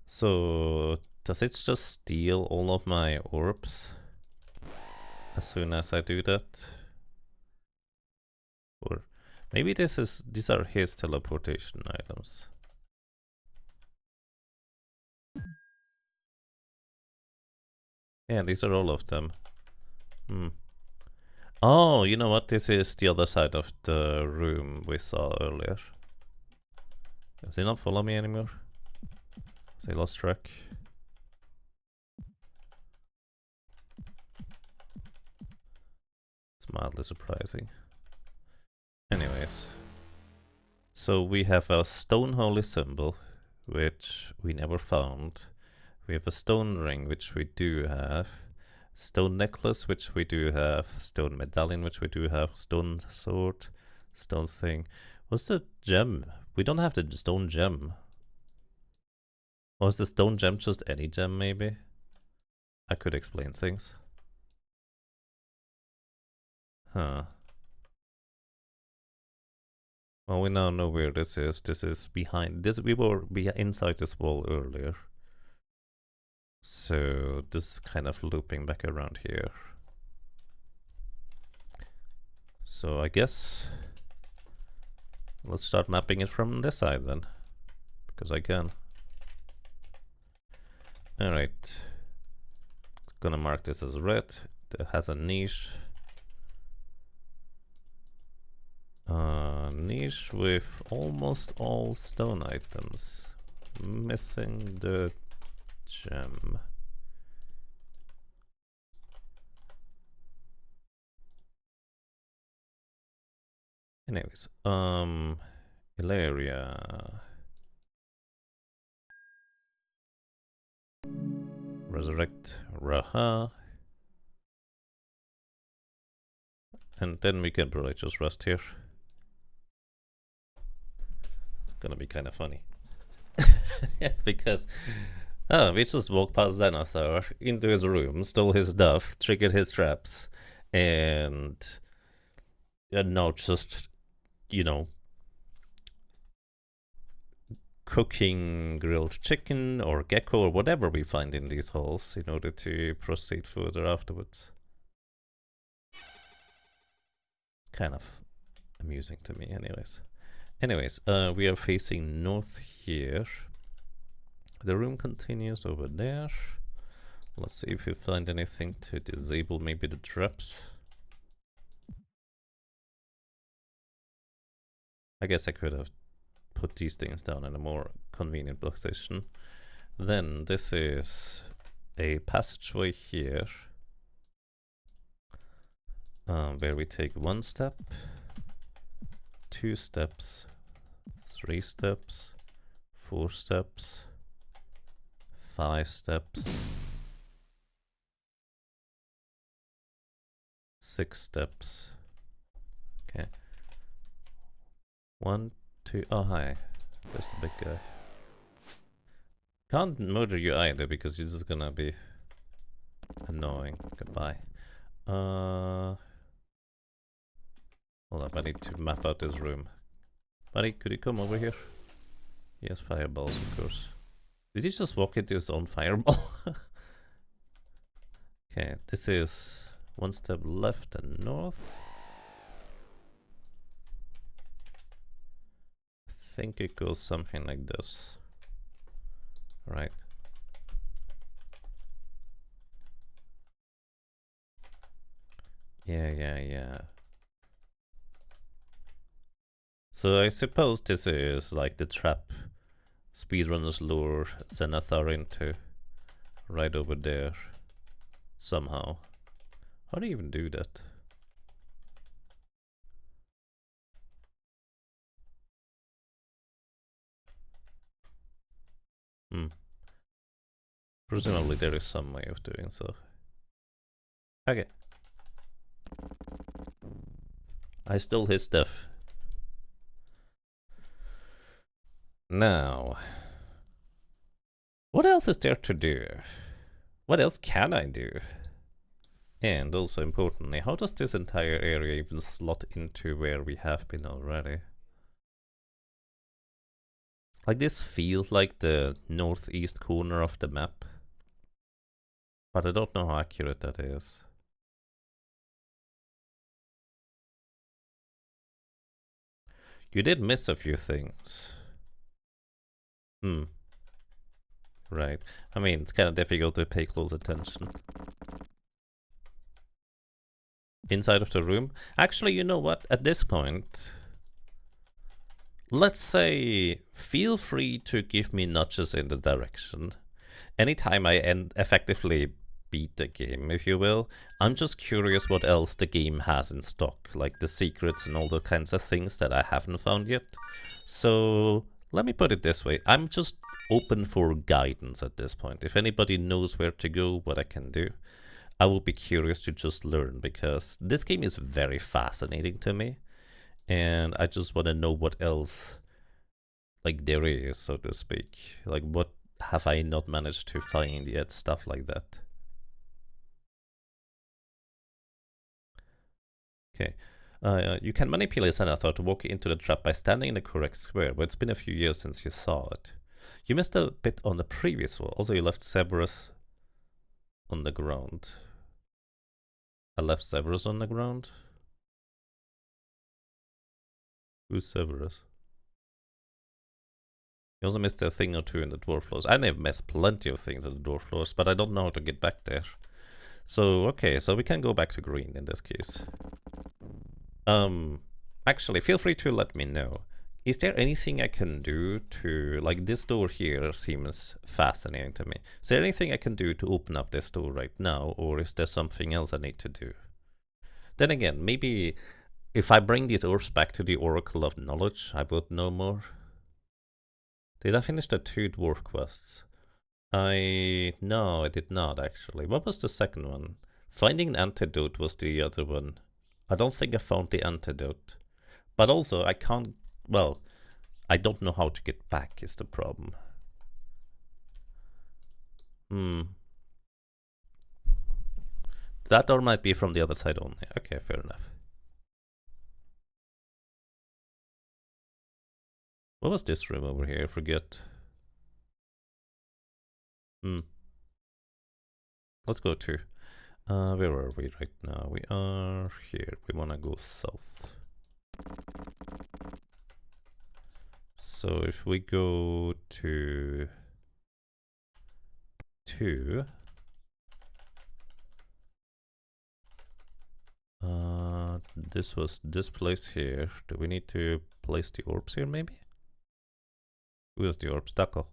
So, does it just steal all of my orbs as soon as I do that? Or maybe these are his teleportation items. Yeah, these are all of them. Oh, you know what? This is the other side of the room we saw earlier. Does he not follow me anymore? Has he lost track? It's mildly surprising. Anyways. So we have a stone holy symbol, which we never found. We have a stone ring, which we do have. Stone necklace, which we do have. Stone medallion, which we do have. Stone sword. Stone thing. What's the gem? We don't have the stone gem. Or is the stone gem just any gem, maybe? I could explain things. Huh. Well, we now know where this is. This is behind this. We were inside this wall earlier. So this is kind of looping back around here. So I guess let's start mapping it from this side then, because I can. Alright. Gonna mark this as red. It has a niche. Niche with almost all stone items. Missing the gem. Anyways, Ilaria. Resurrect Raha. And then we can probably just rest here. It's gonna be kind of funny. Because we just walked past Xanathar into his room, stole his stuff, triggered his traps, and now just, you know, cooking grilled chicken or gecko or whatever we find in these halls in order to proceed further afterwards. Kind of amusing to me, anyways. We are facing north here. The room continues over there. Let's see if we find anything to disable maybe the traps. I guess I could have put these things down in a more convenient position. Then this is a passageway here, where we take 1 step, 2 steps, 3 steps, 4 steps, 5 steps, 6 steps. Okay. 1, 2. Oh, hi. There's the big guy. Can't murder you either because you're just gonna be annoying. Goodbye. Hold up, I need to map out this room. Buddy, could you come over here? He has fireballs, of course. Did he just walk into his own fireball? Okay, this is 1 step left and north. I think it goes something like this. Right. Yeah. So I suppose this is like the trap speedrunners lure Xanathar into right over there somehow. How do you even do that? Presumably there is some way of doing so. Okay. I stole his stuff. Now, what else is there to do? What else can I do? And also importantly, how does this entire area even slot into where we have been already? Like, this feels like the northeast corner of the map, but I don't know how accurate that is. You did miss a few things. Right. I mean, it's kind of difficult to pay close attention. Inside of the room? Actually, you know what? At this point, let's say, feel free to give me nudges in the direction. Anytime I effectively beat the game, if you will, I'm just curious what else the game has in stock, like the secrets and all the kinds of things that I haven't found yet. So let me put it this way, I'm just open for guidance at this point. If anybody knows where to go, what I can do, I will be curious to just learn, because this game is very fascinating to me, and I just want to know what else, like, there is, so to speak. Like, what have I not managed to find yet, stuff like that. Okay. You can manipulate Zenithar to walk into the trap by standing in the correct square, but it's been a few years since you saw it. You missed a bit on the previous wall. Also, you left Severus on the ground. I left Severus on the ground? Who's Severus? You also missed a thing or two in the dwarf floors. I have missed plenty of things in the dwarf floors, but I don't know how to get back there. So, okay, so we can go back to green in this case. Actually, feel free to let me know. Is there anything I can do to, like this door here seems fascinating to me. Is there anything I can do to open up this door right now, or is there something else I need to do? Then again, maybe if I bring these orbs back to the Oracle of Knowledge, I would know more. Did I finish the 2 dwarf quests? No, I did not actually. What was the second one? Finding an antidote was the other one. I don't think I found the antidote. But also, I can't, well, I don't know how to get back is the problem. That door might be from the other side only. Okay, fair enough. What was this room over here? I forget. Let's go to... where are we right now? We are here. We want to go south. So if we go to 2... this was this place here. Do we need to place the orbs here maybe? Where's the orbs? Duckle.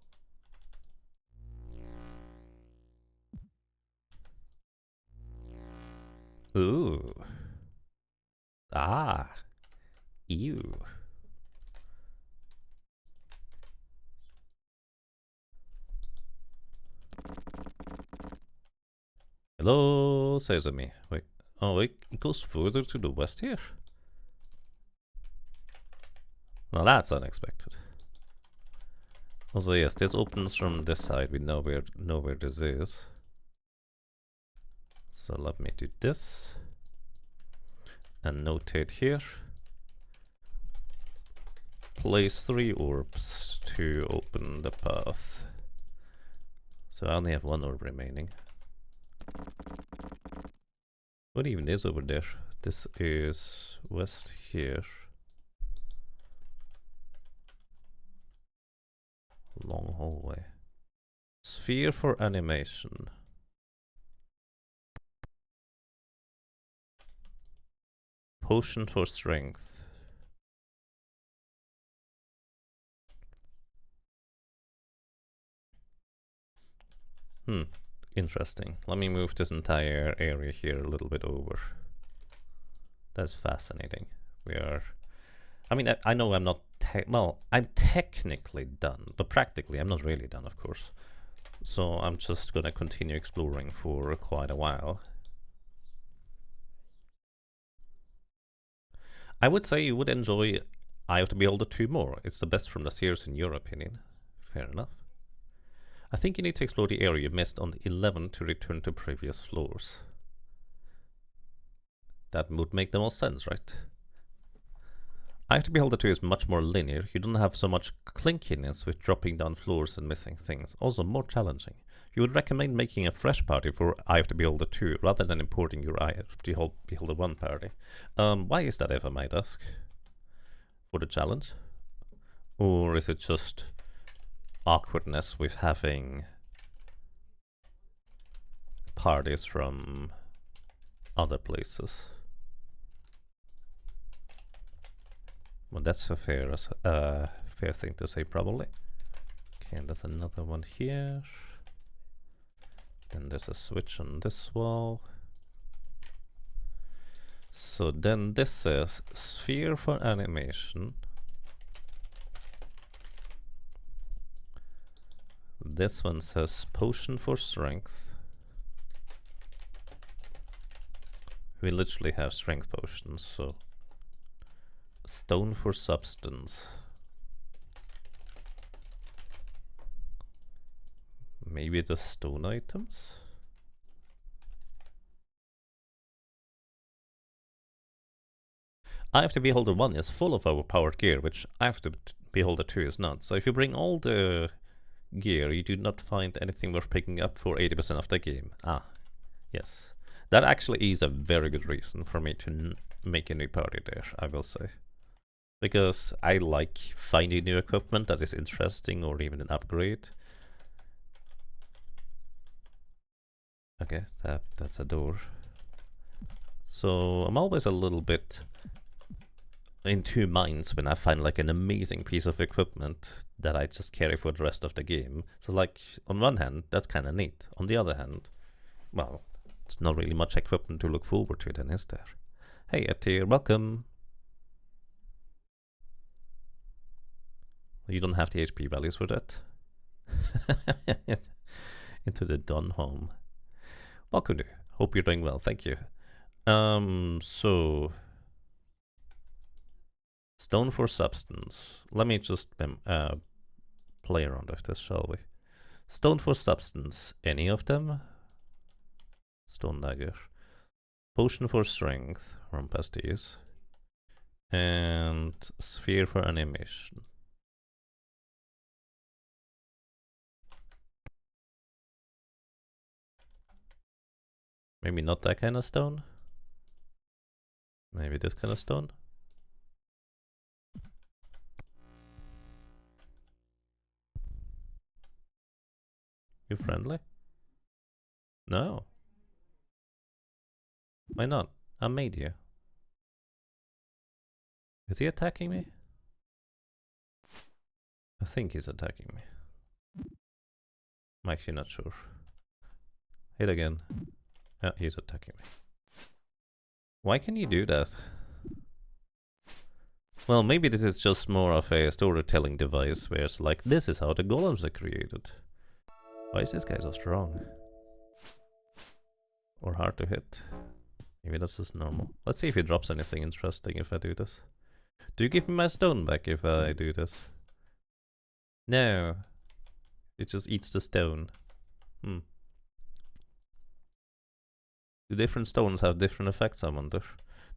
Ooh. Ah. Ew. Hello, Sesame. Wait. Oh, it goes further to the west here? Well, that's unexpected. Also, yes, this opens from this side. We know where this is. So let me do this. And notate here. Place 3 orbs to open the path. So I only have 1 orb remaining. What even is over there? This is west here. Long hallway. Sphere for animation. Potion for strength. Interesting. Let me move this entire area here a little bit over. That's fascinating. We are... I mean, I know I'm not... well, I'm technically done, but practically I'm not really done, of course. So I'm just gonna continue exploring for quite a while. I would say you would enjoy Eye of the Beholder 2 more. It's the best from the series in your opinion. Fair enough. I think you need to explore the area you missed on 11 to return to previous floors. That would make the most sense, right? Eye of the Beholder 2 is much more linear. You don't have so much clinkiness with dropping down floors and missing things. Also more challenging. You would recommend making a fresh party for Eye of the Beholder 2 rather than importing your Eye of the Beholder 1 party. Why is that, if I might ask? For the challenge? Or is it just awkwardness with having parties from other places? Well, that's a fair thing to say, probably. Okay, and there's another one here. Then there's a switch on this wall. So then this says sphere for animation. This one says potion for strength. We literally have strength potions, so stone for substance. Maybe the stone items? After Beholder 1 is full of overpowered gear, which After Beholder 2 is not. So if you bring all the gear, you do not find anything worth picking up for 80% of the game. Ah, yes. That actually is a very good reason for me to make a new party there, I will say. Because I like finding new equipment that is interesting or even an upgrade. Okay, that's a door. So I'm always a little bit in two minds when I find like an amazing piece of equipment that I just carry for the rest of the game. So like on one hand, that's kind of neat. On the other hand, well, it's not really much equipment to look forward to then, is there? Hey Etir, welcome. You don't have the HP values for that. Into the Dun home. Welcome to. Hope you're doing well, thank you. So stone for substance. Let me just play around with this, shall we? Stone for substance. Any of them? Stone dagger. Potion for strength. Run past these. And sphere for animation. Maybe not that kind of stone. Maybe this kind of stone. You friendly? No. Why not? I made you. Is he attacking me? I think he's attacking me. I'm actually not sure. Hit again. Yeah, he's attacking me. Why can you do that? Well, maybe this is just more of a storytelling device where it's like, this is how the golems are created. Why is this guy so strong? Or hard to hit? Maybe that's just normal. Let's see if he drops anything interesting if I do this. Do you give me my stone back if I do this? No. It just eats the stone. Do different stones have different effects, I wonder?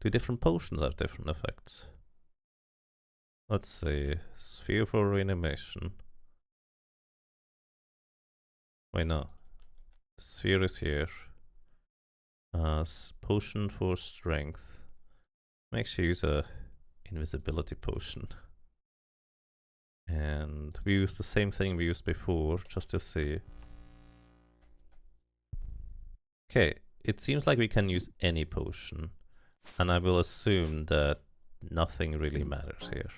Do different potions have different effects? Let's see. Sphere for reanimation. Wait, no. Sphere is here. Potion for strength. Make sure you use a invisibility potion. And we use the same thing we used before, just to see. Okay, it seems like we can use any potion. And I will assume that nothing really matters here.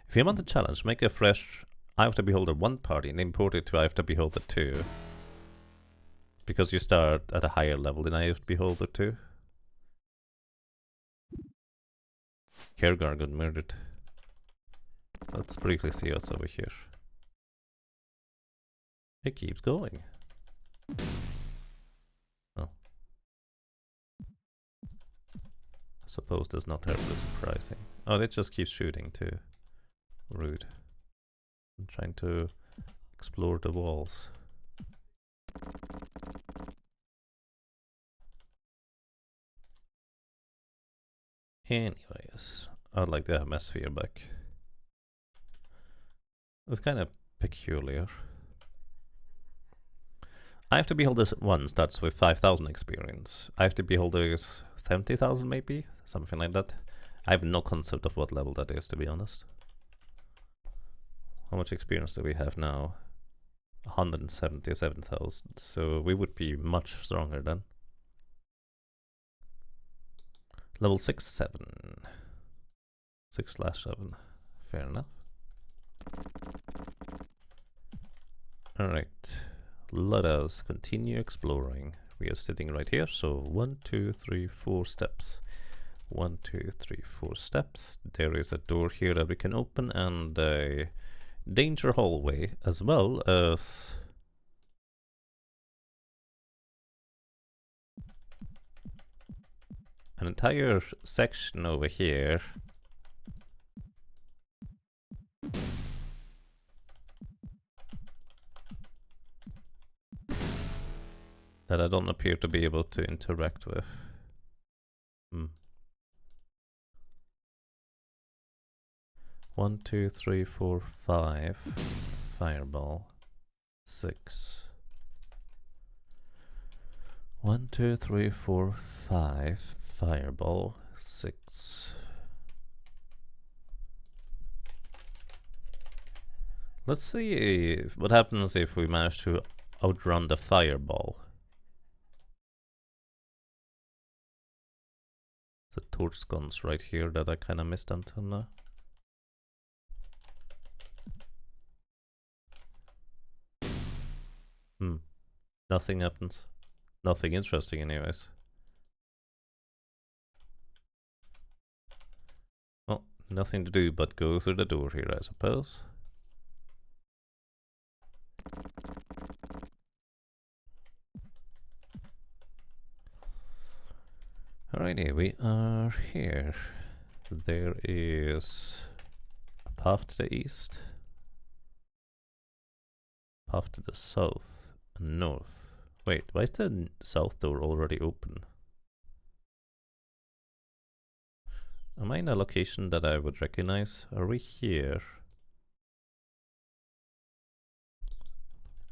If you want the challenge, make a fresh After Beholder 1 party and import it to After Beholder 2. Because you start at a higher level than After Beholder 2. Kergar got murdered. Let's briefly see what's over here. It keeps going. Oh. I suppose that's not terribly surprising. Oh, it just keeps shooting too. Rude. I'm trying to explore the walls. Anyways, I'd like to have my sphere back. It's kind of peculiar. After Beholder 1 starts with 5,000 experience. After Beholder is 70,000 maybe? Something like that. I have no concept of what level that is, to be honest. How much experience do we have now? 177,000. So we would be much stronger then. Level 6, 7. 6/7. Fair enough. Alright. Let us continue exploring. We are sitting right here, so 1, 2, 3, 4 steps. 1, 2, 3, 4 steps. There is a door here that we can open, and a danger hallway, as well as an entire section over here. that I don't appear to be able to interact with. 1, 2, 3, 4, 5. Fireball. 6. 1, 2, 3, 4, 5. Fireball. 6. Let's see what happens if we manage to outrun the fireball. The torch guns right here that I kind of missed until now. Nothing happens. Nothing interesting anyways. Well, nothing to do but go through the door here, I suppose. Alrighty, we are here. There is a path to the east, path to the south, and north. Wait, why is the south door already open? Am I in a location that I would recognize? Are we here?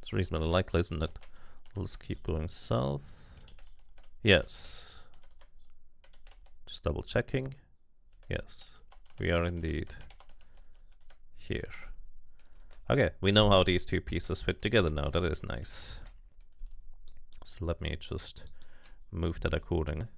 It's reasonably likely, isn't it? Let's keep going south. Yes. Just double checking. Yes, we are indeed here. Okay, we know how these two pieces fit together now. That is nice. So let me just move that accordingly.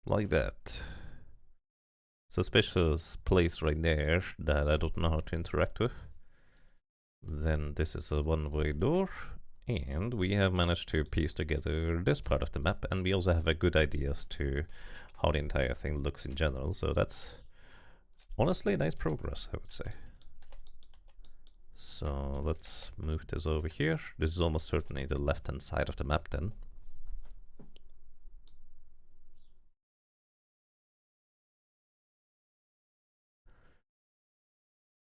Like that. Suspicious place right there that I don't know how to interact with. Then this is a one-way door, and we have managed to piece together this part of the map, and we also have a good idea as to how the entire thing looks in general, so that's honestly nice progress, I would say. So let's move this over here. This is almost certainly the left-hand side of the map then.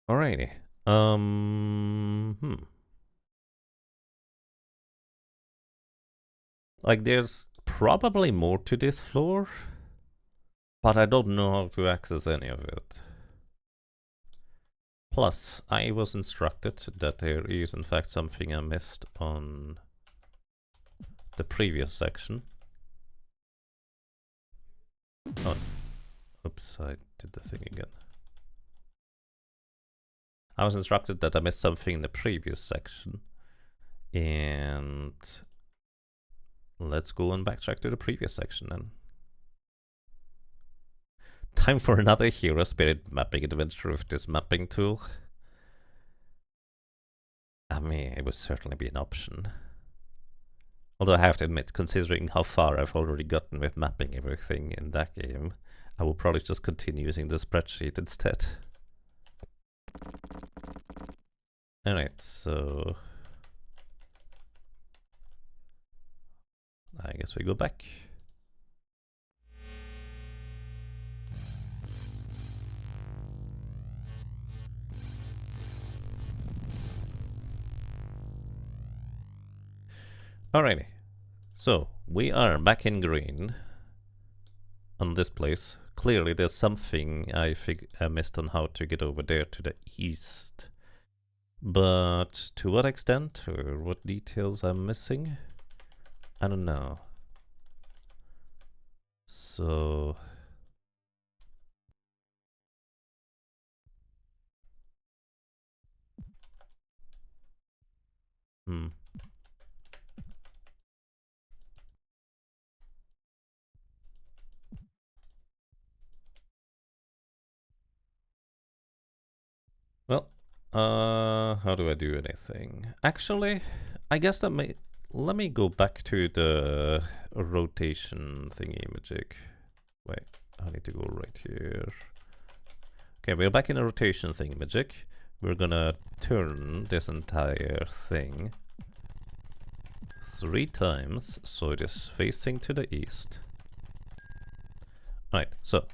Alrighty. Like, there's probably more to this floor, but I don't know how to access any of it. Plus, I was instructed that there is in fact something I missed on the previous section. Oh, oops, I did the thing again. I was instructed that I missed something in the previous section, and let's go and backtrack to the previous section then. Time for another hero spirit mapping adventure with this mapping tool. I mean, it would certainly be an option. Although I have to admit, considering how far I've already gotten with mapping everything in that game, I will probably just continue using the spreadsheet instead. Alright, so I guess we go back. Alrighty, so we are back in green on this place. Clearly there's something I missed on how to get over there to the east. But to what extent or what details I'm missing, I don't know. So well, how do I do anything? Actually, I guess that may... Let me go back to the rotation thingy magic. Wait, I need to go right here. Okay, we're back in the rotation thingy magic. We're gonna turn this entire thing 3 times, so it is facing to the east. Right, so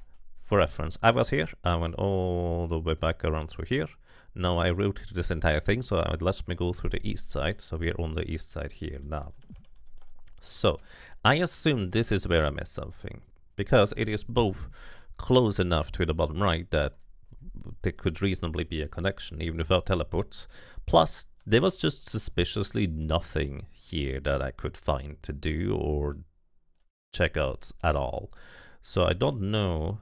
for reference, I was here, I went all the way back around through here. Now I rotated this entire thing, so it lets me go through the east side, so we are on the east side here now. So I assume this is where I missed something, because it is both close enough to the bottom right that there could reasonably be a connection, even without teleports. Plus, there was just suspiciously nothing here that I could find to do or check out at all. So I don't know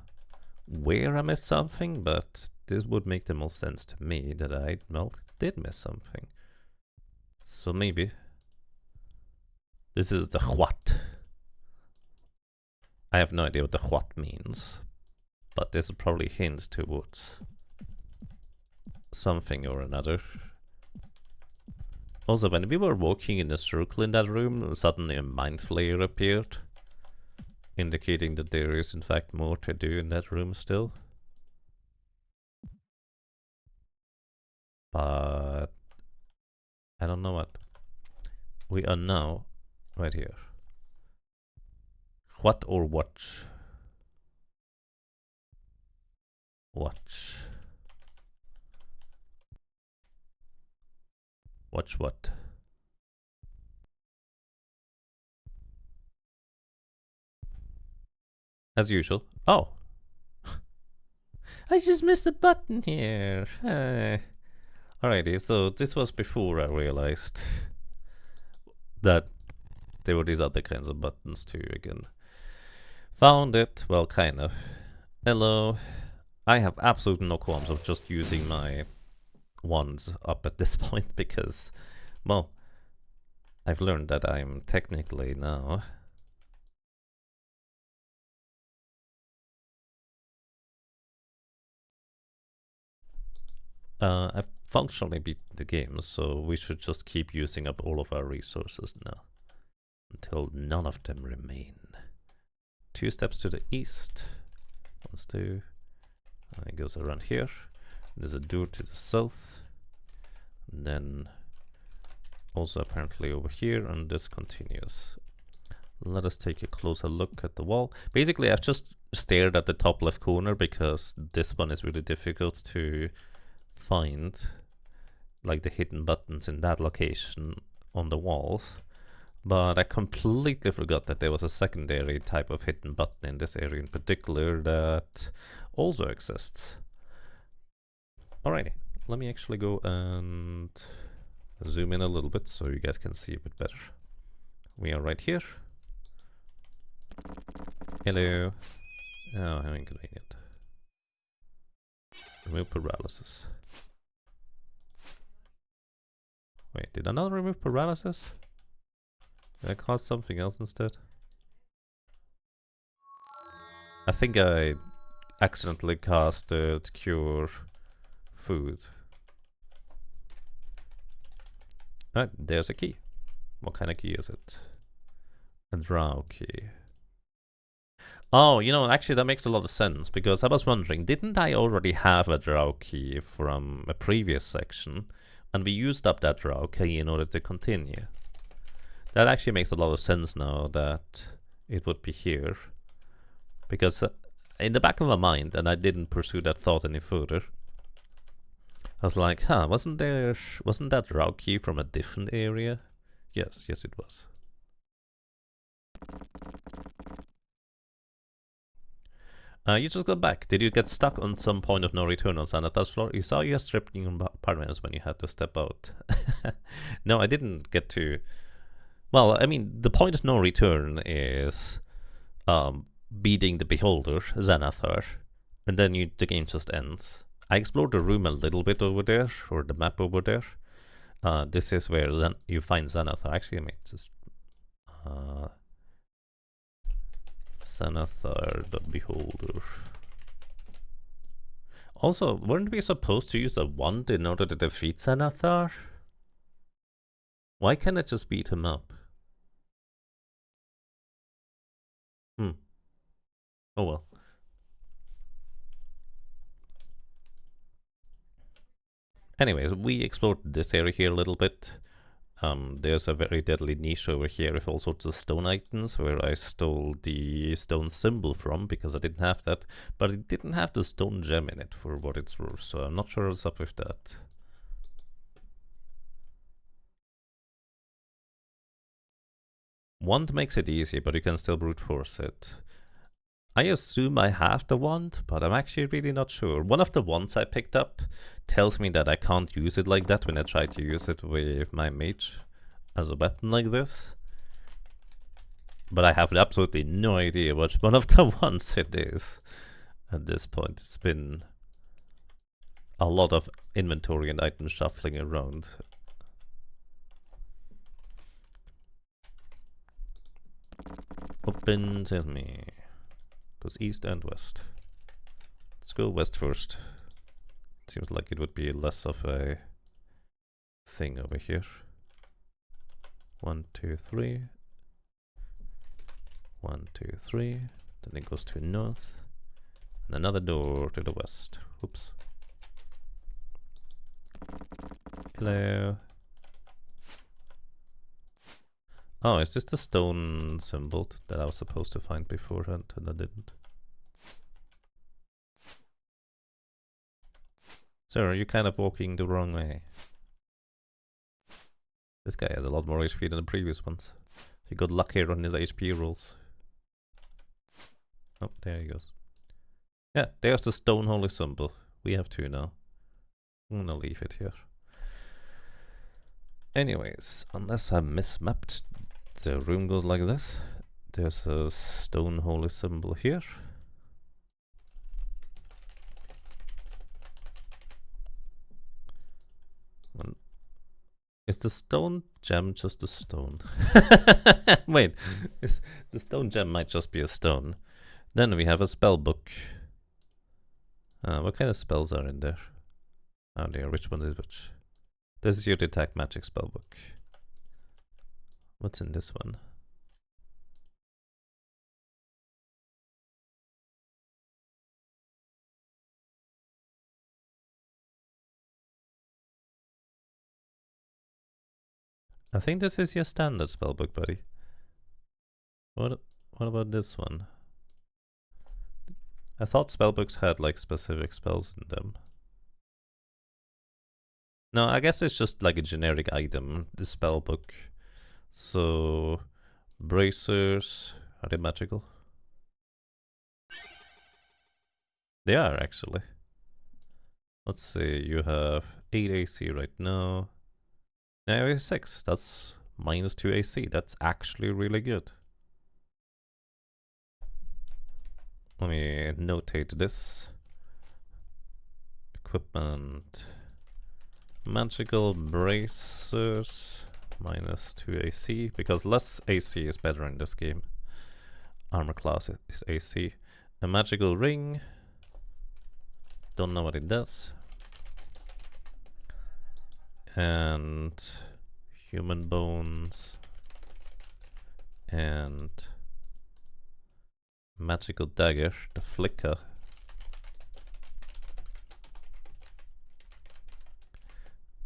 where I missed something, but this would make the most sense to me that I, well, did miss something. So maybe this is the what. I have no idea what the what means, but this probably hints towards something or another. Also, when we were walking in a circle in that room, suddenly a mind flare appeared, indicating that there is in fact more to do in that room still. But I don't know what. We are now right here. What or watch? Watch. Watch what? As usual. Oh! I just missed a button here. Alrighty, so this was before I realized that there were these other kinds of buttons too again. Found it. Well, kind of. Hello. I have absolutely no qualms of just using my wands up at this point because, well, I've learned that I'm technically now I've functionally beaten the game, so we should just keep using up all of our resources now until none of them remain. 2 steps to the east. 1, 2. And it goes around here. There's a door to the south. And then also apparently over here, and this continues. Let us take a closer look at the wall. Basically, I've just stared at the top left corner because this one is really difficult to find, like the hidden buttons in that location on the walls. But I completely forgot that there was a secondary type of hidden button in this area in particular that also exists. Alrighty, let me actually go and zoom in a little bit so you guys can see a bit better. We are right here. Hello. Oh, how inconvenient. Remove paralysis. Wait, did I not remove paralysis? Did I cause something else instead? I think I accidentally casted cure food. Ah, there's a key. What kind of key is it? A drow key. Oh, you know, actually that makes a lot of sense, because I was wondering, didn't I already have a drow key from a previous section? And we used up that drow key in order to continue. That actually makes a lot of sense now that it would be here. Because in the back of my mind, and I didn't pursue that thought any further, I was like, huh, wasn't that drow key from a different area? Yes, it was. You just got back. Did you get stuck on some point of no return on Xanathar's floor? You saw you stripped in apartments when you had to step out. No, I didn't get to. Well, I mean, the point of no return is beating the beholder, Xanathar, and then the game just ends. I explored the room a little bit over there, or the map over there. This is where you find Xanathar. Actually, I mean, just Xanathar the Beholder. Also, weren't we supposed to use a wand in order to defeat Xanathar? Why can't I just beat him up? Oh well. Anyways, we explored this area here a little bit. There's a very deadly niche over here with all sorts of stone items where I stole the stone symbol from because I didn't have that, but it didn't have the stone gem in it for what it's worth, so I'm not sure what's up with that. Wand makes it easy, but you can still brute force it. I assume I have the wand, but I'm actually really not sure. One of the wands I picked up tells me that I can't use it like that when I try to use it with my mage as a weapon like this. But I have absolutely no idea which one of the ones it is at this point. It's been a lot of inventory and item shuffling around. Open, tell me. Goes east and west. Let's go west first. Seems like it would be less of a thing over here. 1, 2, 3. 1, 2, 3. Then it goes to north. And another door to the west. Oops. Hello. Oh, is this the stone symbol that I was supposed to find beforehand and I didn't? Sir, you're kind of walking the wrong way. This guy has a lot more HP than the previous ones. He got luckier on his HP rolls. Oh, there he goes. Yeah, there's the stone holy symbol. We have 2 now. I'm gonna leave it here. Anyways, unless I mismapped, the room goes like this. There's a stone holy symbol here. Is the stone gem just a stone? Wait, the stone gem might just be a stone. Then we have a spell book. What kind of spells are in there? Oh dear, which one is which? This is your detect magic spell book. What's in this one? I think this is your standard spellbook, buddy. What about this one? I thought spellbooks had like specific spells in them. No, I guess it's just like a generic item, the spellbook. So, bracers, are they magical? They are actually. Let's see, you have 8 AC right now. Now you have 6, that's minus 2 AC, that's actually really good. Let me notate this. Equipment. Magical bracers. Minus 2 AC, because less AC is better in this game. Armor class is AC. A magical ring. Don't know what it does. And human bones. And magical dagger, the flicker.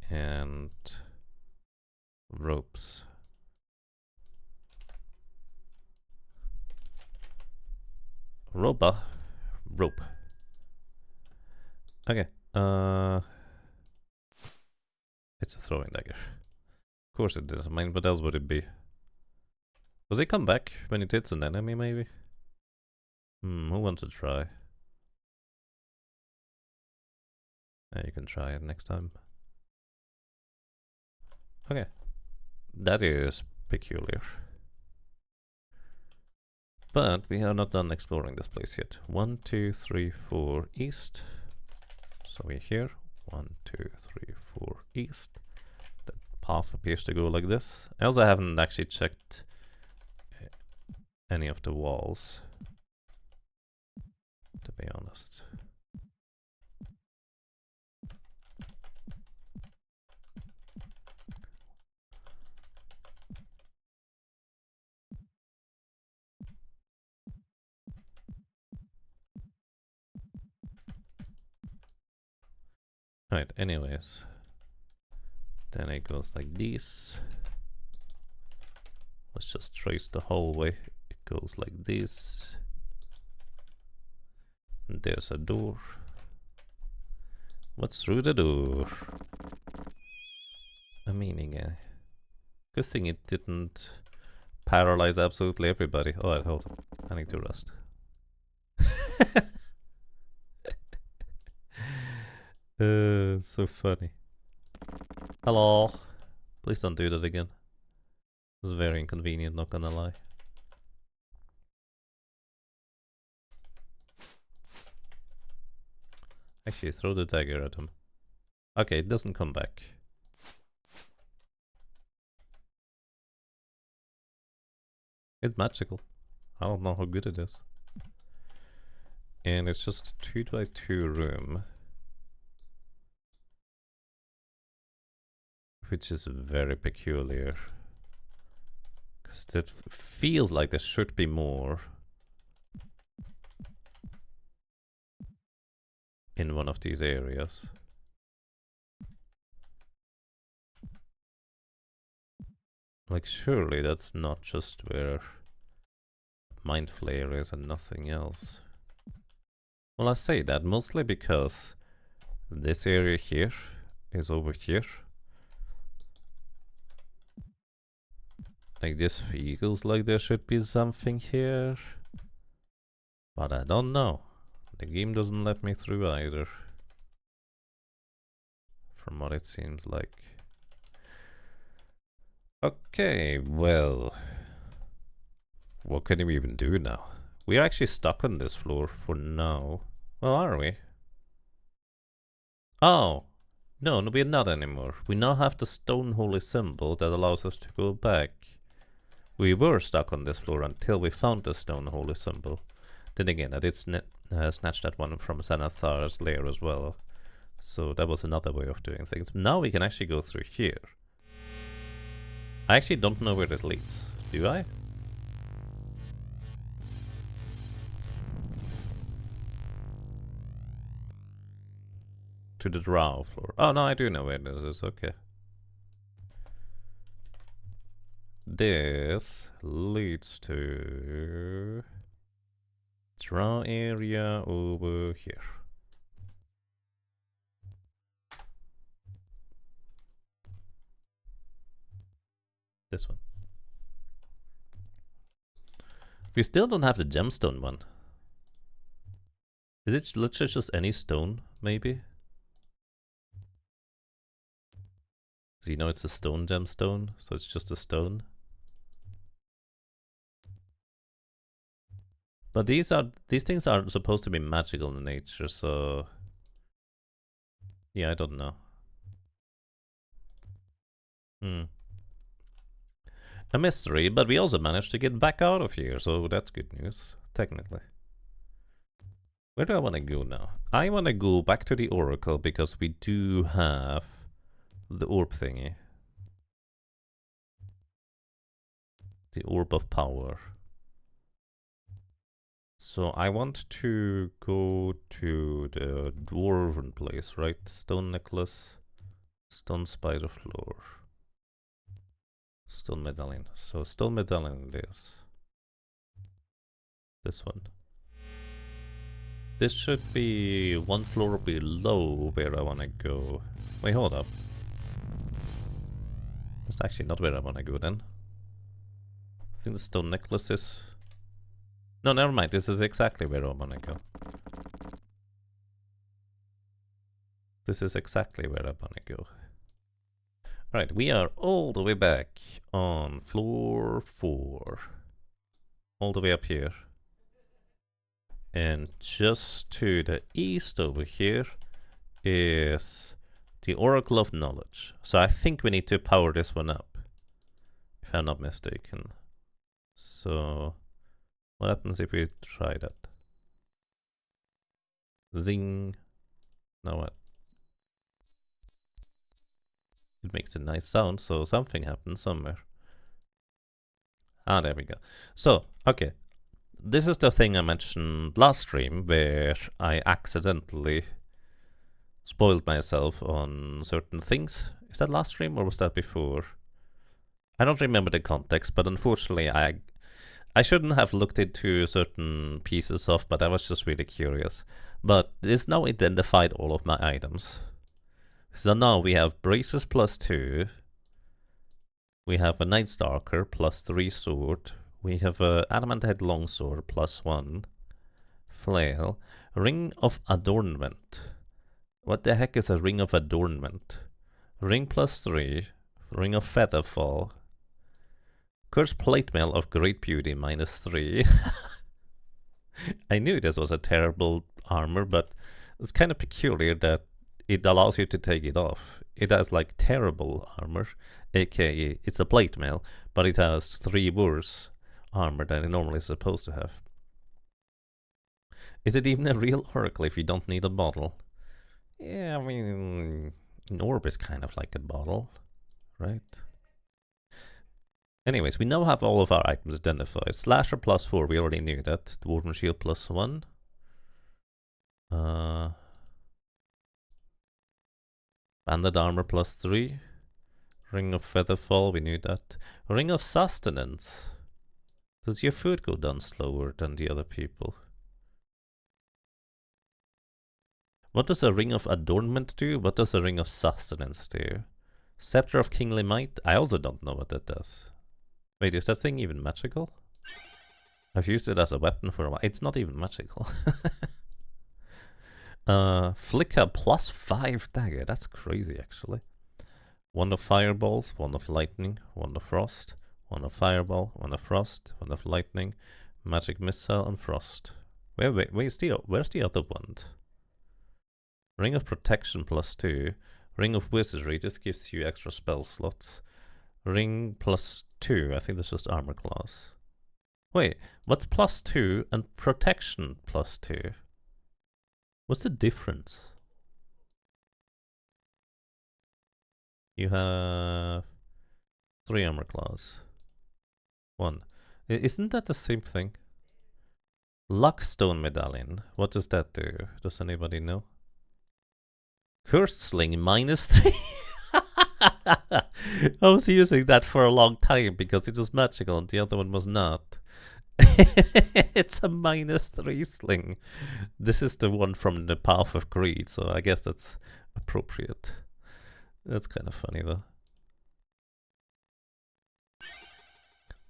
And ropes. Rope. Okay. It's a throwing dagger. Of course it is. I mean, what else would it be? Does it come back when it hits an enemy, maybe? Who wants to try? Yeah, you can try it next time. Okay. That is peculiar. But we are not done exploring this place yet. 1, 2, 3, 4 east. So we're here. 1, 2, 3, 4 east. The path appears to go like this. I also haven't actually checked any of the walls, to be honest. Right, anyways. Then it goes like this. Let's just trace the hallway. It goes like this. And there's a door. What's through the door? A meaning, good thing it didn't paralyze absolutely everybody. Oh, hold on. I need to rest. So funny. Hello. Please don't do that again. It was very inconvenient, not gonna lie. Actually, throw the dagger at him. Okay, it doesn't come back. It's magical. I don't know how good it is. And it's just a 2x2 room. Which is very peculiar. Because it feels like there should be more in one of these areas. Like, surely that's not just where Mind Flayer is and nothing else. Well, I say that mostly because this area here is over here. Like, this feels like there should be something here. But I don't know. The game doesn't let me through either. From what it seems like. Okay, well. What can we even do now? We're actually stuck on this floor for now. Well, are we? Oh! No, we're not anymore. We now have the stone holy symbol that allows us to go back. We were stuck on this floor until we found the stone holy symbol. Then again, I did snatch that one from Xanathar's lair as well. So that was another way of doing things. Now we can actually go through here. I actually don't know where this leads. Do I? To the drow floor. Oh no, I do know where this is. Okay. This leads to drow area over here. This one. We still don't have the gemstone one. Is it literally just any stone, maybe? So you know it's a stone gemstone, so it's just a stone. But these things are supposed to be magical in nature, so yeah, I don't know. A mystery, but we also managed to get back out of here, so that's good news, technically. Where do I want to go now? I want to go back to the Oracle because we do have the orb thingy. The orb of power. So I want to go to the dwarven place, right? Stone necklace, stone spider floor, stone medallion. So stone medallion it is. This one. This should be one floor below where I want to go. Wait, hold up. That's actually not where I want to go then. I think the stone necklace is... No, never mind. This is exactly where I want to go. This is exactly where I want to go. Alright, we are all the way back on floor 4. All the way up here. And just to the east over here is the Oracle of Knowledge. So I think we need to power this one up, if I'm not mistaken. So what happens if we try that? Zing. Now what? It makes a nice sound, so something happened somewhere. Ah, there we go. So, okay. This is the thing I mentioned last stream, where I accidentally spoiled myself on certain things. Is that last stream or was that before? I don't remember the context, but unfortunately I shouldn't have looked into certain pieces of, but I was just really curious. But this now identified all of my items. So now we have braces +2. We have a Night Stalker +3 sword. We have a Adamant Head Longsword +1. Flail. Ring of Adornment. What the heck is a Ring of Adornment? Ring +3. Ring of Featherfall. Cursed Plate Mail of Great Beauty -3. I knew this was a terrible armor, but it's kind of peculiar that it allows you to take it off. It has like terrible armor, aka it's a plate mail, but it has 3 worse armor than it normally is supposed to have. Is it even a real oracle if you don't need a bottle? Yeah, I mean, an orb is kind of like a bottle, right? Anyways, we now have all of our items identified. Slasher +4, we already knew that. Dwarven Shield +1. Banded Armor +3. Ring of Featherfall, we knew that. Ring of Sustenance. Does your food go down slower than the other people? What does a Ring of Adornment do? What does a Ring of Sustenance do? Scepter of Kingly Might? I also don't know what that does. Wait, is that thing even magical? I've used it as a weapon for a while. It's not even magical. Flicker +5 dagger. That's crazy, actually. One of Fireballs, one of Lightning, one of Frost, one of Fireball, one of Frost, one of Lightning, Magic Missile, and Frost. Where's the other one? Ring of Protection +2. Ring of Wizardry. This gives you extra spell slots. Ring +2. I think that's just armor class. Wait, what's +2 and protection +2? What's the difference? You have 3 armor class. 1. Isn't that the same thing? Luckstone Medallion. What does that do? Does anybody know? Cursed Sling -3. I was using that for a long time because it was magical and the other one was not. It's a -3 sling. This is the one from the Path of Greed, so I guess that's appropriate. That's kind of funny though.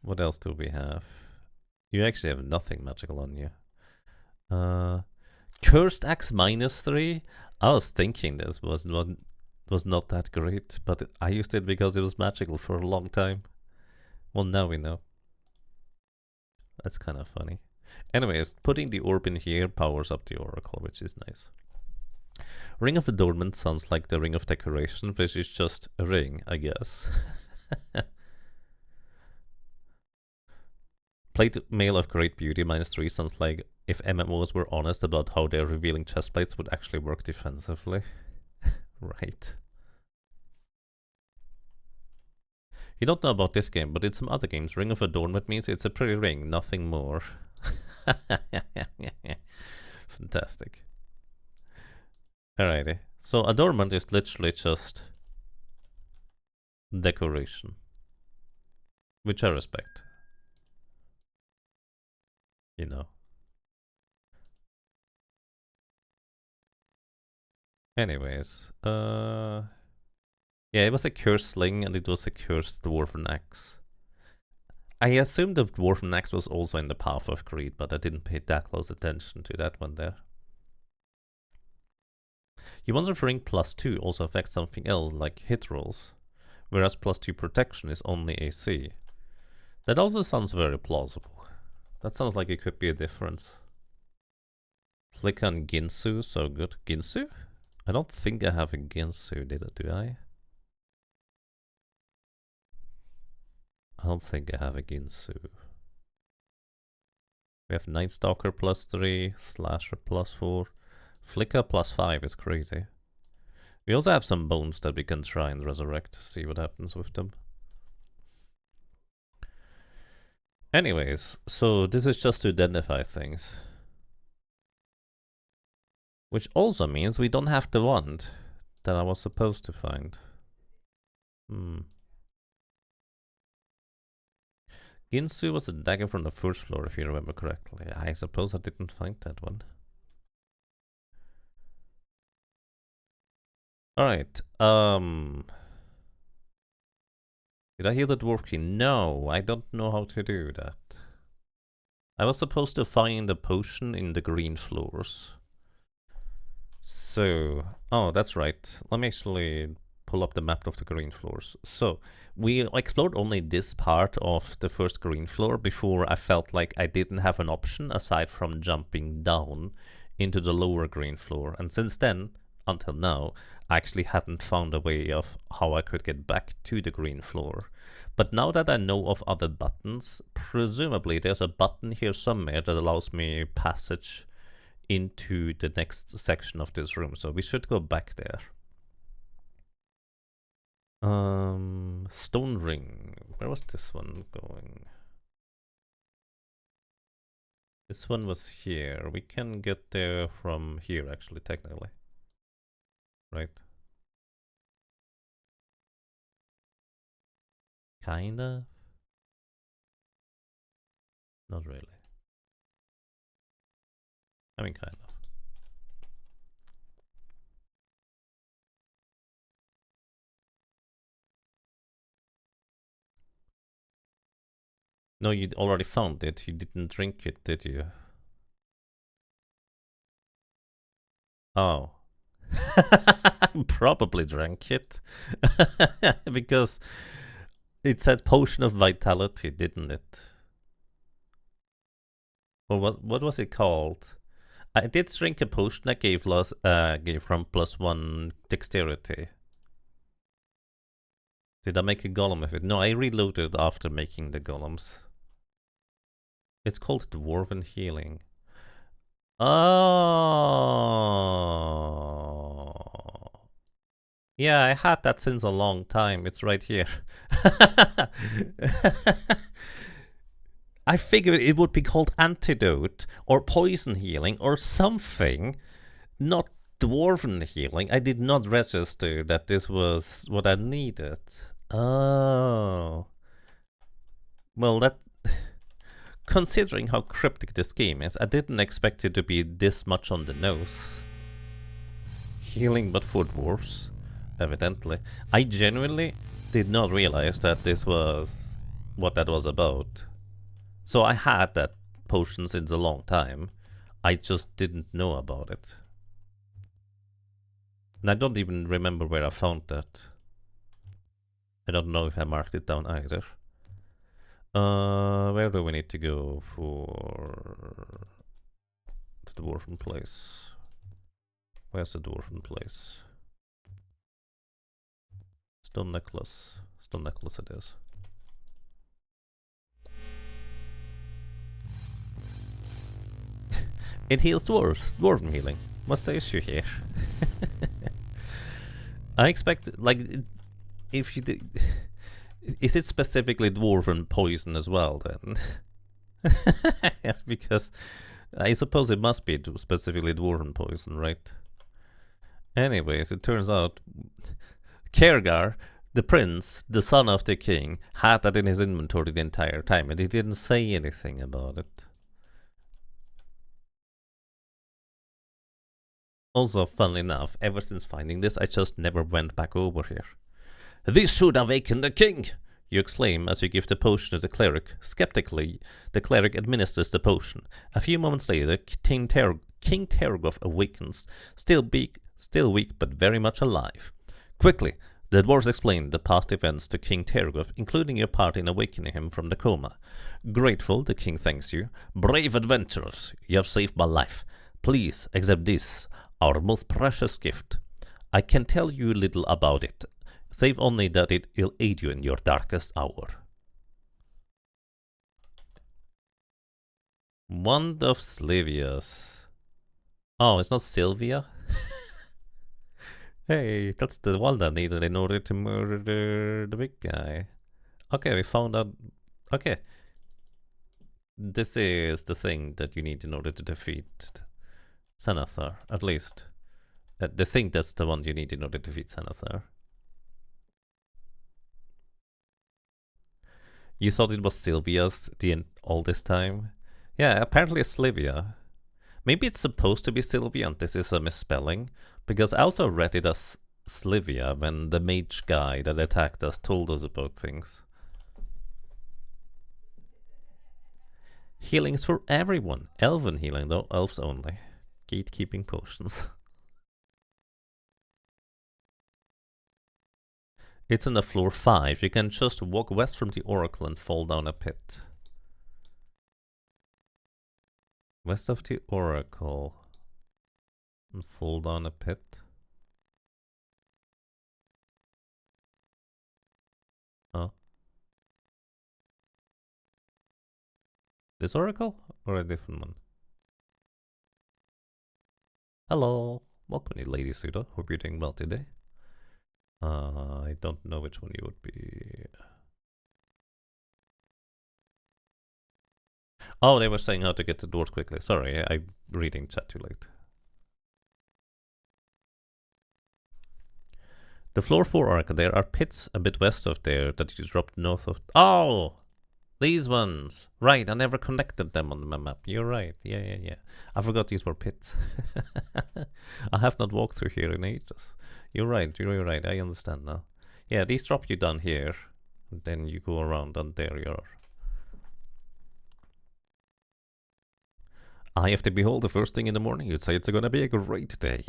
What else do we have? You actually have nothing magical on you. Cursed Axe -3. I was thinking this was not that great, but I used it because it was magical for a long time. Well, now we know. That's kind of funny. Anyways, putting the orb in here powers up the oracle, which is nice. Ring of Adornment sounds like the Ring of Decoration, which is just a ring, I guess. Plate Mail of Great Beauty -3 sounds like if MMOs were honest about how their revealing chest plates would actually work defensively. Right. You don't know about this game, but in some other games, Ring of Adornment means it's a pretty ring, nothing more. Fantastic. Alrighty. So adornment is literally just decoration, which I respect. You know. Anyways, yeah, it was a cursed sling and it was a cursed dwarven axe. I assumed the dwarven axe was also in the Path of Greed, but I didn't pay that close attention to that one there. You wonder if ring +2 also affects something else, like hit rolls, whereas +2 protection is only AC. That also sounds very plausible. That sounds like it could be a difference. Click on Ginsu, so good. Ginsu? I don't think I have a Ginsu, do I? I don't think I have a Ginsu. We have Night Stalker +3, Slasher +4, Flicker +5 is crazy. We also have some bones that we can try and resurrect, see what happens with them. Anyways, so this is just to identify things. Which also means we don't have the wand that I was supposed to find. Ginsu was a dagger from the first floor, if you remember correctly. I suppose I didn't find that one. Alright, did I heal the dwarf key? No, I don't know how to do that. I was supposed to find a potion in the green floors. So, oh, that's right. Let me actually pull up the map of the green floors. So, we explored only this part of the first green floor before I felt like I didn't have an option aside from jumping down into the lower green floor. And since then, until now, I actually hadn't found a way of how I could get back to the green floor. But now that I know of other buttons, presumably there's a button here somewhere that allows me passage into the next section of this room. So we should go back there. Stone ring. Where was this one going? This one was here. We can get there from here, actually, technically. Right? Kinda? Not really. I mean, kind of. No, you already found it. You didn't drink it, did you? Oh. Probably drank it. Because it said potion of vitality, didn't it? Or what was it called? I did drink a potion that gave from +1 dexterity. Did I make a golem of it? No, I reloaded after making the golems. It's called Dwarven Healing. Oh. Yeah, I had that since a long time. It's right here. I figured it would be called antidote or poison healing or something, not dwarven healing. I did not register that this was what I needed. Oh. Well, that... Considering how cryptic this game is, I didn't expect it to be this much on the nose. Healing but for dwarves, evidently. I genuinely did not realize that this was what that was about. So I had that potion since a long time. I just didn't know about it. And I don't even remember where I found that. I don't know if I marked it down either. Where do we need to go for the dwarven place? Where's the dwarven place? Stone necklace. Stone necklace it is. It heals dwarves. Dwarven healing. What's the issue here? I expect, like, if you do... Is it specifically dwarven poison as well, then? Yes, because I suppose it must be specifically dwarven poison, right? Anyways, it turns out Kiergar, the prince, the son of the king, had that in his inventory the entire time, and he didn't say anything about it. Also, funnily enough, ever since finding this, I just never went back over here. This should awaken the king! You exclaim as you give the potion to the cleric. Skeptically, the cleric administers the potion. A few moments later, King Tergoth awakens, still weak but very much alive. Quickly, the dwarves explain the past events to King Tergoth, including your part in awakening him from the coma. Grateful, the king thanks you. Brave adventurers, you have saved my life. Please accept this, our most precious gift. I can tell you little about it, save only that it will aid you in your darkest hour. Wand of Slivius. Oh, it's not Sylvia? Hey, that's the one I needed in order to murder the big guy. Okay, we found out... Okay. This is the thing that you need in order to defeat Xanathar, at least. The thing that's the one you need in order to defeat Xanathar. You thought it was Sylvia's all this time? Yeah, apparently it's Slivia. Maybe it's supposed to be Sylvia and this is a misspelling, because I also read it as Slivia when the mage guy that attacked us told us about things. Healings for everyone. Elven healing though, elves only. Gatekeeping potions. It's on the floor 5. You can just walk west from the Oracle and fall down a pit. West of the Oracle. And fall down a pit. Oh. This Oracle? Or a different one? Hello. Welcome to Lady Suda. Hope you're doing well today. I don't know which one you would be. Oh, they were saying how to get to doors quickly. Sorry, I'm reading chat too late. The floor 4 arc, there are pits a bit west of there that you dropped north of. Oh! These ones! Right, I never connected them on the map. You're right. Yeah. I forgot these were pits. I have not walked through here in ages. You're right. I understand now. Yeah, these drop you down here. And then you go around and there you are. Eye of the beholder first thing in the morning. You'd say it's gonna be a great day.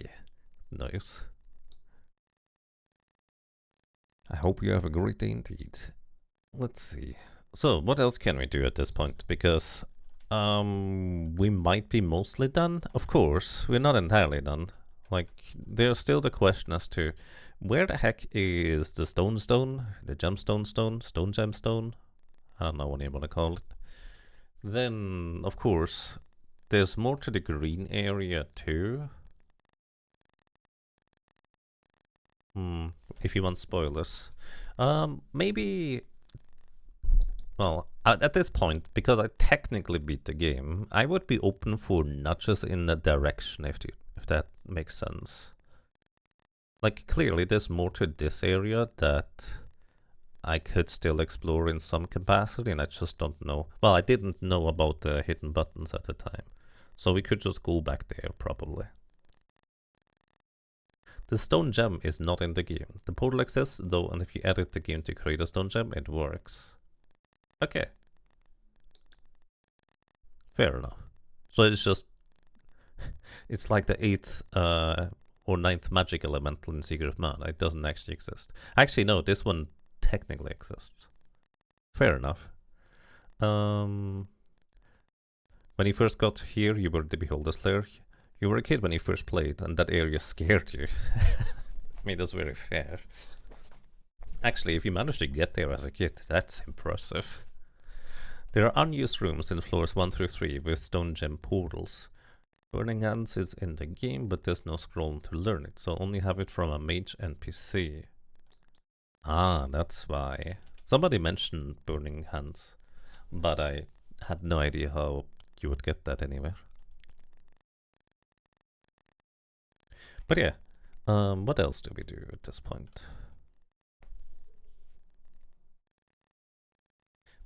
Nice. I hope you have a great day indeed. Let's see. So, what else can we do at this point? Because we might be mostly done. Of course, we're not entirely done. Like, there's still the question as to where the heck is the stone, the gemstone, stone gemstone? I don't know what you want to call it. Then, of course, there's more to the green area too. If you want spoilers. Maybe... Well, at this point, because I technically beat the game, I would be open for nudges in the direction, if that makes sense. Like, clearly there's more to this area that I could still explore in some capacity, and I just don't know. Well, I didn't know about the hidden buttons at the time, so we could just go back there, probably. The stone gem is not in the game. The portal exists, though, and if you edit the game to create a stone gem, it works. Okay. Fair enough. So it's just... it's like the 8th or 9th magic elemental in Secret of Mana. It doesn't actually exist. Actually, no, this one technically exists. Fair enough. When you first got here, you were the Beholder Slayer. You were a kid when you first played, and that area scared you. I mean, that's very fair. Actually, if you managed to get there as a kid, that's impressive. There are unused rooms in floors 1 through 3 with stone gem portals. Burning Hands is in the game, but there's no scroll to learn it, so only have it from a mage NPC. Ah, that's why. Somebody mentioned Burning Hands, but I had no idea how you would get that anywhere. But yeah, what else do we do at this point?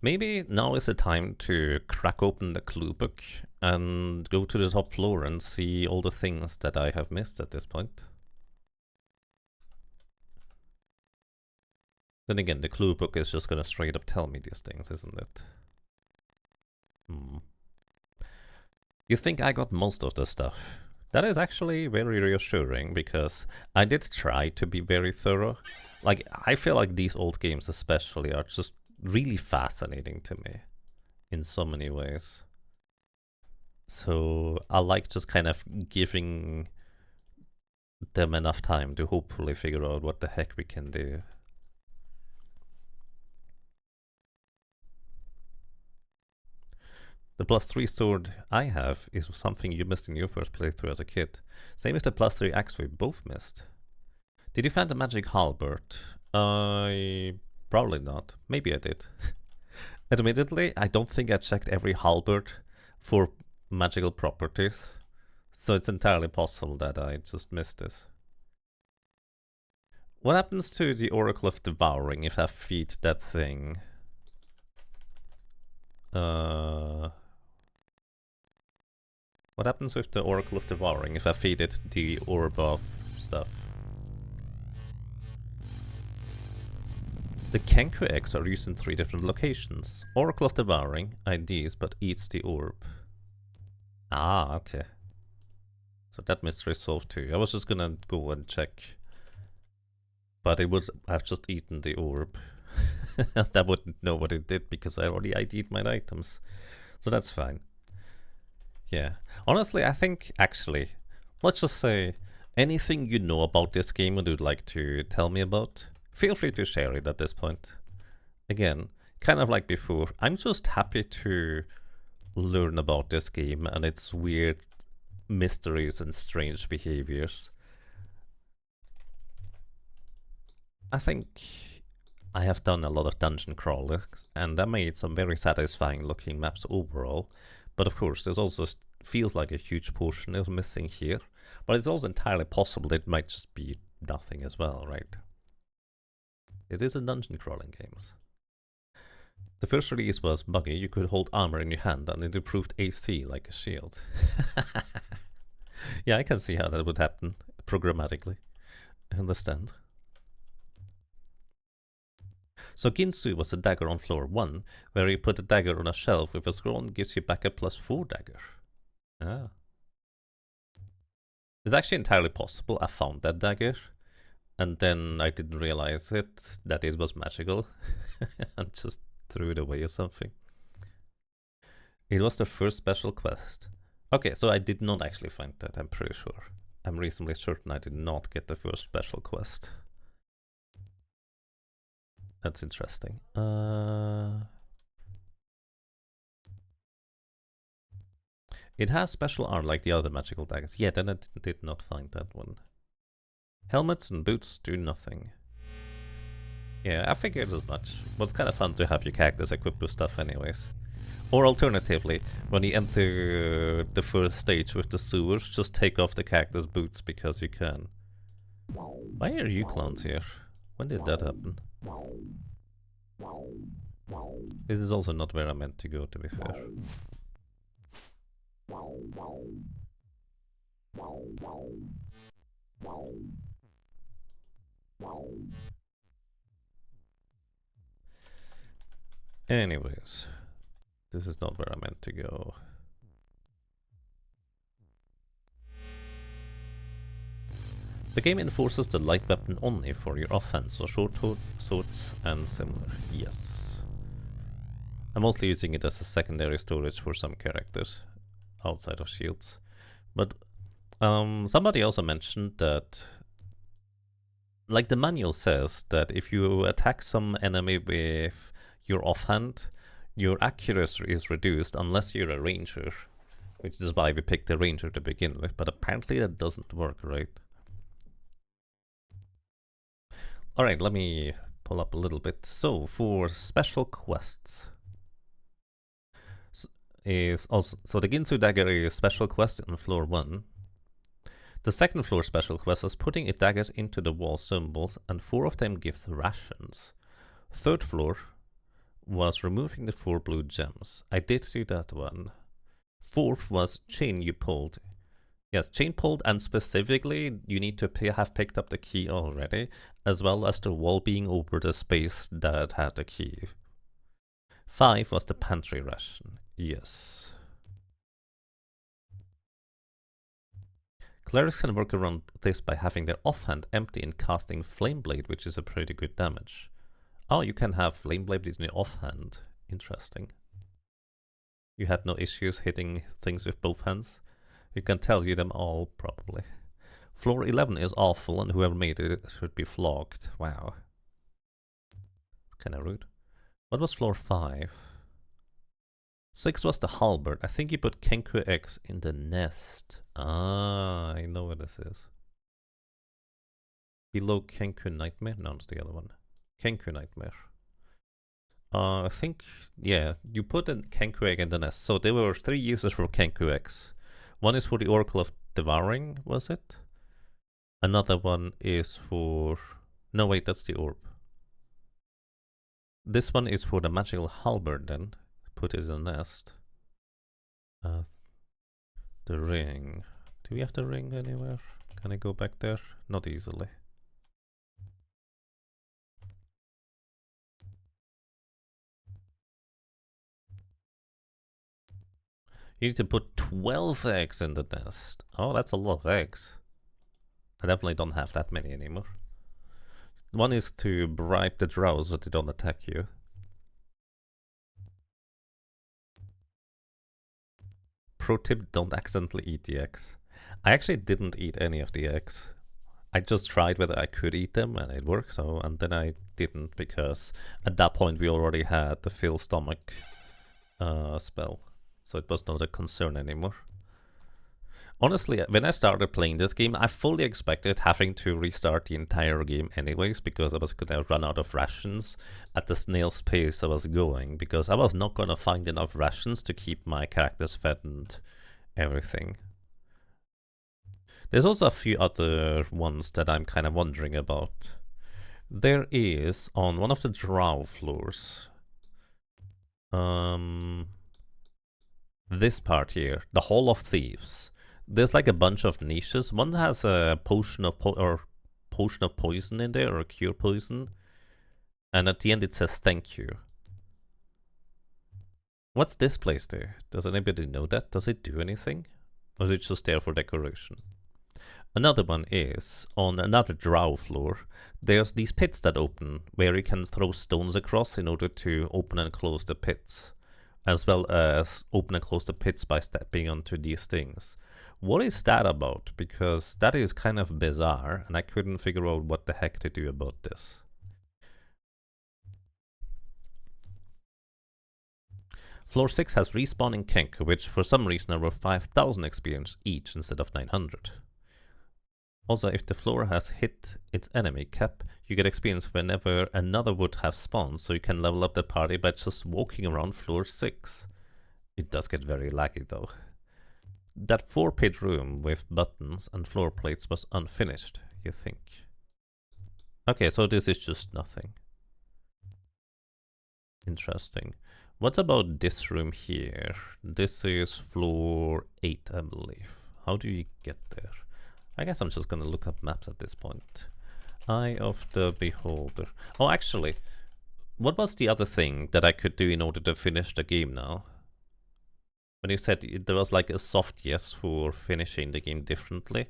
Maybe now is the time to crack open the clue book and go to the top floor and see all the things that I have missed at this point. Then again, the clue book is just gonna straight up tell me these things, isn't it? You think I got most of the stuff? That is actually very reassuring, because I did try to be very thorough. Like, I feel like these old games especially are just really fascinating to me in so many ways. So I like just kind of giving them enough time to hopefully figure out what the heck we can do. The +3 sword I have is something you missed in your first playthrough as a kid. Same as the +3 axe we both missed. Did you find the magic halberd? Probably not. Maybe I did. Admittedly, I don't think I checked every halberd for magical properties, so it's entirely possible that I just missed this. What happens to the Oracle of Devouring if I feed that thing? Uh, what happens with the Oracle of Devouring if I feed it the orb of stuff? The Kenku eggs are used in 3 different locations. Oracle of Devouring, IDs, but eats the orb. Ah, okay. So that mystery is solved too. I was just gonna go and check. But it would have just eaten the orb. I wouldn't know what it did because I already ID'd my items. So that's fine. Yeah. Honestly, I think, actually, let's just say, anything you know about this game and you'd like to tell me about, feel free to share it at this point. Again, kind of like before, I'm just happy to learn about this game and its weird mysteries and strange behaviors. I think I have done a lot of dungeon crawlers and I made some very satisfying looking maps overall, but of course there's also feels like a huge portion is missing here, but it's also entirely possible that it might just be nothing as well, right? It is a dungeon crawling game. The first release was buggy, you could hold armor in your hand and it improved AC like a shield. Yeah, I can see how that would happen programmatically. I understand. So Ginsu was a dagger on floor 1, where you put a dagger on a shelf with a scroll and gives you back a +4 dagger. Ah. It's actually entirely possible I found that dagger, and then I didn't realize that it was magical, and just threw it away or something. It was the first special quest. Okay, so I did not actually find that, I'm pretty sure. I'm reasonably certain I did not get the first special quest. That's interesting. It has special art like the other magical daggers. Yeah, then I did not find that one. Helmets and boots do nothing. Yeah, I figured as much. Well, it's kind of fun to have your characters equipped with stuff anyways. Or alternatively, when you enter the first stage with the sewers, just take off the character's boots because you can. Why are you clowns here? When did that happen? This is also not where I meant to go, to be fair. Anyways, this is not where I meant to go. The game enforces the light weapon only for your offense, so short swords and similar. Yes. I'm mostly using it as a secondary storage for some characters outside of shields. But somebody also mentioned that, like the manual says, that if you attack some enemy with your offhand, your accuracy is reduced unless you're a ranger, which is why we picked a ranger to begin with, but apparently that doesn't work, right? Alright, let me pull up a little bit. So, for special quests, is also, so the Ginsu dagger is special quest on floor 1. The second floor special quest is putting its daggers into the wall symbols, and 4 of them gives rations. Third floor was removing the 4 blue gems. I did do that one. Fourth was chain you pulled. Yes, chain pulled, and specifically you need to have picked up the key already, as well as the wall being over the space that had the key. 5 was the pantry ration. Yes. Clerics can work around this by having their offhand empty and casting Flame Blade, which is a pretty good damage. Oh, you can have Flame Blade in your offhand. Interesting. You had no issues hitting things with both hands? You can tell you them all, probably. Floor 11 is awful, and whoever made it should be flogged. Wow. Kinda rude. What was floor 5? 6 was the halberd. I think you put Kenku X in the nest. Ah, I know what this is. Below Kenku Nightmare? No, not the other one. Kenku Nightmare. I think, yeah, you put a Kenku Egg in the nest. So there were 3 uses for Kenku Eggs. One is for the Oracle of Devouring, was it? Another one is for... No, wait, that's the orb. This one is for the magical halberd then. put it in a nest. The ring. Do we have the ring anywhere? Can I go back there? Not easily. You need to put 12 eggs in the nest. Oh, that's a lot of eggs. I definitely don't have that many anymore. One is to bribe the drows so they don't attack you. Pro tip, don't accidentally eat the eggs. I actually didn't eat any of the eggs. I just tried whether I could eat them and it worked, so, and then I didn't because at that point we already had the fill stomach spell. So it was not a concern anymore. Honestly, when I started playing this game, I fully expected having to restart the entire game anyways, because I was gonna run out of rations at the snail's pace I was going, because I was not gonna find enough rations to keep my characters fed and everything. There's also a few other ones that I'm kind of wondering about. There is, on one of the drow floors, this part here, the Hall of Thieves. There's like a bunch of niches. One has a potion of poison in there, or a cure poison, and at the end it says thank you. What's this place there? Does anybody know that? Does it do anything? Or is it just there for decoration? Another one is, on another drow floor, there's these pits that open, where you can throw stones across in order to open and close the pits, as well as open and close the pits by stepping onto these things. What is that about? Because that is kind of bizarre, and I couldn't figure out what the heck to do about this. Floor 6 has respawning kink, which for some reason are worth 5,000 experience each instead of 900. Also, if the floor has hit its enemy cap, you get experience whenever another would have spawned, so you can level up the party by just walking around floor 6. It does get very laggy though. That 4-pit room with buttons and floor plates was unfinished, you think? Okay, so this is just nothing. Interesting. What about this room here? This is floor 8, I believe. How do you get there? I guess I'm just gonna look up maps at this point. Eye of the Beholder. Oh, actually, what was the other thing that I could do in order to finish the game now? When you said there was like a soft yes for finishing the game differently,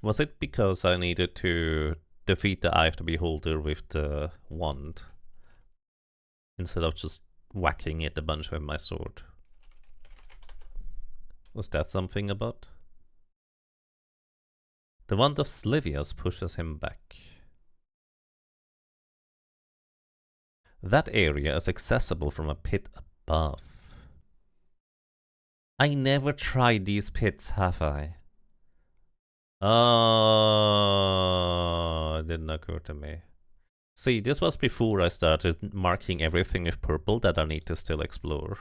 was it because I needed to defeat the Eye of the Beholder with the wand instead of just whacking it a bunch with my sword? Was that something about? The wand of Slivius pushes him back. That area is accessible from a pit above. I never tried these pits, have I? Oh, it didn't occur to me. See, this was before I started marking everything with purple that I need to still explore.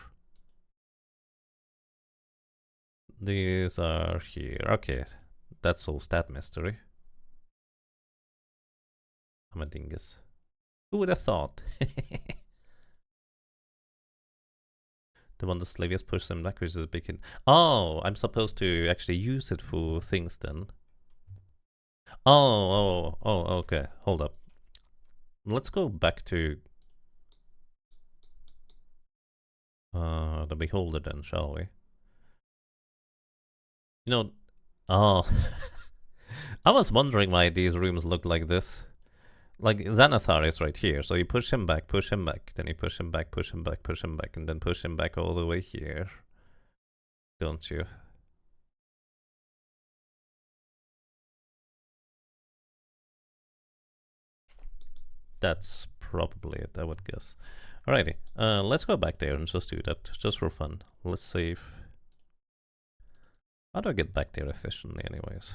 These are here. Okay, that solves that mystery. I'm a dingus. Who would have thought? The one the Slavius pushes him backwards is a beacon. Oh, I'm supposed to actually use it for things then. Oh, okay. Hold up. Let's go back to the Beholder then, shall we? You know, oh. I was wondering why these rooms look like this. Like, Xanathar is right here, so you push him back, then you push him back, and then push him back all the way here. Don't you? That's probably it, I would guess. Alrighty, let's go back there and just do that, just for fun. Let's save. How do I get back there efficiently anyways?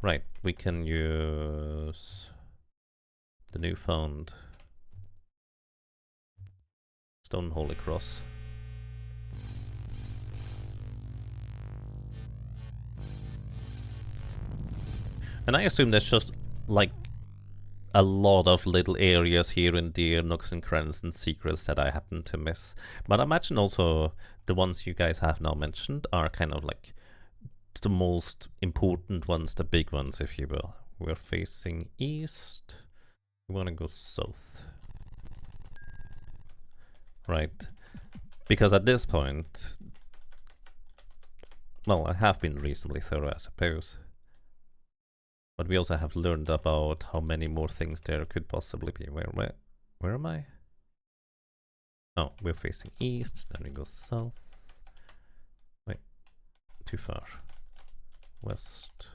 Right, we can use the newfound Stone Holy Cross. And I assume that's just like a lot of little areas here and there, nooks and crannies and secrets that I happen to miss. But I imagine also the ones you guys have now mentioned are kind of like the most important ones, the big ones, if you will. We're facing east. We want to go south. Right. Because at this point, well, I have been reasonably thorough, I suppose. But we also have learned about how many more things there could possibly be. Where am I? Oh, we're facing east, then we go south. Wait, too far. West,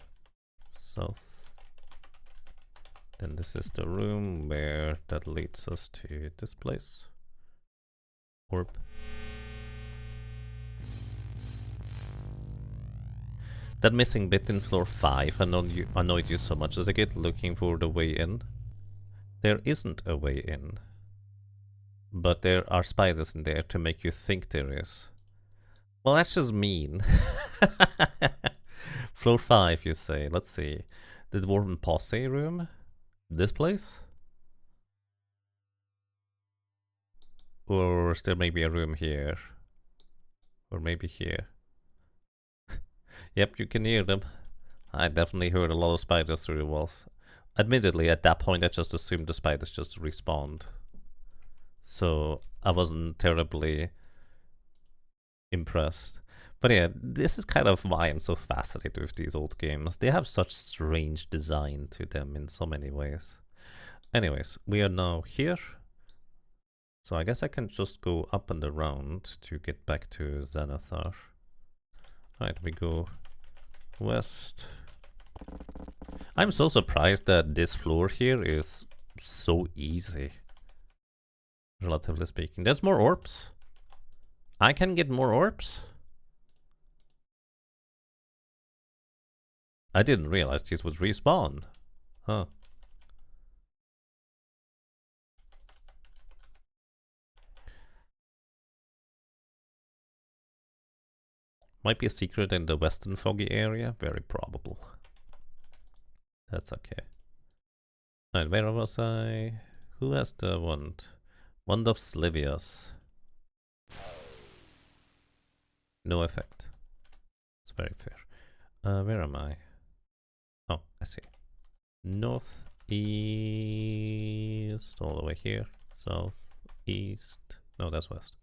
south. Then this is the room where that leads us to this place. Orb. That missing bit in floor 5 annoyed you so much as I get looking for the way in. There isn't a way in. But there are spiders in there to make you think there is. Well, that's just mean. Floor 5, you say. Let's see. The Dwarven Posse room? This place? Or is there maybe a room here? Or maybe here? Yep, you can hear them. I definitely heard a lot of spiders through the walls. Admittedly, at that point I just assumed the spiders just respawned. So I wasn't terribly impressed. But yeah, this is kind of why I'm so fascinated with these old games. They have such strange design to them in so many ways. Anyways, we are now here. So I guess I can just go up and around to get back to Xanathar. Alright, we go west. I'm so surprised that this floor here is so easy. Relatively speaking. There's more orbs. I can get more orbs. I didn't realize these would respawn. Huh. Might be a secret in the western foggy area. Very probable. That's okay. Alright, where was I? Who has the wand? Wand of Slivius. No effect. It's very fair. Where am I? Oh, I see. North, east, all the way here. South, east. No, that's west.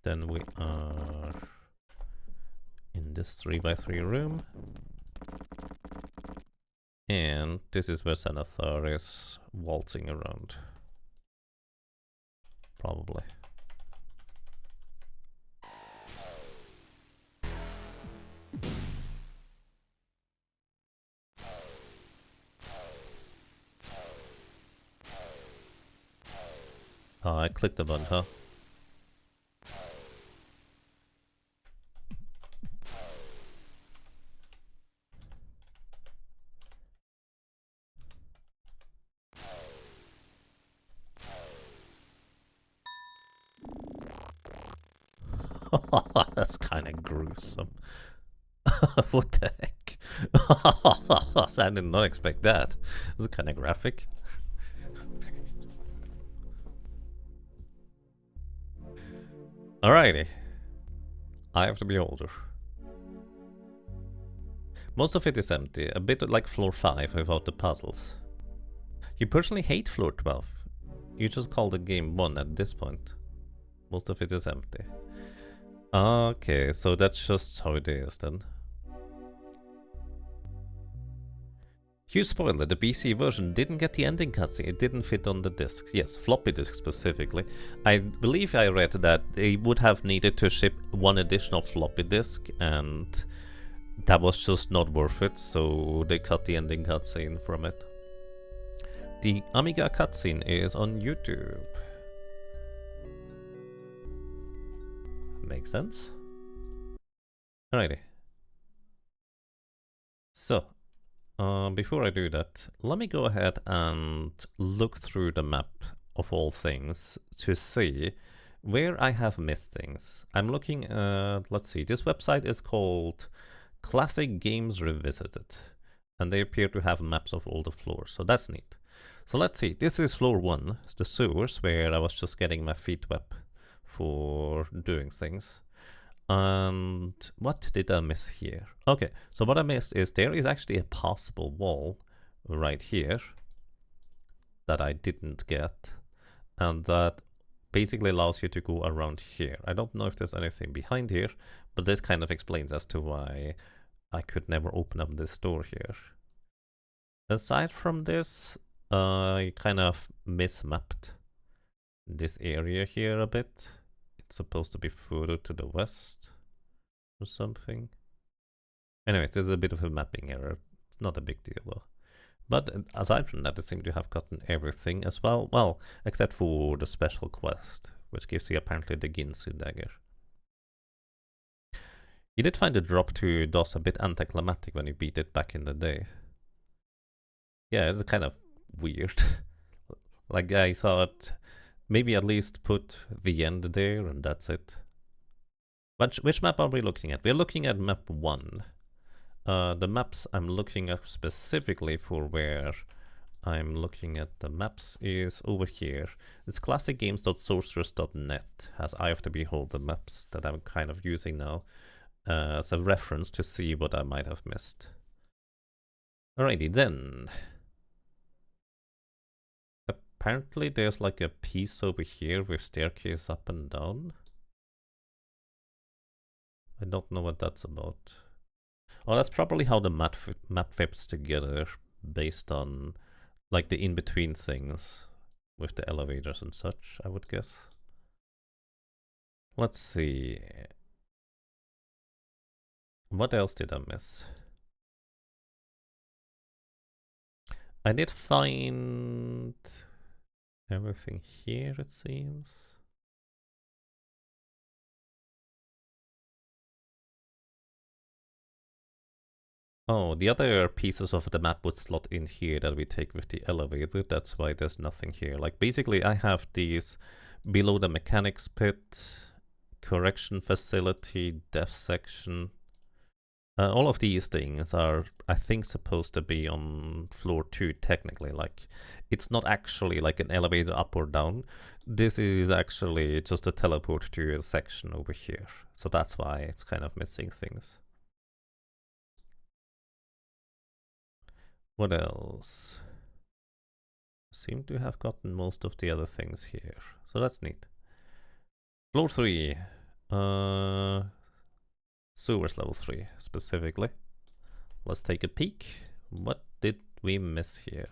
Then we are in this 3x3 room. And this is where Xanathar is waltzing around. Probably. Oh, I clicked the button, huh? That's kind of gruesome. What the heck? I did not expect that. It's kind of graphic. Alrighty. Eye of the Beholder. Most of it is empty, a bit like floor 5 without the puzzles. You personally hate floor 12. You just call the game 1 at this point. Most of it is empty. Okay, so that's just how it is then. Huge spoiler, the PC version didn't get the ending cutscene, it didn't fit on the discs. Yes, floppy disk specifically. I believe I read that they would have needed to ship one additional floppy disk and that was just not worth it, so they cut the ending cutscene from it. The Amiga cutscene is on YouTube. Makes sense. Alrighty. So, before I do that, let me go ahead and look through the map of all things to see where I have missed things. I'm looking at, let's see, this website is called Classic Games Revisited, and they appear to have maps of all the floors, so that's neat. So let's see. This is floor 1, the sewers, where I was just getting my feet wet for doing things. And what did I miss here? Okay, so what I missed is there is actually a possible wall right here that I didn't get, and that basically allows you to go around here. I don't know if there's anything behind here, but this kind of explains as to why I could never open up this door here. Aside from this, I kind of mismapped this area here a bit. It's supposed to be further to the west or something. Anyways, there's a bit of a mapping error. Not a big deal though. But aside from that, it seemed to have gotten everything as well. Well, except for the special quest, which gives you apparently the Ginsu dagger. You did find the drop to DOS a bit anticlimactic when you beat it back in the day. Yeah, it's kind of weird. Like, I thought maybe at least put the end there and that's it. But which map are we looking at? We're looking at map 1. The maps I'm looking at specifically for where I'm looking at the maps is over here. It's classicgames.sorceress.net as I have to behold the maps that I'm kind of using now as a reference to see what I might have missed. Alrighty then. Apparently there's like a piece over here with staircase up and down. I don't know what that's about. Oh, that's probably how the map fits together based on like the in-between things with the elevators and such, I would guess. Let's see. What else did I miss? I did find everything here, it seems. Oh, the other pieces of the map would slot in here that we take with the elevator. That's why there's nothing here. Like, basically, I have these below the mechanics pit, correction facility, dev section. All of these things are, I think, supposed to be on floor 2, technically. Like, it's not actually like an elevator up or down. This is actually just a teleport to a section over here. So that's why it's kind of missing things. What else? Seem to have gotten most of the other things here. So that's neat. Floor 3. Sewers level 3, specifically. Let's take a peek. What did we miss here?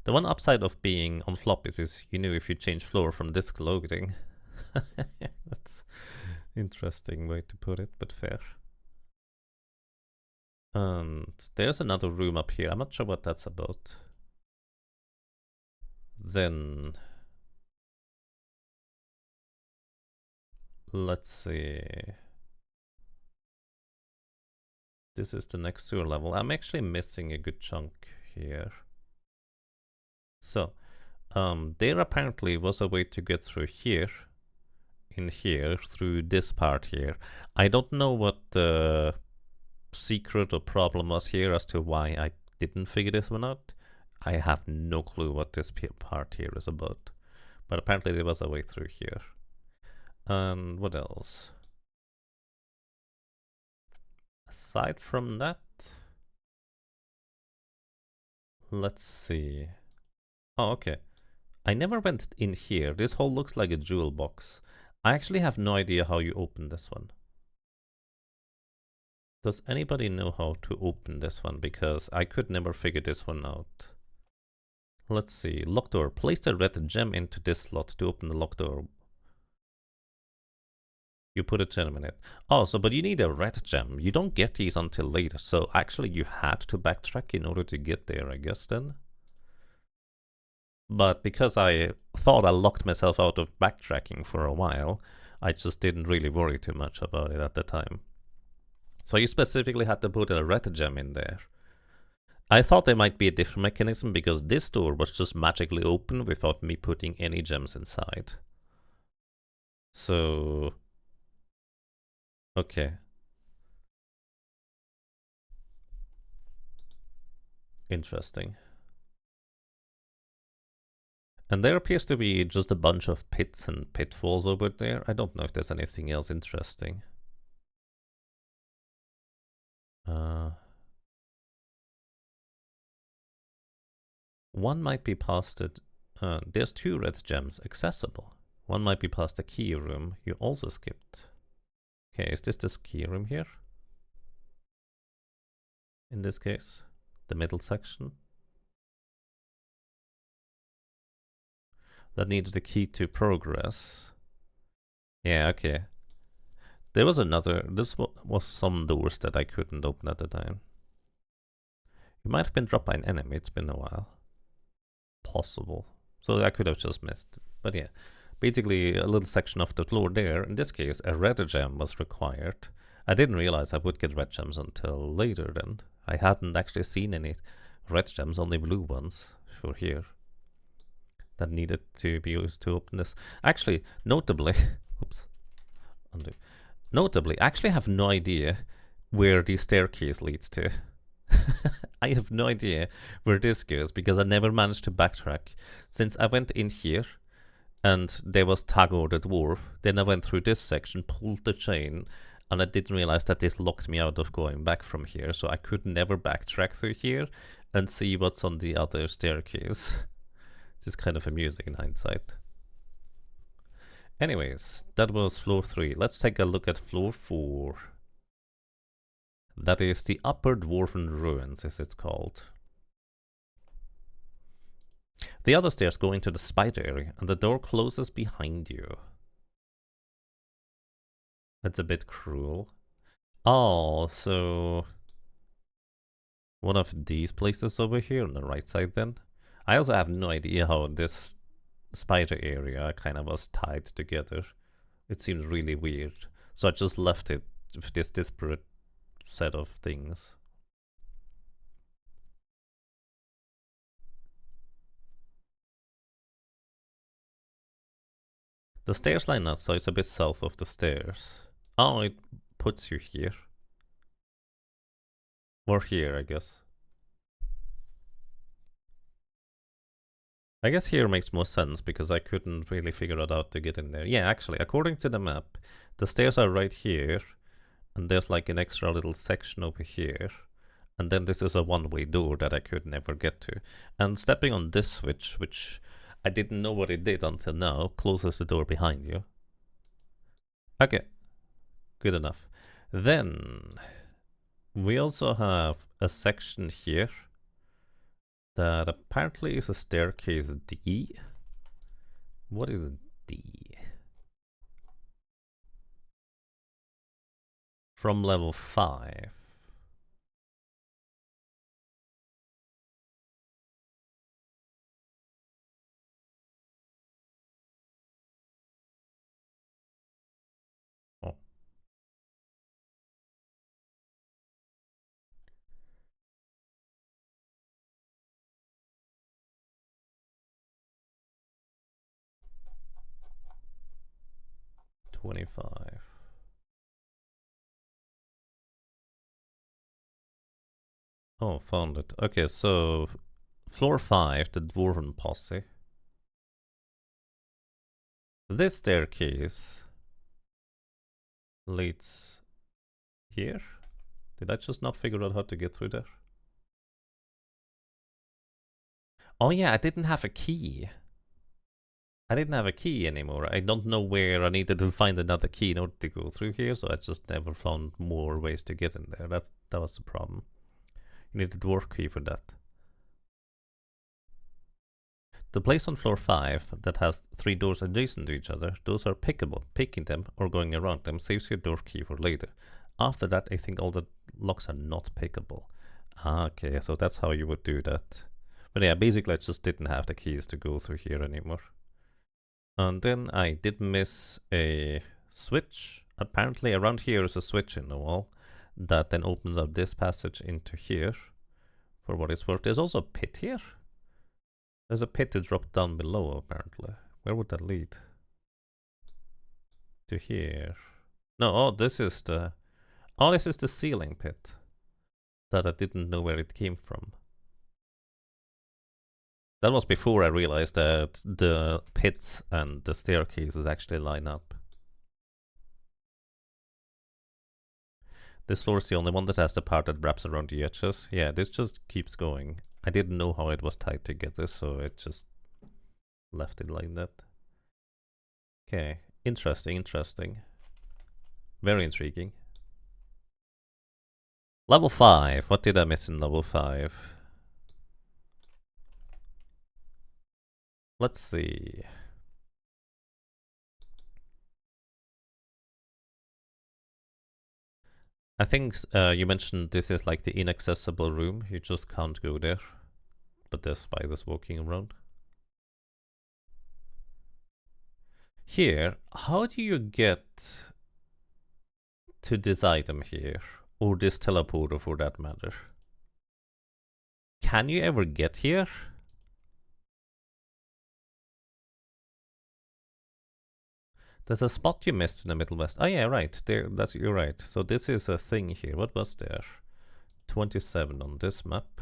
The one upside of being on floppies is you knew if you change floor from disk loading. That's interesting way to put it, but fair. And there's another room up here. I'm not sure what that's about. Then let's see. This is the next sewer level. I'm actually missing a good chunk here. So, there apparently was a way to get through here, in here, through this part here. I don't know what the secret or problem was here as to why I didn't figure this one out. I have no clue what this part here is about. But apparently there was a way through here. And what else? Aside from that, let's see. Oh, okay. I never went in here. This hole looks like a jewel box. I actually have no idea how you open this one. Does anybody know how to open this one? Because I could never figure this one out. Let's see. Lock door. Place the red gem into this slot to open the lock door. You put a gem in it. Oh, so but you need a red gem. You don't get these until later. So actually you had to backtrack in order to get there, I guess then. But because I thought I locked myself out of backtracking for a while, I just didn't really worry too much about it at the time. So you specifically had to put a red gem in there. I thought there might be a different mechanism because this door was just magically open without me putting any gems inside. So... okay. Interesting. And there appears to be just a bunch of pits and pitfalls over there. I don't know if there's anything else interesting. One might be past it. There's 2 red gems accessible. One might be past the key room you also skipped. Okay, is this key room here? In this case, the middle section. That needed the key to progress. Yeah, okay. There was another, this was some doors that I couldn't open at the time. You might have been dropped by an enemy, it's been a while. Possible. So I could have just missed. But yeah, basically a little section of the floor there. In this case, a red gem was required. I didn't realize I would get red gems until later then. I hadn't actually seen any red gems, only blue ones for here. That needed to be used to open this. Actually, notably, oops, undo. Notably, I actually have no idea where the staircase leads to. I have no idea where this goes because I never managed to backtrack. Since I went in here and there was Tagore the dwarf, then I went through this section, pulled the chain, and I didn't realize that this locked me out of going back from here, so I could never backtrack through here and see what's on the other staircase. This is kind of amusing in hindsight. Anyways, that was floor 3. Let's take a look at floor 4. That is the Upper Dwarven Ruins, as it's called. The other stairs go into the spider area, and the door closes behind you. That's a bit cruel. Oh, so one of these places over here on the right side then? I also have no idea how this spider area kind of was tied together. It seems really weird. So I just left it with this disparate set of things. The stairs line out, so it's a bit south of the stairs. Oh, it puts you here. Or here, I guess. I guess here makes more sense because I couldn't really figure it out to get in there. Yeah, actually, according to the map, the stairs are right here, and there's like an extra little section over here, and then this is a one-way door that I could never get to. And stepping on this switch, which I didn't know what it did until now, closes the door behind you. Okay, good enough. Then we also have a section here that apparently is a staircase D. What is D? From level 5. Oh. $25. Oh, found it. Okay, so floor 5, the Dwarven Posse. This staircase leads here. Did I just not figure out how to get through there? Oh yeah, I didn't have a key. I didn't have a key anymore. I don't know where I needed to find another key in order to go through here, so I just never found more ways to get in there. That was the problem. You need a dwarf key for that. The place on floor 5 that has 3 doors adjacent to each other, those are pickable. Picking them or going around them saves your door key for later. After that, I think all the locks are not pickable. Okay, so that's how you would do that. But yeah, basically I just didn't have the keys to go through here anymore. And then I did miss a switch. Apparently around here is a switch in the wall that then opens up this passage into here. For what it's worth, there's also a pit here. There's a pit to drop down below, apparently. Where would that lead? To here. No, oh, this is the... Oh, this is the ceiling pit. That I didn't know where it came from. That was before I realized that the pits and the staircases actually line up. This floor is the only one that has the part that wraps around the edges. Yeah, this just keeps going. I didn't know how it was tied together, so it just left it like that. Okay, interesting, interesting. Very intriguing. Level 5. What did I miss in level 5? Let's see. I think you mentioned this is like the inaccessible room. You just can't go there. But there's spiders walking around. Here, how do you get to this item here? Or this teleporter for that matter? Can you ever get here? There's a spot you missed in the Middle West. Oh yeah, right. There, you're right. So this is a thing here. What was there? 27 on this map.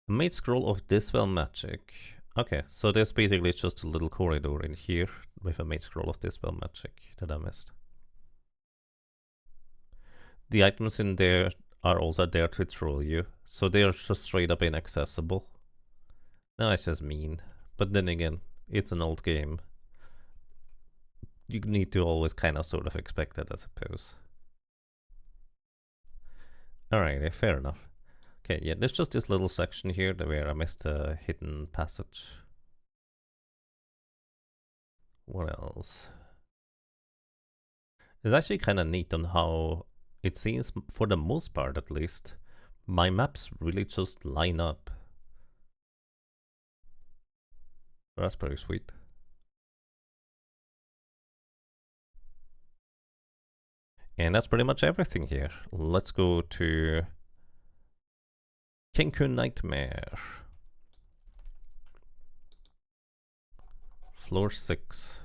A made scroll of Dispel Magic. Okay, so there's basically just a little corridor in here with a made scroll of Dispel Magic that I missed. The items in there are also there to troll you, so they're just straight up inaccessible. No, it's just mean. But then again, it's an old game. You need to always kind of sort of expect that, I suppose. Alright, fair enough. Okay, yeah, there's just this little section here where I missed a hidden passage. What else? It's actually kind of neat on how it seems, for the most part at least, my maps really just line up. That's pretty sweet. And that's pretty much everything here. Let's go to Kenku Nightmare. Floor 6.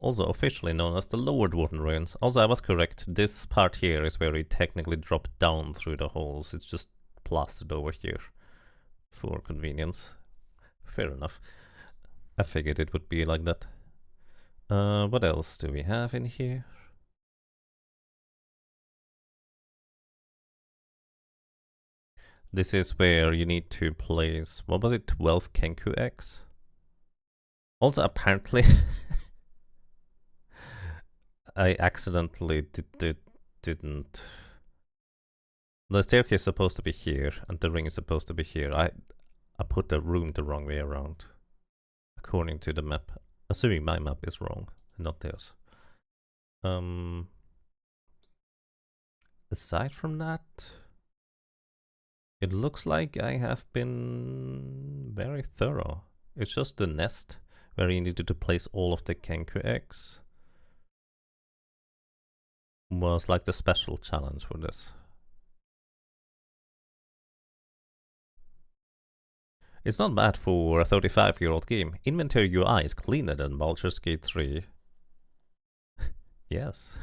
Also officially known as the Lower Dwarven Ruins. Also, I was correct. This part here is where we technically drop down through the holes. It's just plastered over here for convenience. Fair enough. I figured it would be like that. What else do we have in here? This is where you need to place, what was it, 12 Kenku eggs? Also, apparently, I accidentally didn't. The staircase is supposed to be here, and the ring is supposed to be here. I put the room the wrong way around, according to the map. Assuming my map is wrong, not theirs. Aside from that, it looks like I have been very thorough. It's just the nest where you needed to place all of the Kenku eggs was like the special challenge for this. It's not bad for a 35-year-old game. Inventory UI is cleaner than Baldur's Gate 3. Yes,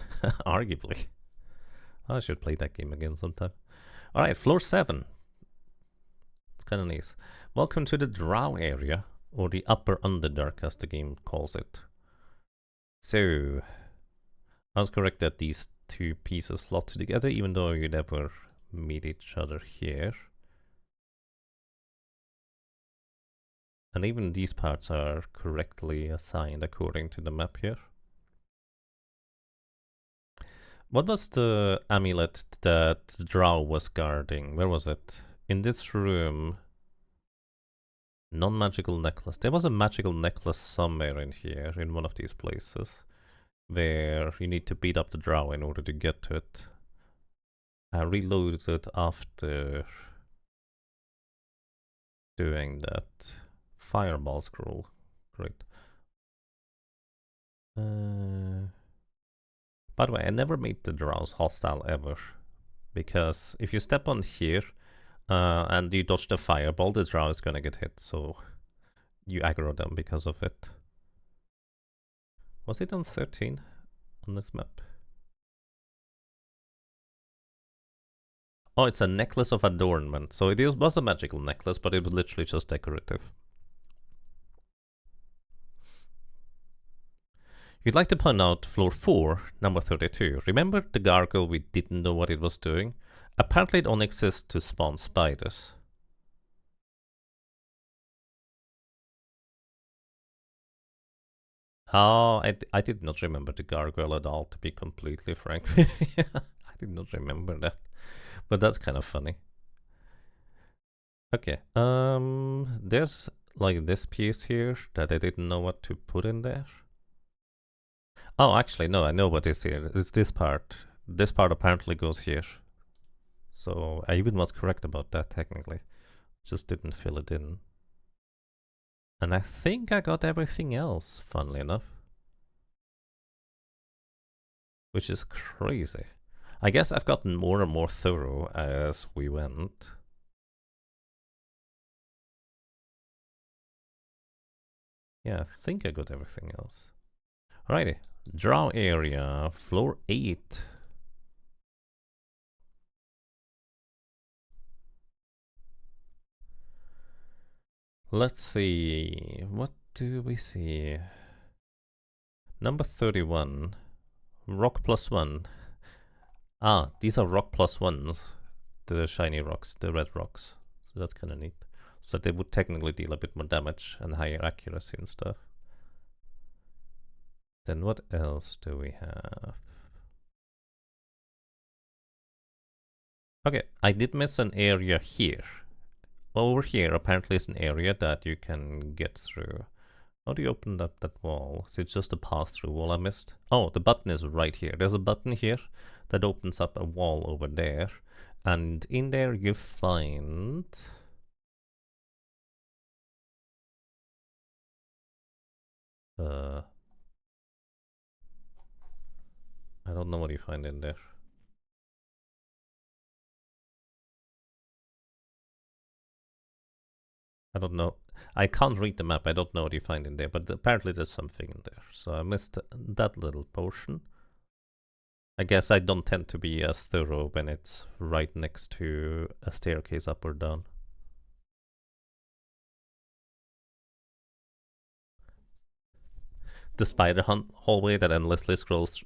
arguably. I should play that game again sometime. Alright, floor 7. It's kind of nice. Welcome to the Drow area, or the Upper Underdark as the game calls it. So, I was correct that these two pieces slot together, even though you never meet each other here. And even these parts are correctly assigned according to the map here. What was the amulet that Drow was guarding? Where was it? In this room. Non-magical necklace. There was a magical necklace somewhere in here, in one of these places, where you need to beat up the Drow in order to get to it. I reloaded it after doing that. Fireball scroll. Great. By the way, I never made the Drows hostile ever. Because if you step on here and you dodge the fireball, the Drow is gonna get hit. So you aggro them because of it. Was it on 13 on this map? Oh, it's a necklace of adornment. So was a magical necklace, but it was literally just decorative. You'd like to point out floor 4, number 32. Remember the gargoyle we didn't know what it was doing? Apparently it only exists to spawn spiders. Oh, I did not remember the gargoyle at all, to be completely frank. I did not remember that. But that's kind of funny. Okay, there's like this piece here that I didn't know what to put in there. Oh, actually, no, I know what is here. It's this part. This part apparently goes here. So I even was correct about that, technically. Just didn't fill it in. And I think I got everything else, funnily enough. Which is crazy. I guess I've gotten more and more thorough as we went. Yeah, I think I got everything else. Alrighty. Draw area, floor 8. Let's see. What do we see? Number 31. Rock +1. Ah, these are rock +1s. The shiny rocks, the red rocks. So that's kind of neat. So they would technically deal a bit more damage and higher accuracy and stuff. Then what else do we have? Okay, I did miss an area here. Over here apparently is an area that you can get through. How do you open up that wall? Is it just a pass-through wall I missed? Oh, the button is right here. There's a button here that opens up a wall over there. And in there you find... I don't know what you find in there. I don't know. I can't read the map. I don't know what you find in there, but apparently there's something in there. So I missed that little portion. I guess I don't tend to be as thorough when it's right next to a staircase up or down. The spider hunt hallway that endlessly scrolls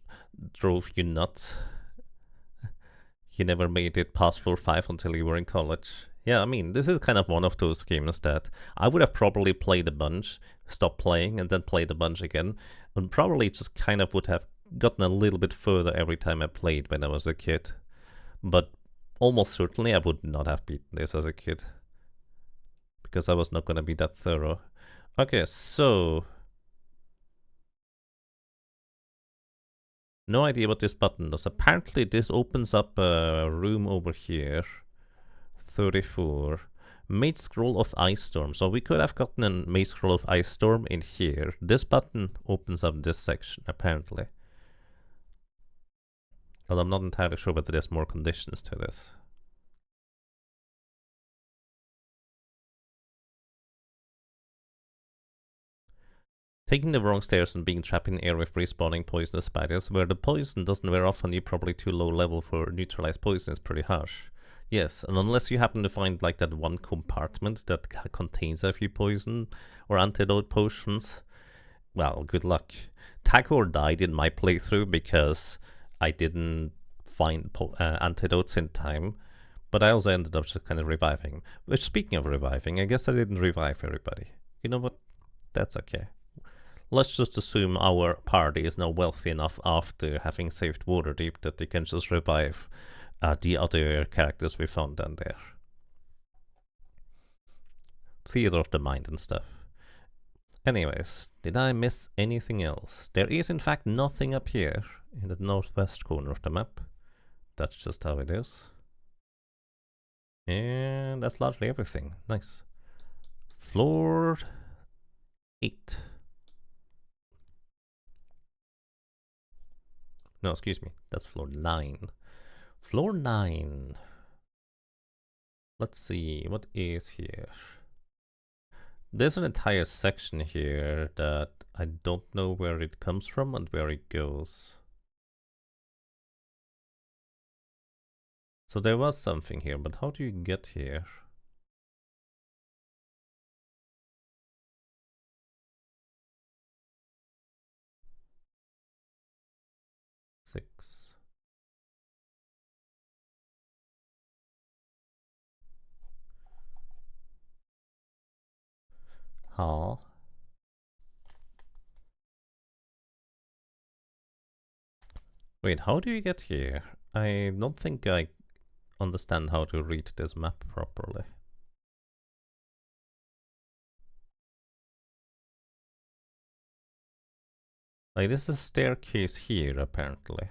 drove you nuts. You never made it past floor 5 until you were in college. Yeah, I mean, this is kind of one of those games that I would have probably played a bunch, stopped playing, and then played a bunch again, and probably just kind of would have gotten a little bit further every time I played when I was a kid. But almost certainly I would not have beaten this as a kid, because I was not going to be that thorough. Okay, so... no idea what this button does. Apparently this opens up a room over here. 34. Maze Scroll of Ice Storm. So we could have gotten a Maze Scroll of Ice Storm in here. This button opens up this section, apparently. But I'm not entirely sure whether there's more conditions to this. Taking the wrong stairs and being trapped in an area with respawning poisonous spiders, where the poison doesn't wear off and you're probably too low level for neutralized poison, is pretty harsh. Yes, and unless you happen to find like that one compartment that contains a few poison or antidote potions, well, good luck. Tagor died in my playthrough because I didn't find antidotes in time, but I also ended up just kind of reviving him. Which, speaking of reviving, I guess I didn't revive everybody. You know what? That's okay. Let's just assume our party is now wealthy enough after having saved Waterdeep that they can just revive the other characters we found down there. Theater of the mind and stuff. Anyways, did I miss anything else? There is in fact nothing up here in the northwest corner of the map. That's just how it is. And that's largely everything. Nice. Floor 8. No, excuse me. That's floor 9. Floor 9. Let's see. What is here? There's an entire section here that I don't know where it comes from and where it goes. So there was something here, but how do you get here? Six. How? Wait, how do you get here? I don't think I understand how to read this map properly. Like, this is a staircase here, apparently.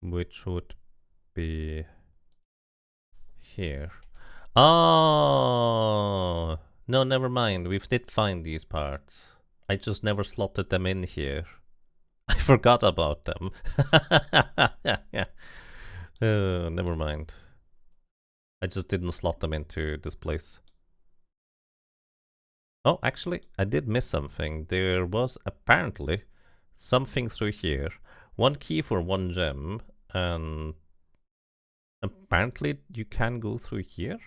Which would be here. Oh! No, never mind. We did find these parts. I just never slotted them in here. I forgot about them. Yeah. Never mind. I just didn't slot them into this place. Oh, actually, I did miss something. There was apparently something through here. One key for one gem, and apparently you can go through here?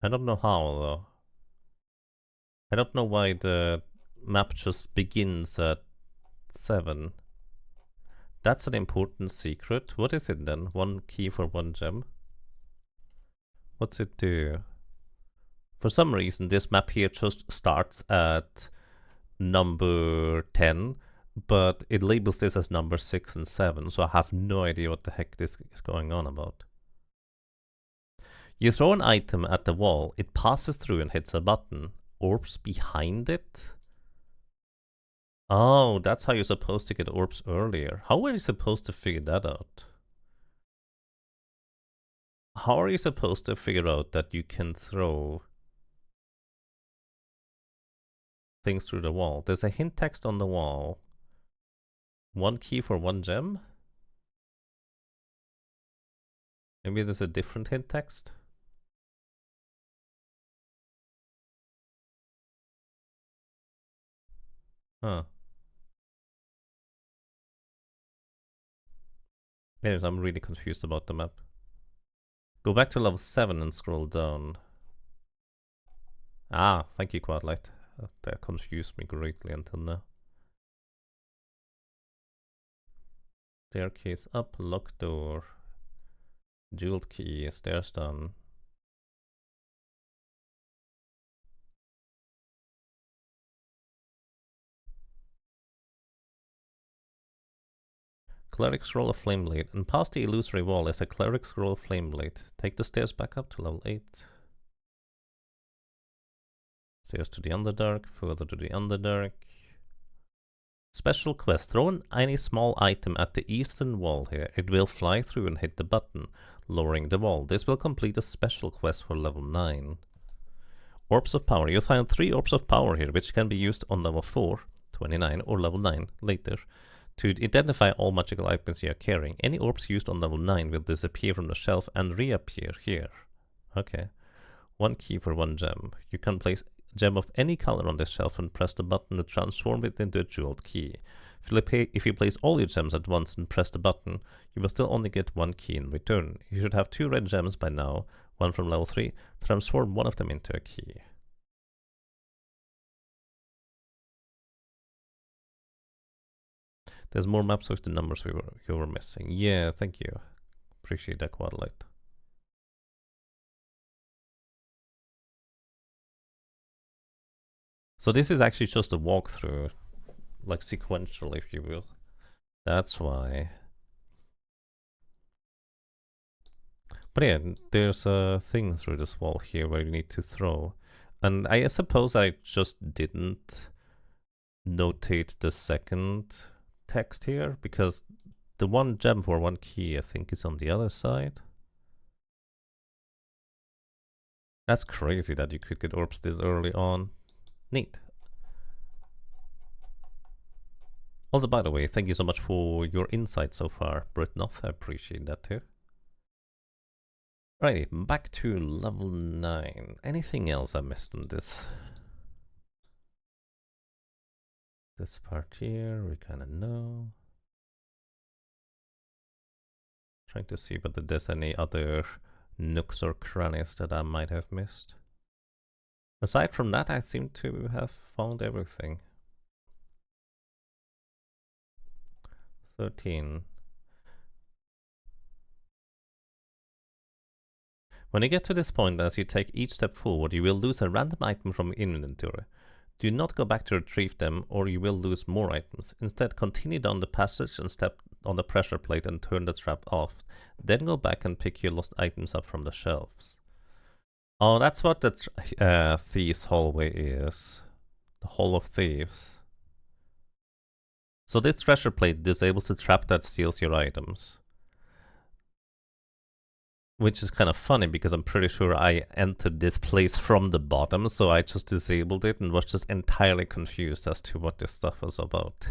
I don't know how, though. I don't know why the map just begins at 7. That's an important secret. What is it then? One key for one gem? What's it do? For some reason, this map here just starts at number 10, but it labels this as number 6 and 7, so I have no idea what the heck this is going on about. You throw an item at the wall, it passes through and hits a button. Orbs behind it? Oh, that's how you're supposed to get orbs earlier. How are you supposed to figure that out? How are you supposed to figure out that you can throw things through the wall? There's a hint text on the wall. One key for one gem? Maybe there's a different hint text? Huh. Anyways, I'm really confused about the map. Go back to level 7 and scroll down. Ah, thank you, Quadlight. That confused me greatly until now. Staircase up, locked door. Jeweled key, stairs down. Cleric Scroll of Flameblade. And past the illusory wall is a Cleric Scroll of Flameblade. Take the stairs back up to level 8. Stairs to the Underdark, further to the Underdark. Special quest. Throw any small item at the eastern wall here. It will fly through and hit the button, lowering the wall. This will complete a special quest for level 9. Orbs of Power. You'll find 3 Orbs of Power here, which can be used on level 4, 29, or level 9 later, to identify all magical items you are carrying. Any orbs used on level 9 will disappear from the shelf and reappear here. Okay. One key for one gem. You can place a gem of any color on this shelf and press the button to transform it into a jeweled key. If you place all your gems at once and press the button, you will still only get one key in return. You should have 2 red gems by now, one from level 3. Transform one of them into a key. There's more maps with the numbers you were missing. Yeah, thank you. Appreciate that, Quadlight. So this is actually just a walkthrough, like sequential, if you will. That's why. But yeah, there's a thing through this wall here where you need to throw. And I suppose I just didn't notate the second text here, because the one gem for one key I think is on the other side. That's crazy that you could get orbs this early on. Neat. Also, by the way, thank you so much for your insight so far, Britnoff. I appreciate that too. Right, back to level 9. Anything else I missed on this? This part here, we kind of know. Trying to see whether there's any other nooks or crannies that I might have missed. Aside from that, I seem to have found everything. 13. When you get to this point, as you take each step forward, you will lose a random item from inventory. Do not go back to retrieve them, or you will lose more items. Instead, continue down the passage and step on the pressure plate and turn the trap off. Then go back and pick your lost items up from the shelves. Oh, that's what the Thieves' Hallway is. The Hall of Thieves. So this treasure plate disables the trap that steals your items. Which is kind of funny because I'm pretty sure I entered this place from the bottom, so I just disabled it and was just entirely confused as to what this stuff was about.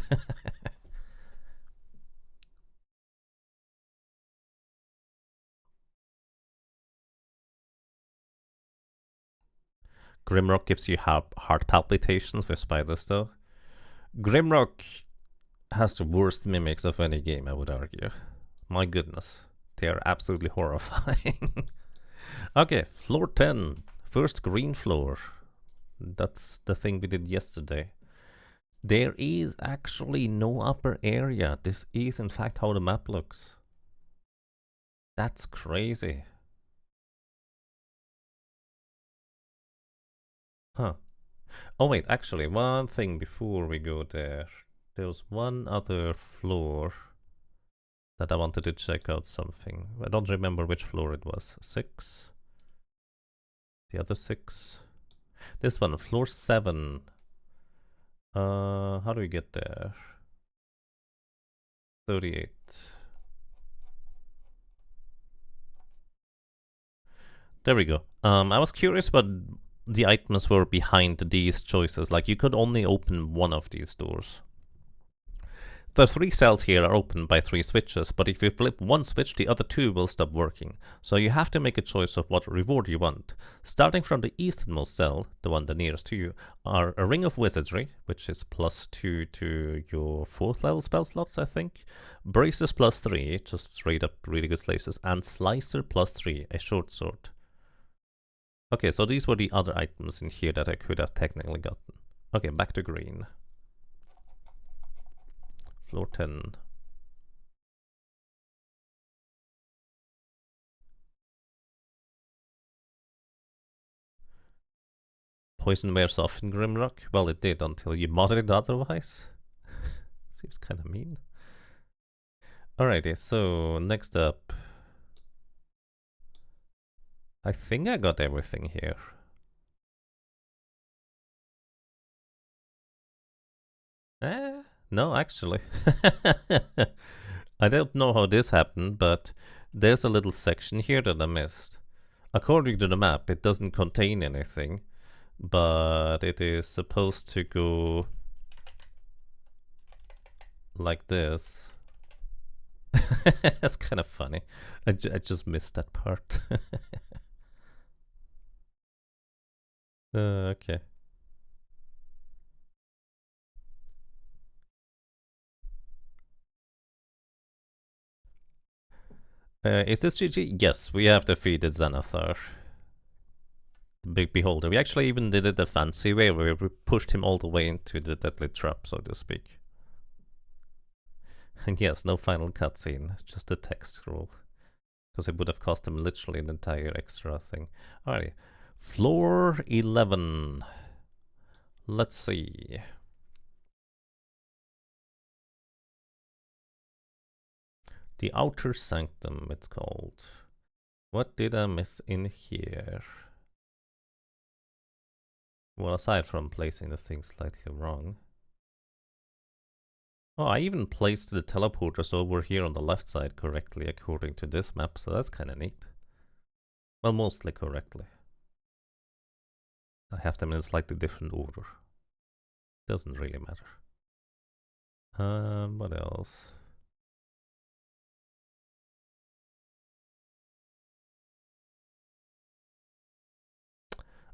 Grimrock gives you heart palpitations with spiders though. Grimrock has the worst mimics of any game, I would argue. My goodness. They are absolutely horrifying. Okay, floor 10. First green floor. That's the thing we did yesterday. There is actually no upper area. This is in fact how the map looks. That's crazy. Huh. Oh wait, actually, one thing before we go there. There's one other floor that I wanted to check out something. I don't remember which floor it was. 6? The other 6? This one, floor 7. How do we get there? 38. There we go. I was curious what the items were behind these choices. Like, you could only open one of these doors. The 3 cells here are opened by 3 switches, but if you flip one switch, the other 2 will stop working. So you have to make a choice of what reward you want. Starting from the easternmost cell, the one the nearest to you, are a Ring of Wizardry, which is +2 to your 4th level spell slots, I think. Braces +3, just straight up really good slices, and Slicer +3, a short sword. Okay, so these were the other items in here that I could have technically gotten. Okay, back to green. Floor 10. Poison wears off in Grimrock? Well, it did until you modded it otherwise. Seems kind of mean. Alrighty, so next up. I think I got everything here. No, actually. I don't know how this happened, but there's a little section here that I missed. According to the map, it doesn't contain anything, but it is supposed to go like this. That's kind of funny. I just missed that part. Okay. Is this GG? Yes, we have defeated Xanathar, the big beholder. We actually even did it the fancy way, where we pushed him all the way into the deadly trap, so to speak. And yes, no final cutscene, just a text scroll. Because it would have cost him literally an entire extra thing. Alrighty, floor 11. Let's see. The Outer Sanctum, it's called. What did I miss in here? Well, aside from placing the thing slightly wrong. Oh, I even placed the teleporters over here on the left side correctly according to this map, so that's kind of neat. Well, mostly correctly. I have them in a slightly different order. Doesn't really matter. What else?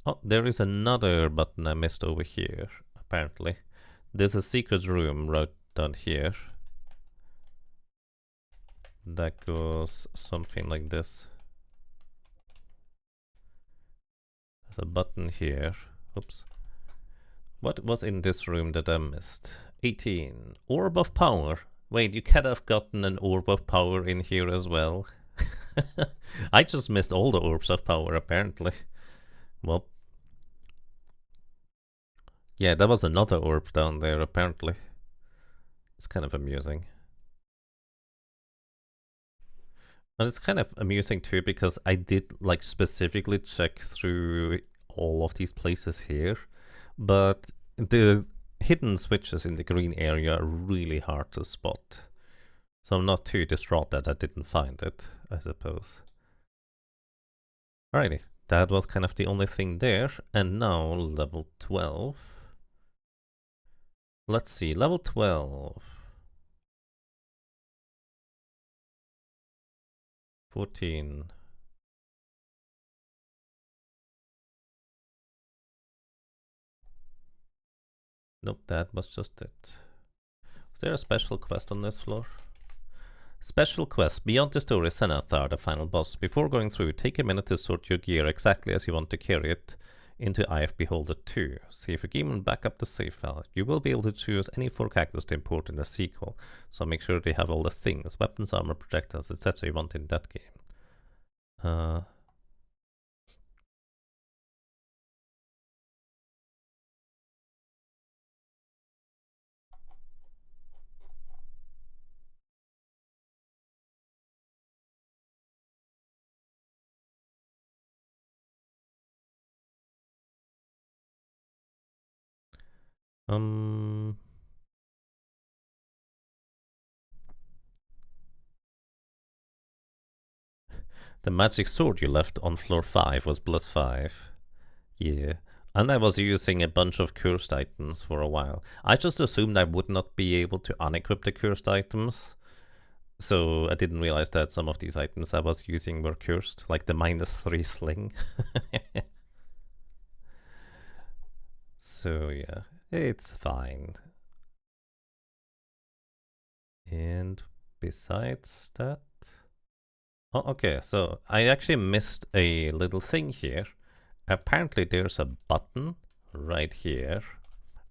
Oh, there is another button I missed over here, apparently. There's a secret room right down here that goes something like this. There's a button here. Oops. What was in this room that I missed? 18. Orb of power. Wait, you could have gotten an orb of power in here as well. I just missed all the orbs of power, apparently. Well. Yeah, there was another orb down there, apparently. It's kind of amusing. And it's kind of amusing too, because I did like specifically check through all of these places here, but the hidden switches in the green area are really hard to spot. So I'm not too distraught that I didn't find it, I suppose. Alrighty, that was kind of the only thing there, and now level 12. Let's see, level 12. 14. Nope, that was just it. Is there a special quest on this floor? Special quest. Beyond the story, Senathar, the final boss. Before going through, take a minute to sort your gear exactly as you want to carry it into IF Beholder 2. See if you game and back up the save file. You will be able to choose any 4 characters to import in the sequel, so make sure they have all the things, weapons, armor, projectiles, etc. you want in that game. The magic sword you left on floor 5 was +5. Yeah. And I was using a bunch of cursed items for a while. I just assumed I would not be able to unequip the cursed items. So I didn't realize that some of these items I was using were cursed, like the -3 sling. So yeah, it's fine. And besides that... Oh, okay, so I actually missed a little thing here. Apparently there's a button right here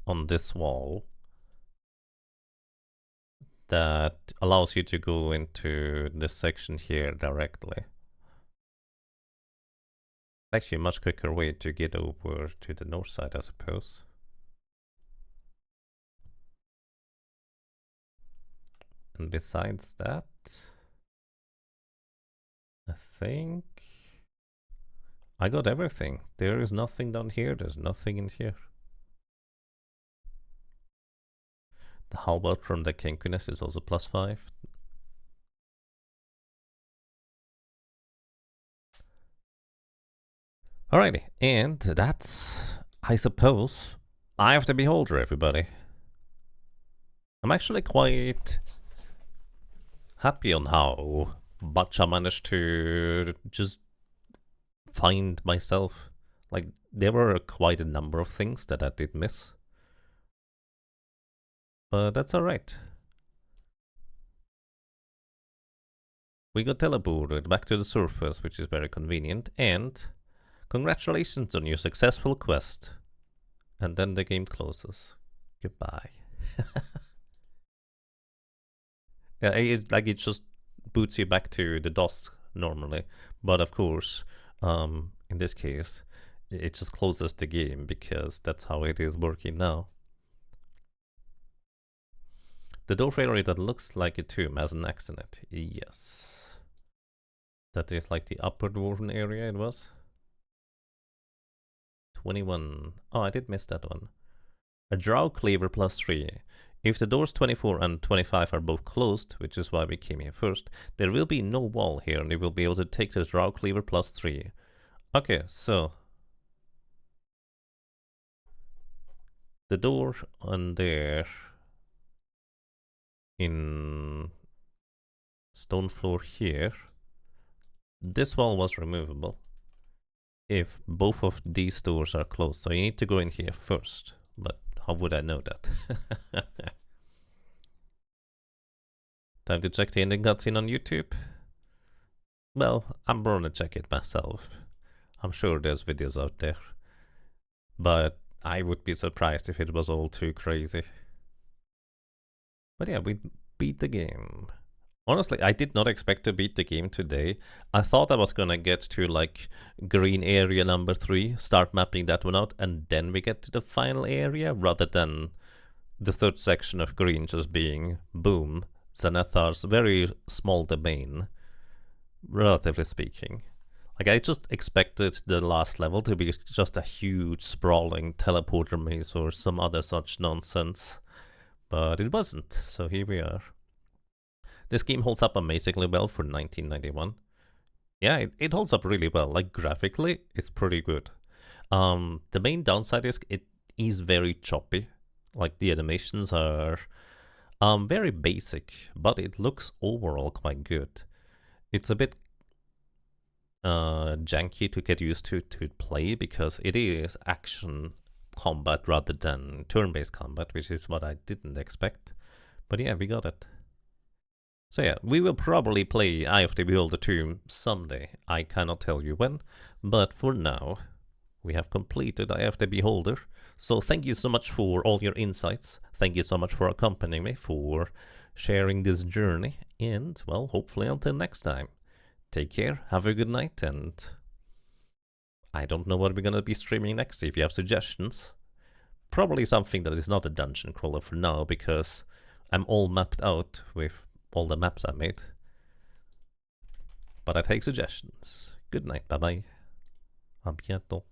on this wall that allows you to go into this section here directly. Actually a much quicker way to get over to the north side, I suppose. And besides that, I think I got everything. There is nothing down here, there's nothing in here. The halberd from the Kenkunes is also +5. Alrighty, and that's, I suppose, Eye of the Beholder, everybody. I'm actually quite happy on how much I managed to just find myself. Like, there were quite a number of things that I did miss. But that's alright. We got teleported back to the surface, which is very convenient, and congratulations on your successful quest. And then the game closes. Goodbye. Yeah, it just boots you back to the DOS normally, but of course, in this case, it just closes the game because that's how it is working now. The dwarf area that looks like a tomb has an X in it. Yes. That is like the upper dwarven area it was. 21. Oh, I did miss that one. A drow cleaver +3. If the doors 24 and 25 are both closed, which is why we came here first, there will be no wall here and you will be able to take the drow cleaver +3. Okay, so the door on there in stone floor here, this wall was removable if both of these doors are closed. So you need to go in here first, but how would I know that? Time to check the ending cutscene on YouTube. Well, I'm gonna check it myself. I'm sure there's videos out there. But I would be surprised if it was all too crazy. But yeah, we beat the game. Honestly, I did not expect to beat the game today. I thought I was gonna get to like green area number 3, start mapping that one out, and then we get to the final area, rather than the third section of green just being, boom, Zenithar's very small domain, relatively speaking. Like, I just expected the last level to be just a huge sprawling teleporter maze or some other such nonsense, but it wasn't, so here we are. This game holds up amazingly well for 1991. Yeah, it holds up really well. Like, graphically, it's pretty good. The main downside is it is very choppy. Like, the animations are very basic, but it looks overall quite good. It's a bit janky to get used to play, because it is action combat rather than turn-based combat, which is what I didn't expect. But yeah, we got it. So yeah, we will probably play Eye of the Beholder 2 someday. I cannot tell you when, but for now, we have completed Eye of the Beholder. So thank you so much for all your insights. Thank you so much for accompanying me, for sharing this journey. And, well, hopefully until next time. Take care, have a good night, and I don't know what we're gonna be streaming next. If you have suggestions, probably something that is not a dungeon crawler for now, because I'm all mapped out with all the maps I made. But I take suggestions. Good night, bye bye. A bientôt.